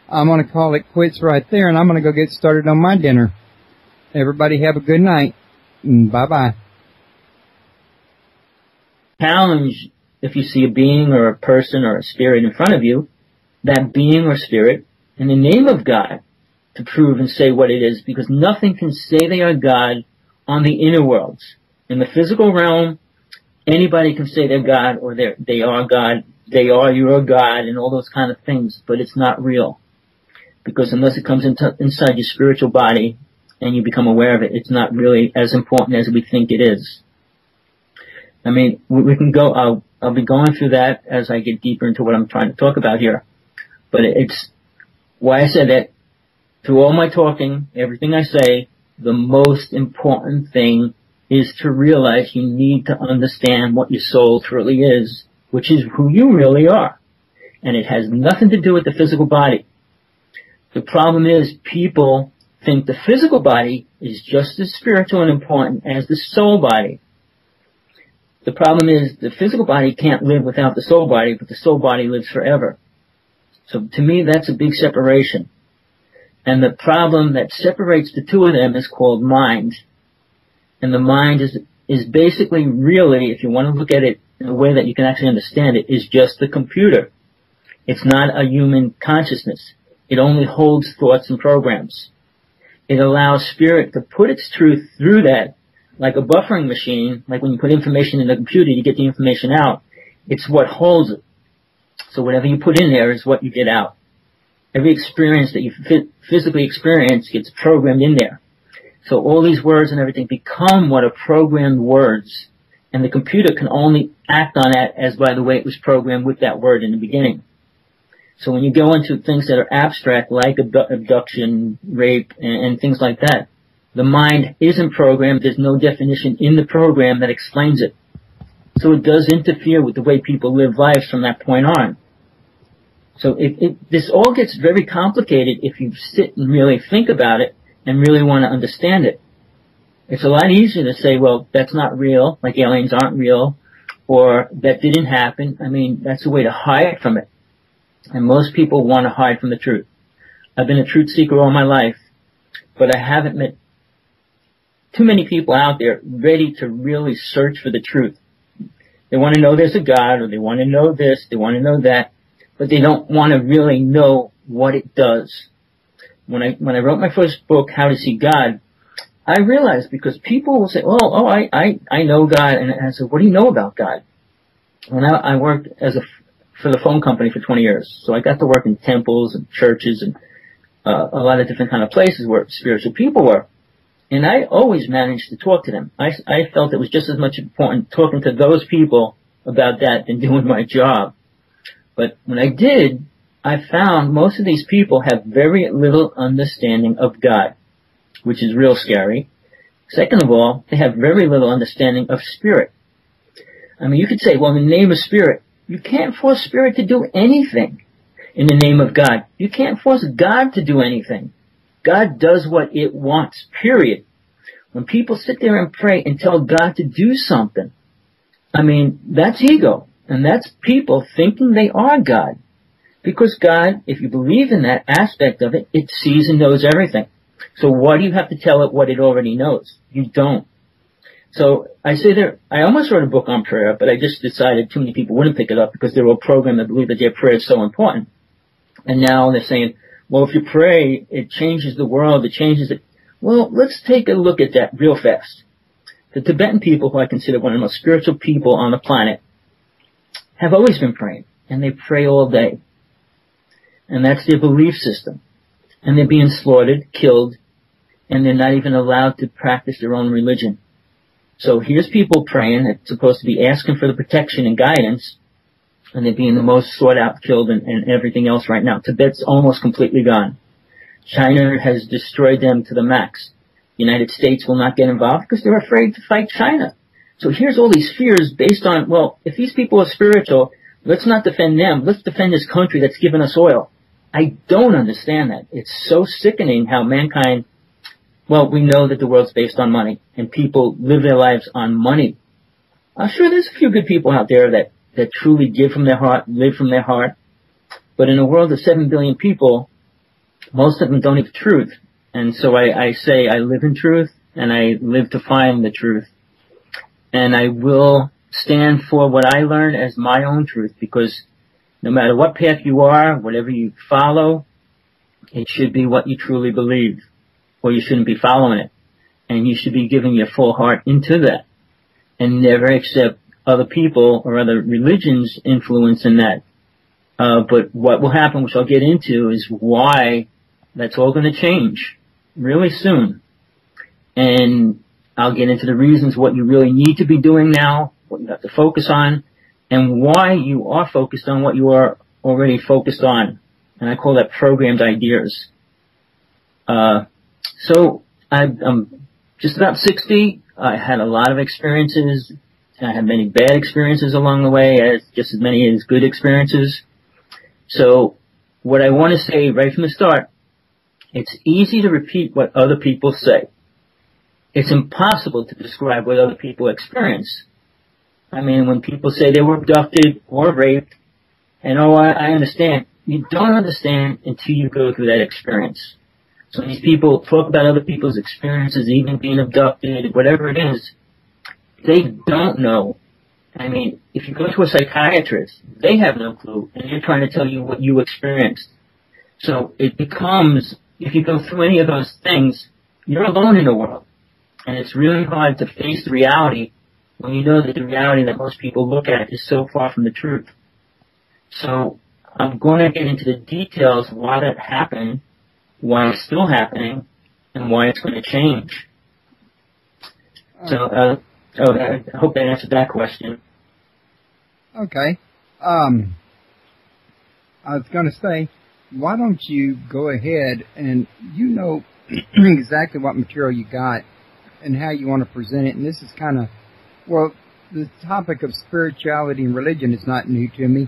I'm going to call it quits right there, and I'm going to go get started on my dinner. Everybody have a good night, and bye-bye. Challenge, if you see a being or a person or a spirit in front of you, that being or spirit, in the name of God, to prove and say what it is, because nothing can say they are God on the inner worlds. In the physical realm, anybody can say they're God or they are God, they are your God, and all those kind of things, but it's not real. Because unless it comes inside your spiritual body and you become aware of it, it's not really as important as we think it is. I mean, we can go, I'll be going through that as I get deeper into what I'm trying to talk about here. But it's why I said that through all my talking, everything I say, the most important thing is to realize you need to understand what your soul truly is, which is who you really are. And it has nothing to do with the physical body. The problem is people think the physical body is just as spiritual and important as the soul body. The problem is the physical body can't live without the soul body, but the soul body lives forever. So to me, that's a big separation. And the problem that separates the two of them is called mind. And the mind is basically really, if you want to look at it in a way that you can actually understand it, is just the computer. It's not a human consciousness. It only holds thoughts and programs. It allows spirit to put its truth through that, like a buffering machine, like when you put information in a computer, you get the information out. It's what holds it. So whatever you put in there is what you get out. Every experience that you physically experience gets programmed in there. So all these words and everything become what are programmed words. And the computer can only act on that as by the way it was programmed with that word in the beginning. So when you go into things that are abstract, like abduction, rape, and things like that, the mind isn't programmed. There's no definition in the program that explains it. So it does interfere with the way people live lives from that point on. So this all gets very complicated if you sit and really think about it and really want to understand it. It's a lot easier to say, well, that's not real, like aliens aren't real, or that didn't happen, I mean, that's a way to hide from it. And most people want to hide from the truth. I've been a truth seeker all my life, but I haven't met too many people out there ready to really search for the truth. They want to know there's a God, or they want to know this, they want to know that, but they don't want to really know what it does. When I wrote my first book, How to See God, I realized, because people will say, I know God, and I said, what do you know about God? And I worked for the phone company for 20 years, so I got to work in temples and churches and a lot of different kind of places where spiritual people were. And I always managed to talk to them. I felt it was just as much important talking to those people about that than doing my job. But when I did, I found most of these people have very little understanding of God, which is real scary. Second of all, they have very little understanding of spirit. I mean, you could say, well, in the name of spirit, you can't force spirit to do anything. In the name of God, you can't force God to do anything. God does what it wants, period. When people sit there and pray and tell God to do something, I mean, that's ego. And that's people thinking they are God. Because God, if you believe in that aspect of it, it sees and knows everything. So why do you have to tell it what it already knows? You don't. So I say there, I almost wrote a book on prayer, but I just decided too many people wouldn't pick it up because they were programmed to believe that their prayer is so important. And now they're saying, well, if you pray, it changes the world, it changes it. Well, let's take a look at that real fast. The Tibetan people, who I consider one of the most spiritual people on the planet, have always been praying, and they pray all day. And that's their belief system. And they're being slaughtered, killed, and they're not even allowed to practice their own religion. So here's people praying that's supposed to be asking for the protection and guidance, and they're being the most sought out, killed, and everything else right now. Tibet's almost completely gone. China has destroyed them to the max. The United States will not get involved because they're afraid to fight China. So here's all these fears based on, well, if these people are spiritual, let's not defend them. Let's defend this country that's given us oil. I don't understand that. It's so sickening how mankind, well, we know that the world's based on money, and people live their lives on money. I'm sure there's a few good people out there that truly give from their heart, live from their heart. But in a world of 7 billion people, most of them don't have truth. And so I say I live in truth, and I live to find the truth. And I will stand for what I learn as my own truth, because no matter what path you are, whatever you follow, it should be what you truly believe, or you shouldn't be following it. And you should be giving your full heart into that, and never accept other people or other religions' influence in that. But what will happen, which I'll get into, is why that's all going to change really soon. And I'll get into the reasons what you really need to be doing now, what you have to focus on, and why you are focused on what you are already focused on. And I call that programmed ideas. So I'm just about 60. I had a lot of experiences. I had many bad experiences along the way, as just as many as good experiences. So what I want to say right from the start, it's easy to repeat what other people say. It's impossible to describe what other people experience. I mean, when people say they were abducted or raped, and I understand, you don't understand until you go through that experience. So these people talk about other people's experiences, even being abducted, whatever it is, they don't know. I mean, if you go to a psychiatrist, they have no clue, and they're trying to tell you what you experienced. So it becomes, if you go through any of those things, you're alone in the world. And it's really hard to face the reality when you know that the reality that most people look at is so far from the truth. So I'm going to get into the details of why that happened, why it's still happening, and why it's going to change. So, I hope that answered that question. Okay. I was going to say, why don't you go ahead and you know exactly what material you got and how you want to present it. And this is kind of, well, the topic of spirituality and religion is not new to me,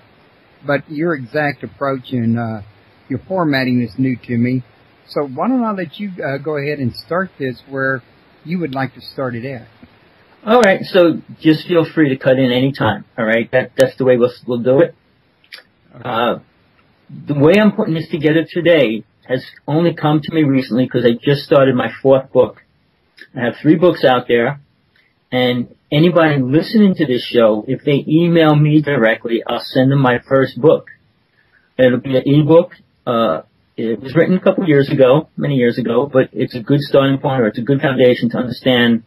but your exact approach and your formatting is new to me. So why don't I let you go ahead and start this where you would like to start it at? All right, so just feel free to cut in anytime. All right, that's the way we'll do it. The way I'm putting this together today has only come to me recently because I just started my 4th book. I have 3 books out there, and anybody listening to this show, if they email me directly, I'll send them my first book. It'll be an ebook. It was written a couple years ago, many years ago, but it's a good starting point, or it's a good foundation to understand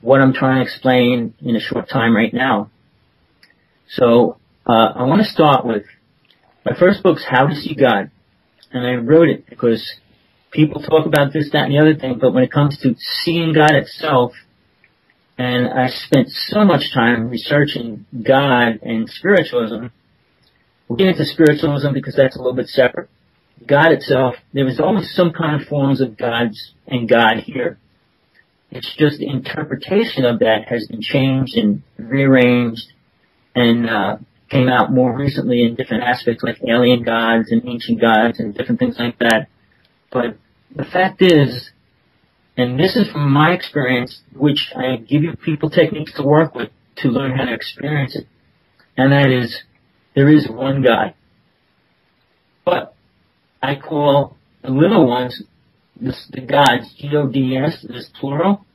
what I'm trying to explain in a short time right now. So I want to start with my first book's How to See God. And I wrote it because people talk about this, that, and the other thing, but when it comes to seeing God itself, and I spent so much time researching God and spiritualism. We'll get into spiritualism because that's a little bit separate. God itself, there was always some kind of forms of gods and God here. It's just the interpretation of that has been changed and rearranged and came out more recently in different aspects like alien gods and ancient gods and different things like that. But the fact is, and this is from my experience, which I give you people techniques to work with to learn how to experience it, and that is, there is one God. But I call the little ones the gods, G-O-D-S, is plural,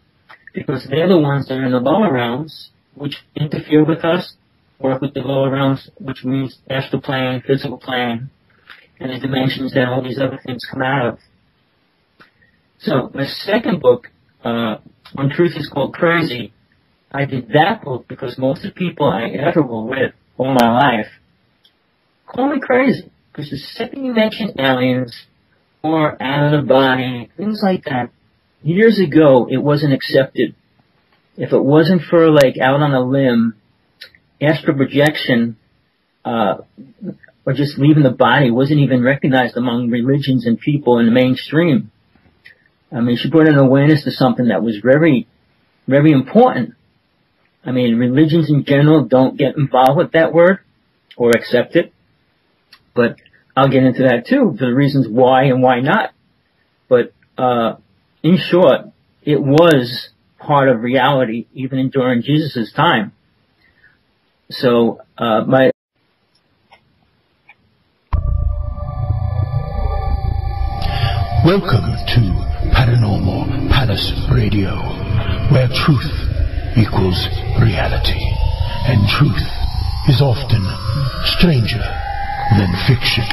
because they're the ones that are in the lower realms, which interfere with us, work with the lower realms, which means astral plane, physical plane, and the dimensions that all these other things come out of. So, my second book, When Truth is Called Crazy, I did that book because most of the people I ever were with all my life call me crazy. Because the second you mention aliens, or out of the body, things like that, years ago, it wasn't accepted. If it wasn't for, like, out on a limb, astral projection, or just leaving the body wasn't even recognized among religions and people in the mainstream. I mean, she brought an awareness to something that was very, very important. I mean, religions in general don't get involved with that word, or accept it. But I'll get into that too, for the reasons why and why not. But in short, it was part of reality even during Jesus' time. So Welcome to Paranormal Palace Radio, where truth equals reality, and truth is often stranger than fiction.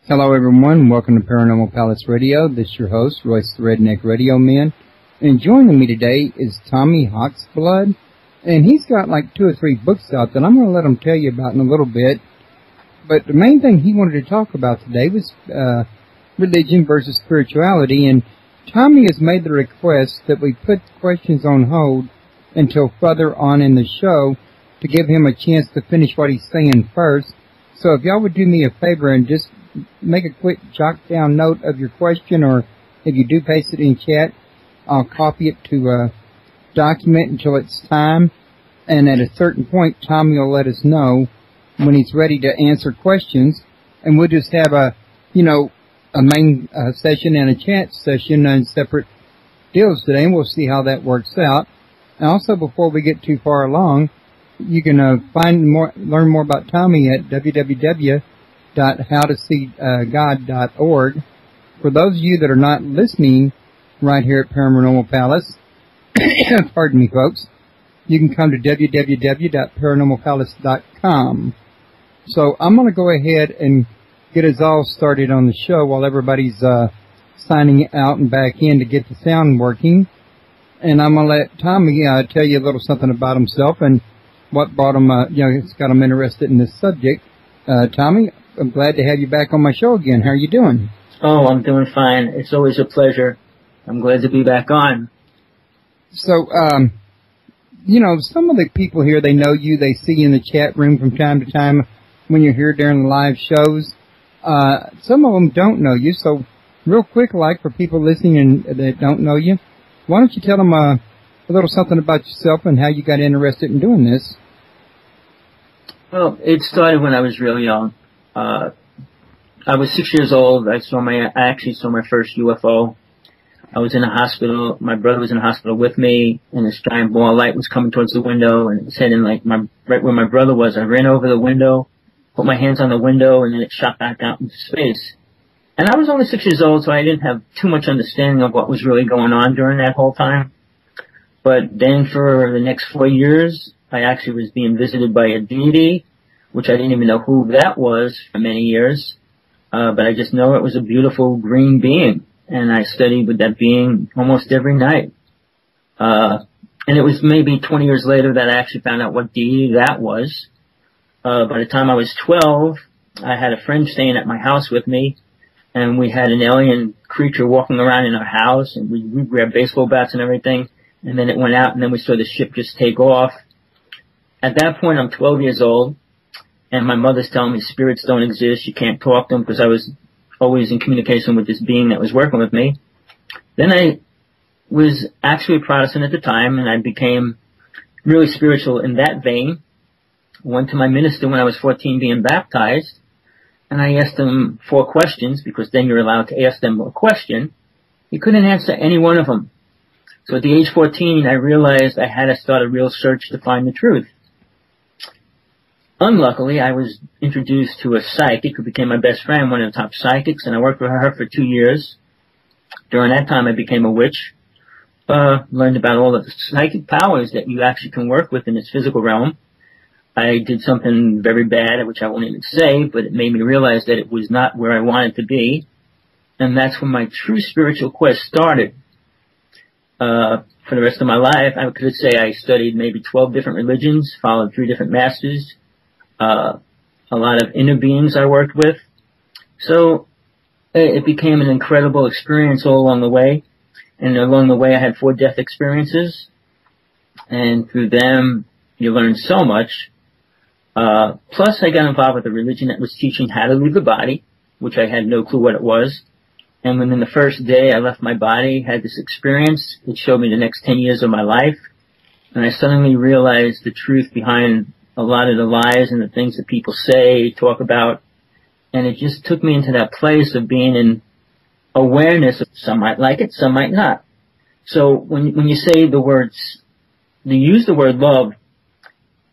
Hello everyone, welcome to Paranormal Palace Radio. This is your host, Royce the Redneck Radio Man. And joining me today is Tommy Hawksblood. And he's got like 2 or 3 books out that I'm going to let him tell you about in a little bit. But the main thing he wanted to talk about today was religion versus spirituality. And Tommy has made the request that we put questions on hold until further on in the show to give him a chance to finish what he's saying first. So if y'all would do me a favor and just make a quick jot down note of your question, or if you do paste it in chat, I'll copy it to a document until it's time. And at a certain point, Tommy will let us know when he's ready to answer questions. And we'll just have a main session and a chat session on separate deals today, and we'll see how that works out. And also, before we get too far along, you can learn more about Tommy at www.howtoseegod.org. For those of you that are not listening right here at Paranormal Palace, pardon me, folks, you can come to www.paranormalpalace.com. So I'm going to go ahead and get us all started on the show while everybody's signing out and back in to get the sound working. And I'm going to let Tommy tell you a little something about himself and what brought him, it's got him interested in this subject. Tommy, I'm glad to have you back on my show again. How are you doing? Oh, I'm doing fine. It's always a pleasure. I'm glad to be back on. So, some of the people here, they know you. They see you in the chat room from time to time when you're here during the live shows. Some of them don't know you. So, real quick, for people listening that don't know you, why don't you tell them a little something about yourself and how you got interested in doing this? Well, it started when I was real young. I was 6 years old. I actually saw my first UFO. I was in a hospital. My brother was in a hospital with me, and this giant ball of light was coming towards the window, and it was heading like right where my brother was. I ran over the window, put my hands on the window, and then it shot back out into space. And I was only 6 years old, so I didn't have too much understanding of what was really going on during that whole time. But then for the next 4 years, I actually was being visited by a deity, which I didn't even know who that was for many years. But I just know it was a beautiful green being. And I studied with that being almost every night. And it was maybe 20 years later that I actually found out what deity that was. By the time I was 12, I had a friend staying at my house with me, and we had an alien creature walking around in our house, and we grabbed baseball bats and everything, and then it went out, and then we saw the ship just take off. At that point, I'm 12 years old, and my mother's telling me spirits don't exist, you can't talk to them, because I was always in communication with this being that was working with me. Then I was actually a Protestant at the time, and I became really spiritual in that vein. Went to my minister when I was 14 being baptized, and I asked him 4 questions, because then you're allowed to ask them a question. He couldn't answer any one of them. So at the age 14, I realized I had to start a real search to find the truth. Unluckily, I was introduced to a psychic who became my best friend, one of the top psychics, and I worked with her for 2 years. During that time, I became a witch, learned about all of the psychic powers that you actually can work with in this physical realm. I did something very bad, which I won't even say, but it made me realize that it was not where I wanted to be, and that's when my true spiritual quest started. For the rest of my life, I could say I studied maybe 12 different religions, followed 3 different masters, a lot of inner beings I worked with. So it became an incredible experience all along the way. And along the way, I had 4 death experiences. And through them, you learn so much. Plus, I got involved with a religion that was teaching how to leave the body, which I had no clue what it was. And within the first day I left my body, had this experience. It showed me the next 10 years of my life. And I suddenly realized the truth behind a lot of the lies and the things that people say, talk about. And it just took me into that place of being in awareness. Some might like it, some might not. So when you say the words, you use the word love,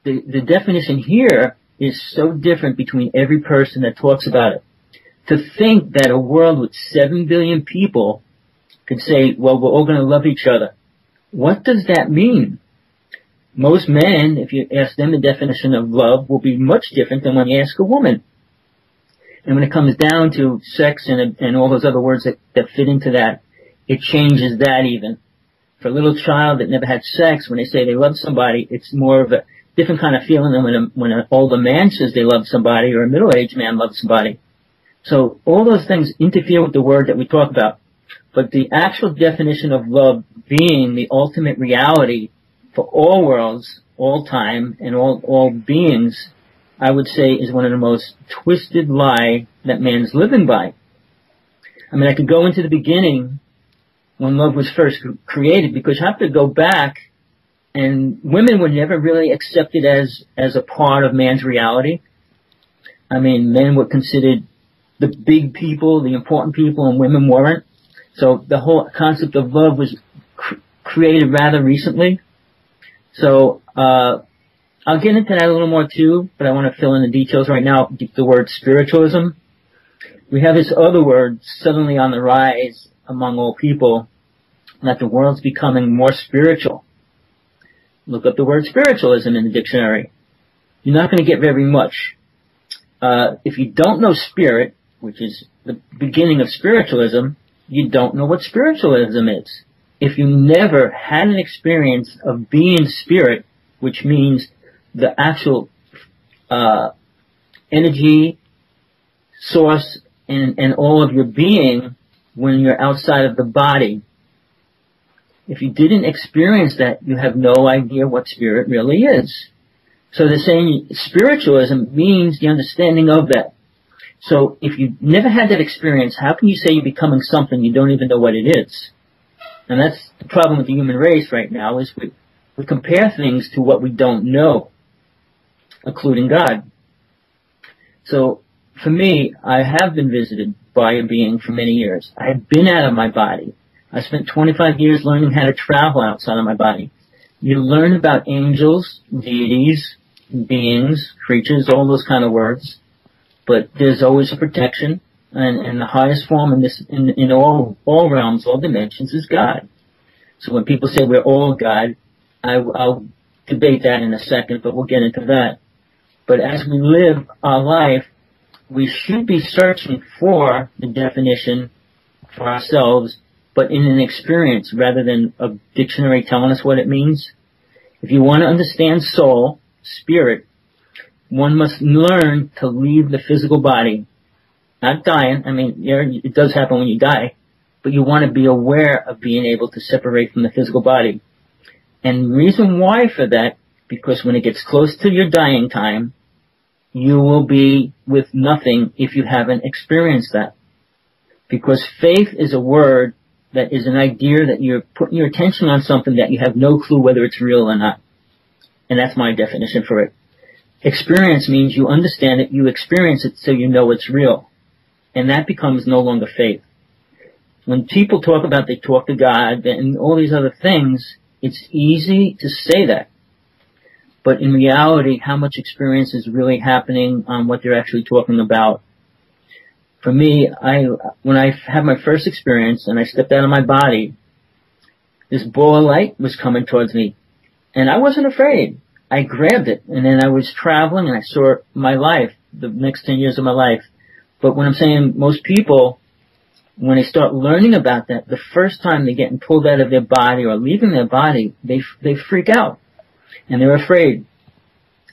the definition here is so different between every person that talks about it. To think that a world with 7 billion people could say, well, we're all going to love each other. What does that mean? Most men, if you ask them the definition of love, will be much different than when you ask a woman. And when it comes down to sex and all those other words that fit into that, it changes that even. For a little child that never had sex, when they say they love somebody, it's more of a different kind of feeling than when an older man says they love somebody or a middle-aged man loves somebody. So all those things interfere with the word that we talk about. But the actual definition of love being the ultimate reality for all worlds, all time, and all beings, I would say is one of the most twisted lie that man's living by. I mean, I could go into the beginning when love was first created, because you have to go back, and women were never really accepted as a part of man's reality. I mean, men were considered the big people, the important people, and women weren't. So the whole concept of love was created rather recently. So I'll get into that a little more too, but I want to fill in the details right now. The word spiritualism. We have this other word suddenly on the rise among all people, that the world's becoming more spiritual. Look up the word spiritualism in the dictionary. You're not going to get very much. If you don't know spirit, which is the beginning of spiritualism, you don't know what spiritualism is. If you never had an experience of being spirit, which means the actual energy source and all of your being when you're outside of the body, if you didn't experience that, you have no idea what spirit really is. So they're saying spiritualism means the understanding of that. So if you never had that experience, how can you say you're becoming something you don't even know what it is? And that's the problem with the human race right now, is we compare things to what we don't know, including God. So for me, I have been visited by a being for many years. I have been out of my body. I spent 25 years learning how to travel outside of my body. You learn about angels, deities, beings, creatures, all those kind of words. But there's always a protection, and the highest form in all realms, all dimensions, is God. So when people say we're all God, I'll debate that in a second, but we'll get into that. But as we live our life, we should be searching for the definition for ourselves, but in an experience rather than a dictionary telling us what it means. If you want to understand soul, spirit, one must learn to leave the physical body. Not dying. I mean, it does happen when you die, but you want to be aware of being able to separate from the physical body. And the reason why for that, because when it gets close to your dying time, you will be with nothing if you haven't experienced that. Because faith is a word that is an idea that you're putting your attention on something that you have no clue whether it's real or not. And that's my definition for it. Experience means you understand it, you experience it so you know it's real. And that becomes no longer faith. When people talk about they talk to God and all these other things, it's easy to say that. But in reality, how much experience is really happening on what they're actually talking about? For me, when I had my first experience and I stepped out of my body, this ball of light was coming towards me. And I wasn't afraid. I grabbed it. And then I was traveling and I saw my life, the next 10 years of my life. But when I'm saying most people, when they start learning about that, the first time they're getting pulled out of their body or leaving their body, they freak out. And they're afraid.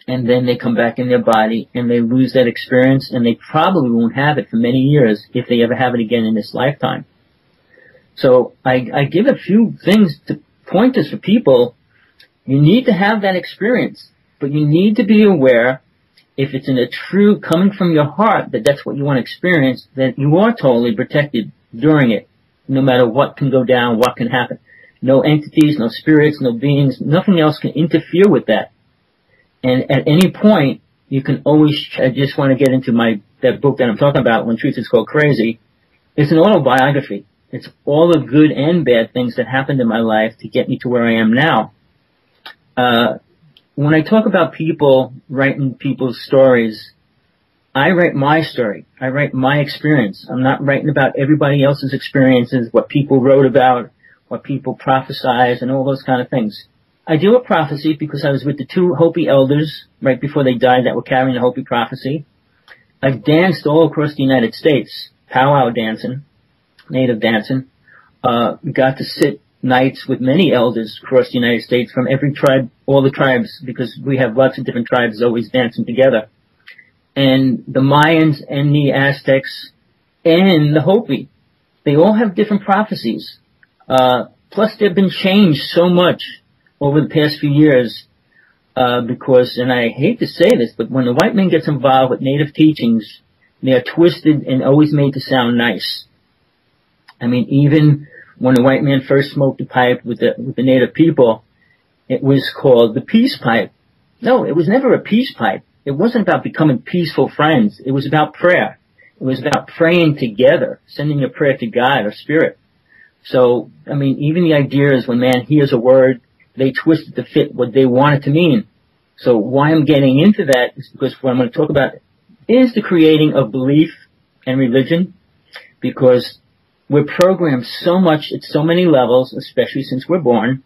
And then they come back in their body and they lose that experience, and they probably won't have it for many years if they ever have it again in this lifetime. So I give a few things to pointers for people. You need to have that experience, but you need to be aware if it's in a true coming from your heart that that's what you want to experience, that you are totally protected during it, no matter what can go down, what can happen. No entities, no spirits, no beings, nothing else can interfere with that. And at any point, you can always, I just want to get into that book that I'm talking about, When Truth is Called Crazy. It's an autobiography. It's all the good and bad things that happened in my life to get me to where I am now. When I talk about people writing people's stories, I write my story. I write my experience. I'm not writing about everybody else's experiences, what people wrote about, what people prophesize, and all those kind of things. I deal with prophecy because I was with the two Hopi elders right before they died that were carrying the Hopi prophecy. I've danced all across the United States, powwow dancing, native dancing. Got to sit nights with many elders across the United States from every tribe, all the tribes, because we have lots of different tribes always dancing together. And the Mayans and the Aztecs and the Hopi, they all have different prophecies. Plus they've been changed so much over the past few years, because, and I hate to say this, but when the white man gets involved with native teachings, they are twisted and always made to sound nice. I mean, even when the white man first smoked a pipe with the native people, it was called the peace pipe. No, it was never a peace pipe. It wasn't about becoming peaceful friends. It was about prayer. It was about praying together, sending a prayer to God or spirit. So, I mean, even the idea is when man hears a word, they twist it to fit what they want it to mean. So why I'm getting into that is because what I'm going to talk about is the creating of belief and religion, because we're programmed so much at so many levels, especially since we're born,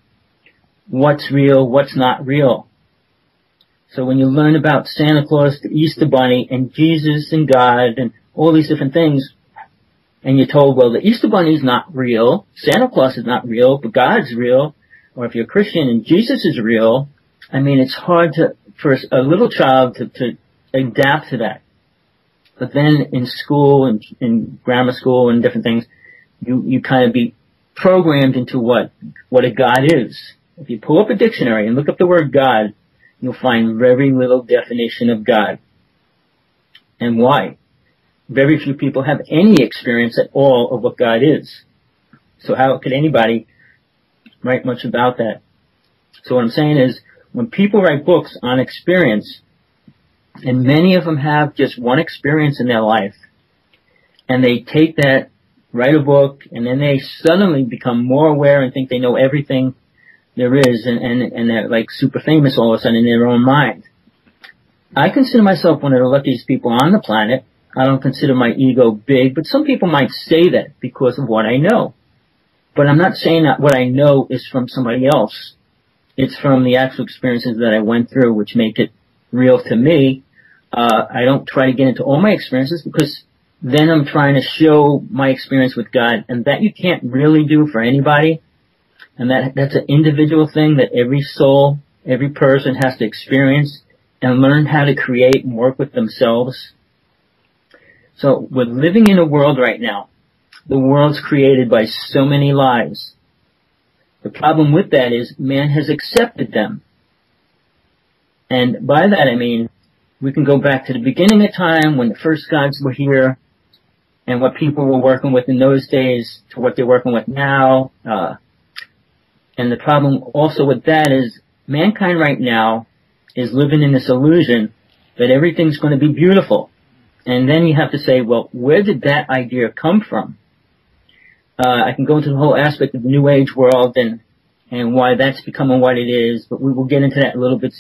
what's real, what's not real. So when you learn about Santa Claus, the Easter Bunny, and Jesus and God and all these different things, and you're told, well, the Easter Bunny is not real, Santa Claus is not real, but God's real, or if you're a Christian and Jesus is real, I mean, it's hard for a little child to adapt to that. But then in school and in grammar school and different things, you kind of be programmed into what a God is. If you pull up a dictionary and look up the word God, you'll find very little definition of God. And why? Very few people have any experience at all of what God is. So how could anybody write much about that? So what I'm saying is, when people write books on experience, and many of them have just one experience in their life, and they take that write a book, and then they suddenly become more aware and think they know everything there is, and they're like super famous all of a sudden in their own mind. I consider myself one of the luckiest people on the planet. I don't consider my ego big, but some people might say that because of what I know. But I'm not saying that what I know is from somebody else. It's from the actual experiences that I went through, which make it real to me. I don't try to get into all my experiences because then I'm trying to show my experience with God, and that you can't really do for anybody. And that's an individual thing that every soul, every person has to experience and learn how to create and work with themselves. So we're living in a world right now. The world's created by so many lies. The problem with that is man has accepted them. And by that I mean we can go back to the beginning of time when the first gods were here and what people were working with in those days to what they're working with now. And the problem also with that is mankind right now is living in this illusion that everything's going to be beautiful. And then you have to say, well, where did that idea come from? I can go into the whole aspect of the New Age world and why that's becoming what it is, but we will get into that a little bit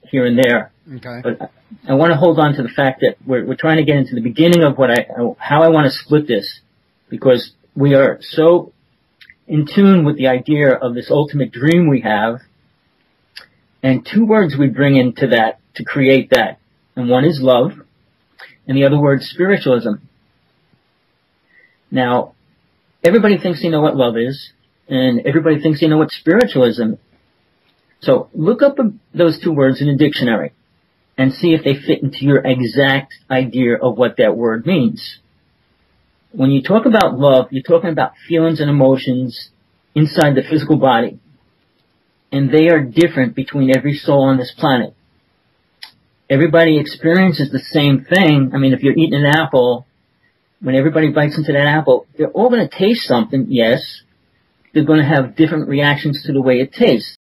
here and there. Okay. But I want to hold on to the fact that we're trying to get into the beginning of how I want to split this, because we are so in tune with the idea of this ultimate dream we have, and two words we bring into that to create that, and one is love, and the other word is spiritualism. Now, everybody thinks they know what love is, and everybody thinks they know what spiritualism is. So look up those two words in a dictionary and see if they fit into your exact idea of what that word means. When you talk about love, you're talking about feelings and emotions inside the physical body. And they are different between every soul on this planet. Everybody experiences the same thing. I mean, if you're eating an apple, when everybody bites into that apple, they're all going to taste something, yes. They're going to have different reactions to the way it tastes.